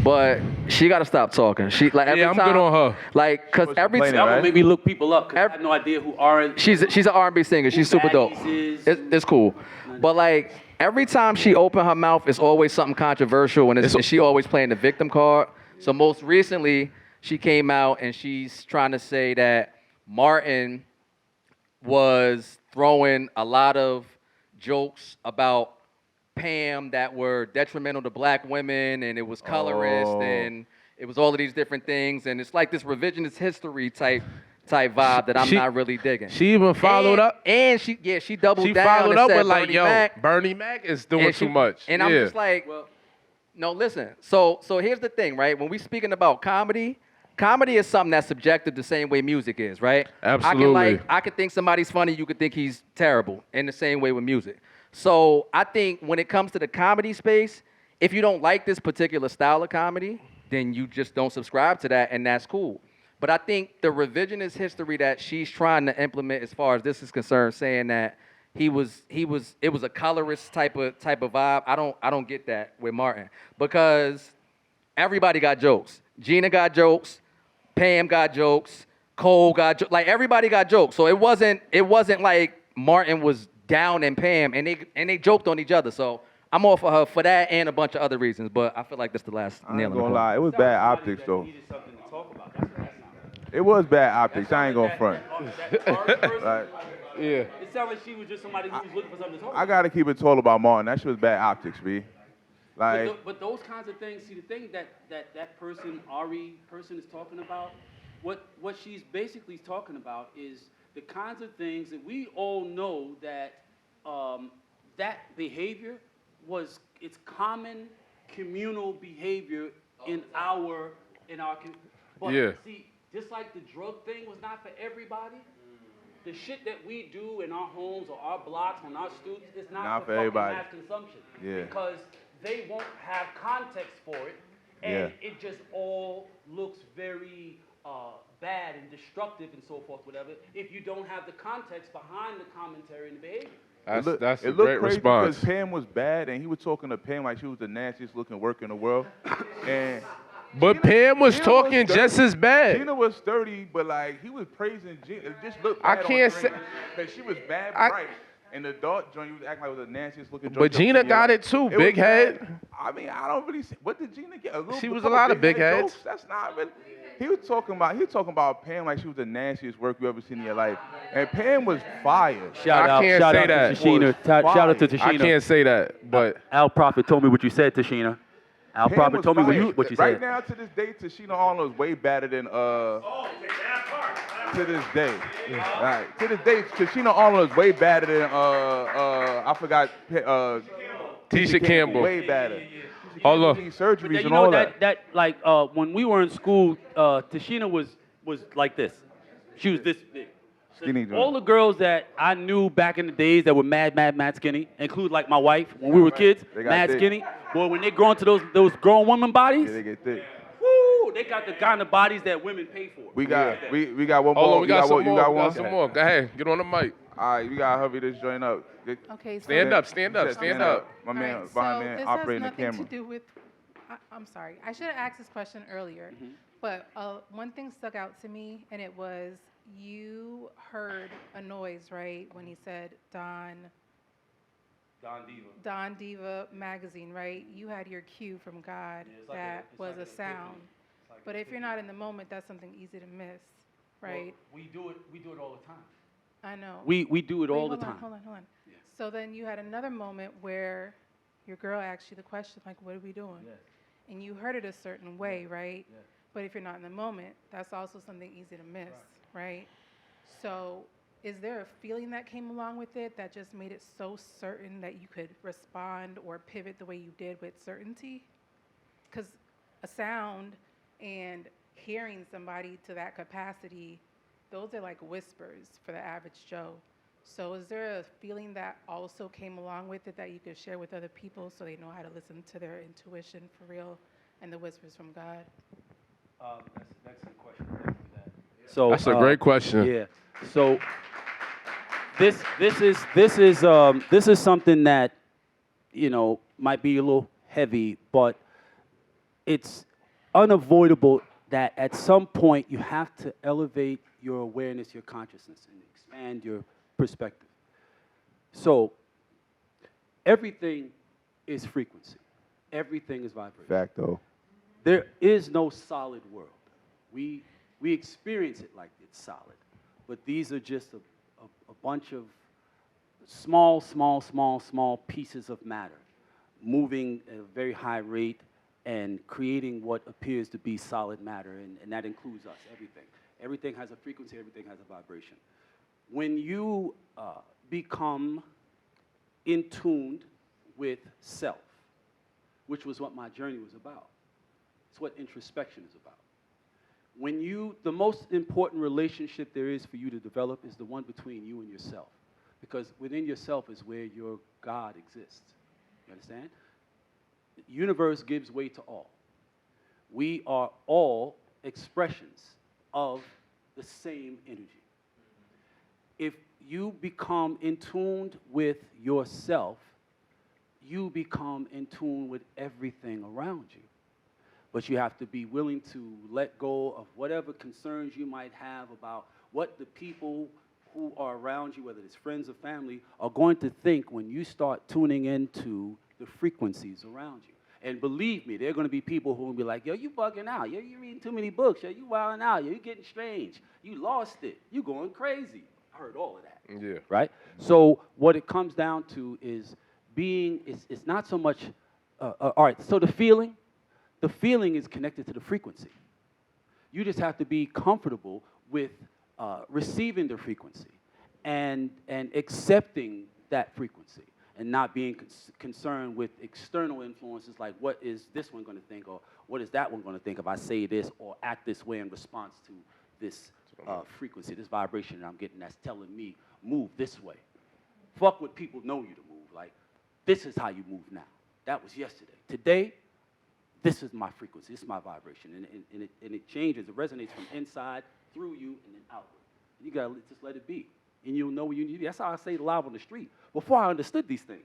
But she gotta stop talking. She like every time. I'm good on her. Like, cause every time. That would make me look people up. Cause I have no idea who R&B. She's an R&B singer. She's super dope. It's cool. But like every time she open her mouth, it's always something controversial, and she always playing the victim card. So most recently, she came out and she's trying to say that Martin was throwing a lot of jokes about Pam that were detrimental to black women, and it was colorist, and it was all of these different things, and it's like this revisionist history type vibe that I'm not really digging. She even followed up, and she doubled down. She followed up with like, Bernie Mac is doing too much. And I'm just like, no, listen. So here's the thing, right? When we speaking about comedy, comedy is something that's subjective the same way music is, right? Absolutely. I could think somebody's funny, you could think he's terrible, in the same way with music. So I think when it comes to the comedy space, if you don't like this particular style of comedy, then you just don't subscribe to that, and that's cool. But I think the revisionist history that she's trying to implement as far as this is concerned, saying that it was a colorist type of vibe. I don't get that with Martin, because everybody got jokes. Gina got jokes, Pam got jokes, Cole got jokes. Like, everybody got jokes. So it wasn't like Martin was down and Pam, and they joked on each other. So I'm all for her for that and a bunch of other reasons. But I feel like that's the last I nail ain't in the gonna coffin. lie, it was bad optics though. It was bad optics. I ain't gonna front. Like, Yeah. It sounded like she was just somebody who was looking for something to talk I about. gotta keep it total about Martin. That shit was bad optics, B. Like, But those kinds of things, see, the thing that person, Ari person is talking about, what she's basically talking about is the kinds of things that we all know that that behavior it's common communal behavior in our but Yeah. see, just like the drug thing was not for everybody, the shit that we do in our homes or our blocks on our streets is not for everybody. mass consumption. Yeah. Because they won't have context for it, and it just all looks very bad and destructive and so forth, whatever, if you don't have the context behind the commentary and the behavior. That's a it looked great crazy response. because Pam was bad, and he was talking to Pam like she was the nastiest looking worker in the world. And But Pam was Gina talking was just as bad. Gina was 30, but like he was praising Gina. It just looked I bad can't on say- because she was bad bright. And the dark joint, you was acting like it was the nastiest looking joint. But Gina got it too, was big head. bad. I mean, I don't really see, what did Gina get? She was a lot of big heads. Jokes? That's not really. He was talking about Pam like she was the nastiest work you ever seen in your life. And Pam was fire. Shout out to Tashina. Shout out to Tashina. I can't say that, but Al Prophet told me what you said, Tashina. Al Pam Prophet was told me fire. what you Right said. now, to this day, Tashina Arnold is way better than to this day. Right. To this day, Tashina Arnold is way better than I forgot Tisha Campbell. Way better. Hold on. Surgeries But that, and all that like when we were in school, Tashina was like this. She was this big. Skinny All the girls that I knew back in the days that were mad skinny, include like my wife when we were kids, They got mad thick. skinny. Boy, when they grow into those grown women bodies, Yeah, they get thick. woo, they got the kind of bodies that women pay for. We got we got one more. Hold on, we got some one, more. You got We one. got some more. Go ahead, get on the mic. All right, we got to hurry this joint up. Okay, so Stand up, stand up, stand up. My man, Alright, my so man this operating the has nothing camera. to do with. I'm sorry. I should have asked this question earlier, but one thing stuck out to me, and it was you heard a noise, right, when he said Don Diva magazine, right? You had your cue from God that was a sound. But if you're not in the moment, that's something easy to miss, right? We do it all the time. I know. We do it all the Hold time. on. So then you had another moment where your girl asked you the question, like, what are we doing? Yes. And you heard it a certain way, right? Yes. But if you're not in the moment, that's also something easy to miss, right? So is there a feeling that came along with it that just made it so certain that you could respond or pivot the way you did with certainty? Because a sound and hearing somebody to that capacity, those are like whispers for the average Joe. So is there a feeling that also came along with it that you could share with other people so they know how to listen to their intuition for real and the whispers from God? That's a question. So That's a great question. Yeah. So this is something that might be a little heavy, but it's unavoidable that at some point you have to elevate your awareness, your consciousness, and expand your perspective. So everything is frequency. Everything is vibration. Facto. There is no solid world. We experience it like it's solid, but these are just a bunch of small pieces of matter moving at a very high rate and creating what appears to be solid matter, and that includes us, everything. Everything has a frequency, everything has a vibration. When you become in tuned with self, which was what my journey was about. It's what introspection is about. the most important relationship there is for you to develop is the one between you and yourself. Because within yourself is where your God exists. You understand? The universe gives way to all. We are all expressions of the same energy. If you become in tune with yourself, you become in tune with everything around you. But you have to be willing to let go of whatever concerns you might have about what the people who are around you, whether it's friends or family, are going to think when you start tuning into the frequencies around you. And believe me, there are going to be people who will be like, yo, you bugging out. Yo, you reading too many books. Yo, you wilding out. Yo, you getting strange. You lost it. You going crazy. I heard all of that. Yeah. Right? So what it comes down to is it's not so much, all right, so the feeling is connected to the frequency. You just have to be comfortable with receiving the frequency and accepting that frequency and not being concerned with external influences like what is this one going to think or what is that one going to think if I say this or act this way in response to this frequency, this vibration that I'm getting that's telling me move this way. Fuck what people know you to move. Like, this is how you move now. That was yesterday. Today, this is my frequency. This is my vibration. And it changes. It resonates from inside, through you, and then outward. And you got to just let it be. And you'll know where you need to be. That's how I say it live on the street. Before I understood these things,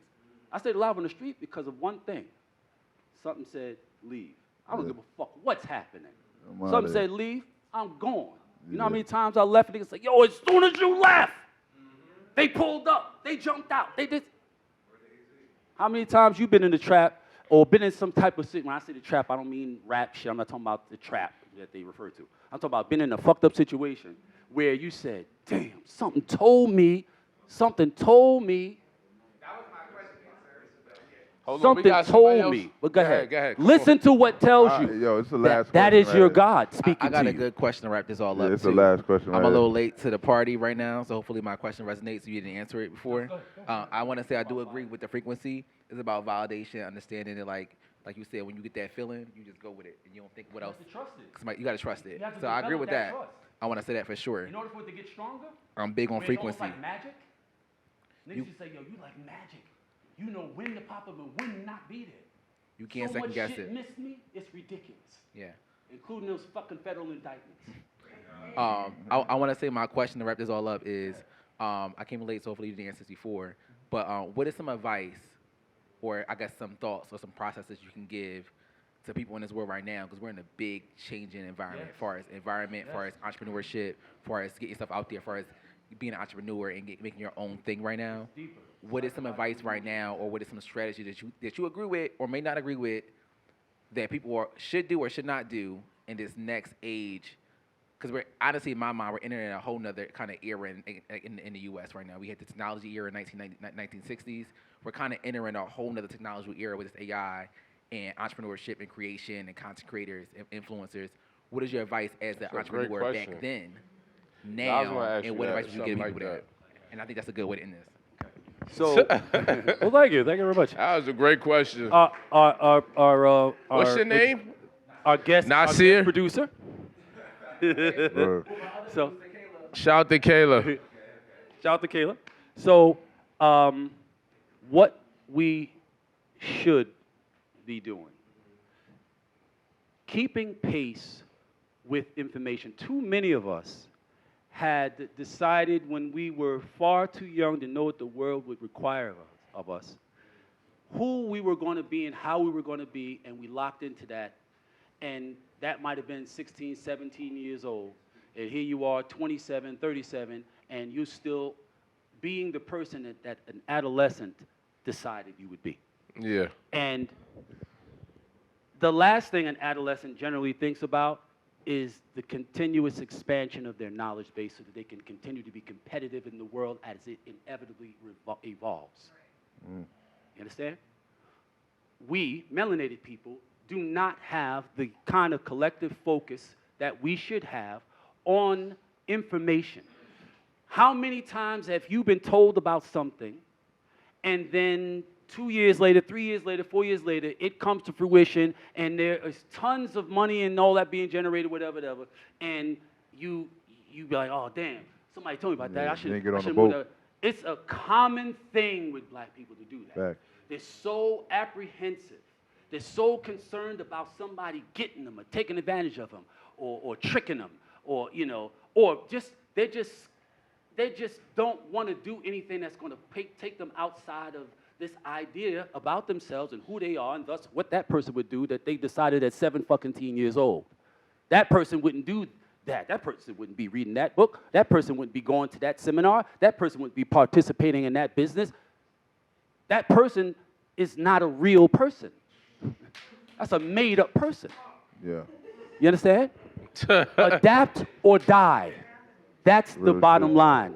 I stayed live on the street because of one thing. Something said, leave. I don't give a fuck what's happening. Something said, leave, I'm gone. You know how many times I left and niggas say, yo, as soon as you left, they pulled up, they jumped out, they did. How many times you been in the trap or been in some type of situation? When I say the trap, I don't mean rap shit. I'm not talking about the trap that they refer to. I'm talking about being in a fucked up situation where you said, damn, something told me. Something told me. But go ahead. Listen to what tells you. Yo, it's the last that question, is your right? God speaking to I got you. a good question to wrap this all up. It's the too. last question. I'm right a little here. late to the party right now, so hopefully my question resonates if you didn't answer it before. I want to say I do agree with the frequency. It's about validation, understanding that, like you said, when you get that feeling, you just go with it, and you don't think what else. You have to trust it. You got to trust it. You have to So I agree develop with that that. trust. I want to say that for sure. In order for it to get stronger, I'm big on it's almost frequency. like magic. Niggas just say, yo, you like magic. You know when to pop up and when to not be there. You can't so second much guess shit it. missed me, it's ridiculous. Yeah. Including those fucking federal indictments. I want to say my question to wrap this all up is, I came late, so hopefully you didn't answer this before, but what is some advice, or I guess some thoughts or some processes you can give to people in this world right now, because we're in a big changing environment, as far as environment, as far as entrepreneurship, as far as getting stuff out there, as far as being an entrepreneur and making your own thing right now. What is some advice right now, or what is some strategy that you agree with or may not agree with that people should do or should not do in this next age? Because we're honestly, in my mind, we're entering a whole nother kind of era in the U.S. right now. We had the technology era in 1960s. We're kind of entering a whole nother technological era with this AI and entrepreneurship and creation and content creators and influencers. What is your advice as the entrepreneur back then, now, and what advice would you give people that? And I think that's a good way to end this. So, well, thank you very much. That was a great question. What's your name? Our guest producer. So, shout out to Kayla. Shout out to Kayla. So, what we should be doing, keeping pace with information. Too many of us had decided when we were far too young to know what the world would require of us, who we were going to be and how we were going to be, and we locked into that. And that might have been 16, 17 years old. And here you are, 27, 37, and you're still being the person that an adolescent decided you would be. Yeah. And the last thing an adolescent generally thinks about is the continuous expansion of their knowledge base so that they can continue to be competitive in the world as it inevitably evolves. You understand? We, melanated people, do not have the kind of collective focus that we should have on information. How many times have you been told about something and then 2 years later, 3 years later, 4 years later, it comes to fruition, and there is tons of money and all that being generated, whatever, and you be like, oh damn, somebody told me about that. Yeah, I should didn't get on the have boat. It's a common thing with black people to do that. Fact. They're so apprehensive. They're so concerned about somebody getting them or taking advantage of them or tricking them or they just don't want to do anything that's going to take them outside of this idea about themselves and who they are and thus what that person would do that they decided at 17 years old. That person wouldn't do that. That person wouldn't be reading that book. That person wouldn't be going to that seminar. That person wouldn't be participating in that business. That person is not a real person. That's a made-up person. Yeah. You understand? Adapt or die. That's the bottom line.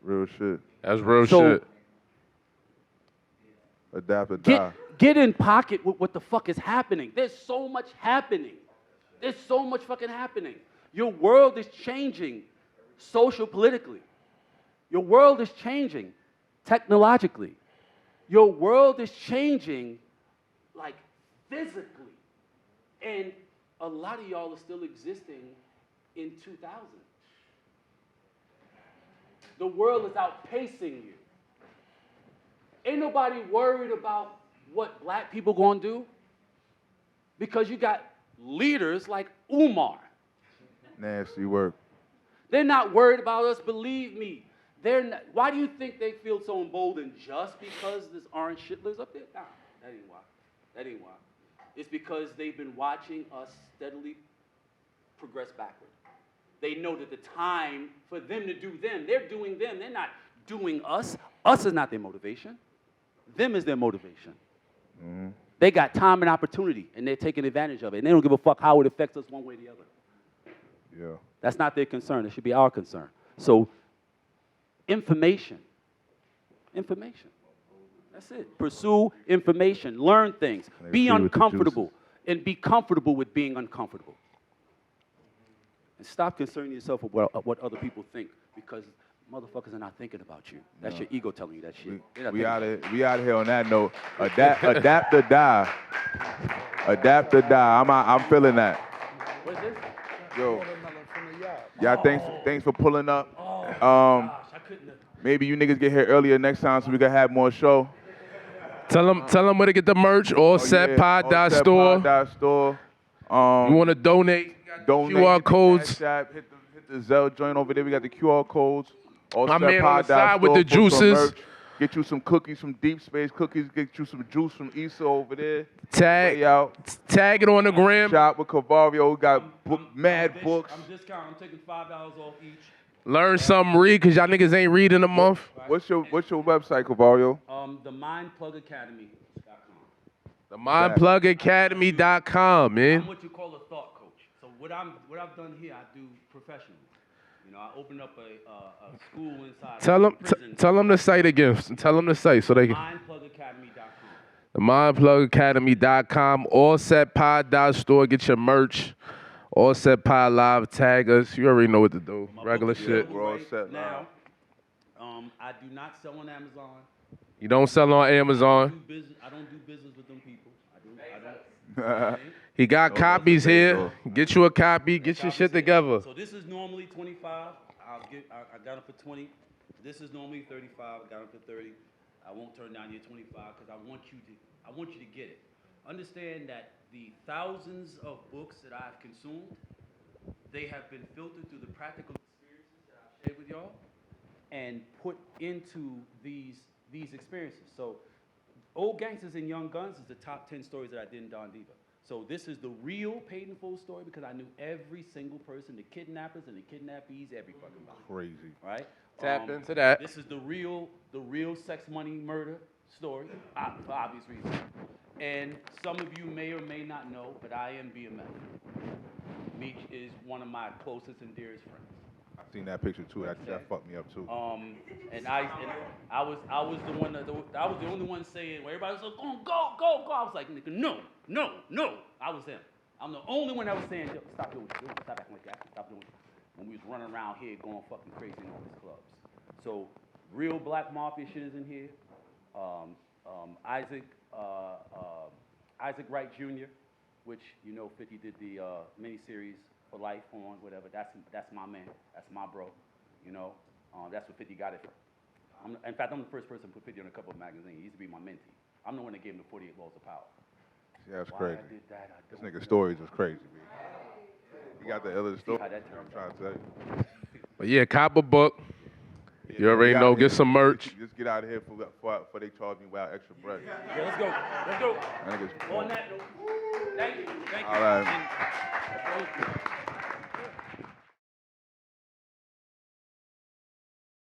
Real shit. That's real shit. Adapt or die. Get in pocket with what the fuck is happening. There's so much happening. There's so much fucking happening. Your world is changing social politically. Your world is changing technologically. Your world is changing like physically. And a lot of y'all are still existing in 2000. The world is outpacing you. Ain't nobody worried about what black people gonna do because you got leaders like Umar. Nasty work. They're not worried about us, believe me. They're not. Why do you think they feel so emboldened just because this orange shit lives up there? Nah, that ain't why. That ain't why. It's because they've been watching us steadily progress backward. They know that the time for them to do them, they're doing them. They're not doing us. Us is not their motivation. Them is their motivation. Mm-hmm. They got time and opportunity, and they're taking advantage of it. And they don't give a fuck how it affects us one way or the other. Yeah. That's not their concern. It should be our concern. So, information. That's it. Pursue information. Learn things. Be uncomfortable. And be comfortable with being uncomfortable. And stop concerning yourself with what other people think, because motherfuckers are not thinking about you. That's your ego telling you that shit. We out of here on that note. Adapt or die. Adapt or die. I'm feeling that. What is this? Yo. Y'all, thanks for pulling up. Maybe you niggas get here earlier next time so we can have more show. Tell them where to get the merch. Allsetpod.store. You want to donate? QR codes. Hit the Zelle joint over there. We got the QR codes. My man on the side with the juices. Get you some cookies from Deep Space Cookies. Get you some juice from Issa over there. Tag it on the gram. Shop with Cavario. Got mad books. I'm discounting. I'm taking $5 off each. Learn something, read, because y'all niggas ain't read in a month. What's your website, Cavario? The mindplugacademy.com. The mindplugacademy.com, man. I'm what you call a thought coach. So what I've done here, I do professionally. You know, I opened up a school inside. Tell them the site again. Tell them the site so they can. Mindplugacademy.com. The mindplugacademy.com. Allsetpod.store. Get your merch. Allsetpod Live. Tag us. You already know what to do. Regular shit. We're all set now. I do not sell on Amazon. You don't sell on Amazon. I don't do business with them people. I don't. He got copies here. Get you a copy. Get your shit together. So this is normally $25. I got it for $20. This is normally $35. I got it for $30. I won't turn down your $25 because I want you to get it. Understand that the thousands of books that I've consumed, they have been filtered through the practical experiences that I've shared with y'all and put into these experiences. So Old Gangsters and Young Guns is the top 10 stories that I did in Don Diva. So this is the real paid in full story because I knew every single person, the kidnappers and the kidnappees, every fucking body. Crazy. Right? Tap into that. This is the real sex, money, murder story for obvious reasons. And some of you may or may not know, but I am BMF. Meech is one of my closest and dearest friends. I've seen that picture too. That fucked me up too. And I was the one I was the only one saying where everybody was like, go. I was like, nigga, no. I was him. I'm the only one that was saying, yo, stop doing it. Stop acting like that. Stop doing it. When we was running around here going fucking crazy in all these clubs. So real black mafia shit is in here. Isaac Wright Jr., which 50 did the miniseries for life on, whatever. That's my man. That's my bro. That's what 50 got it from. In fact, I'm the first person to put 50 on a couple of magazines. He used to be my mentee. I'm the one that gave him the 48 Laws of Power. Yeah, that's Why crazy. I did that, I This don't nigga know. stories is crazy, man. He got the illest story. how that I'm turned trying to tell you. But yeah, cop a book. You already know, get some merch. Just get out of here before they charge me without extra bread. Yeah, let's go. Let's go. That nigga's On that note, thank you. All right. And-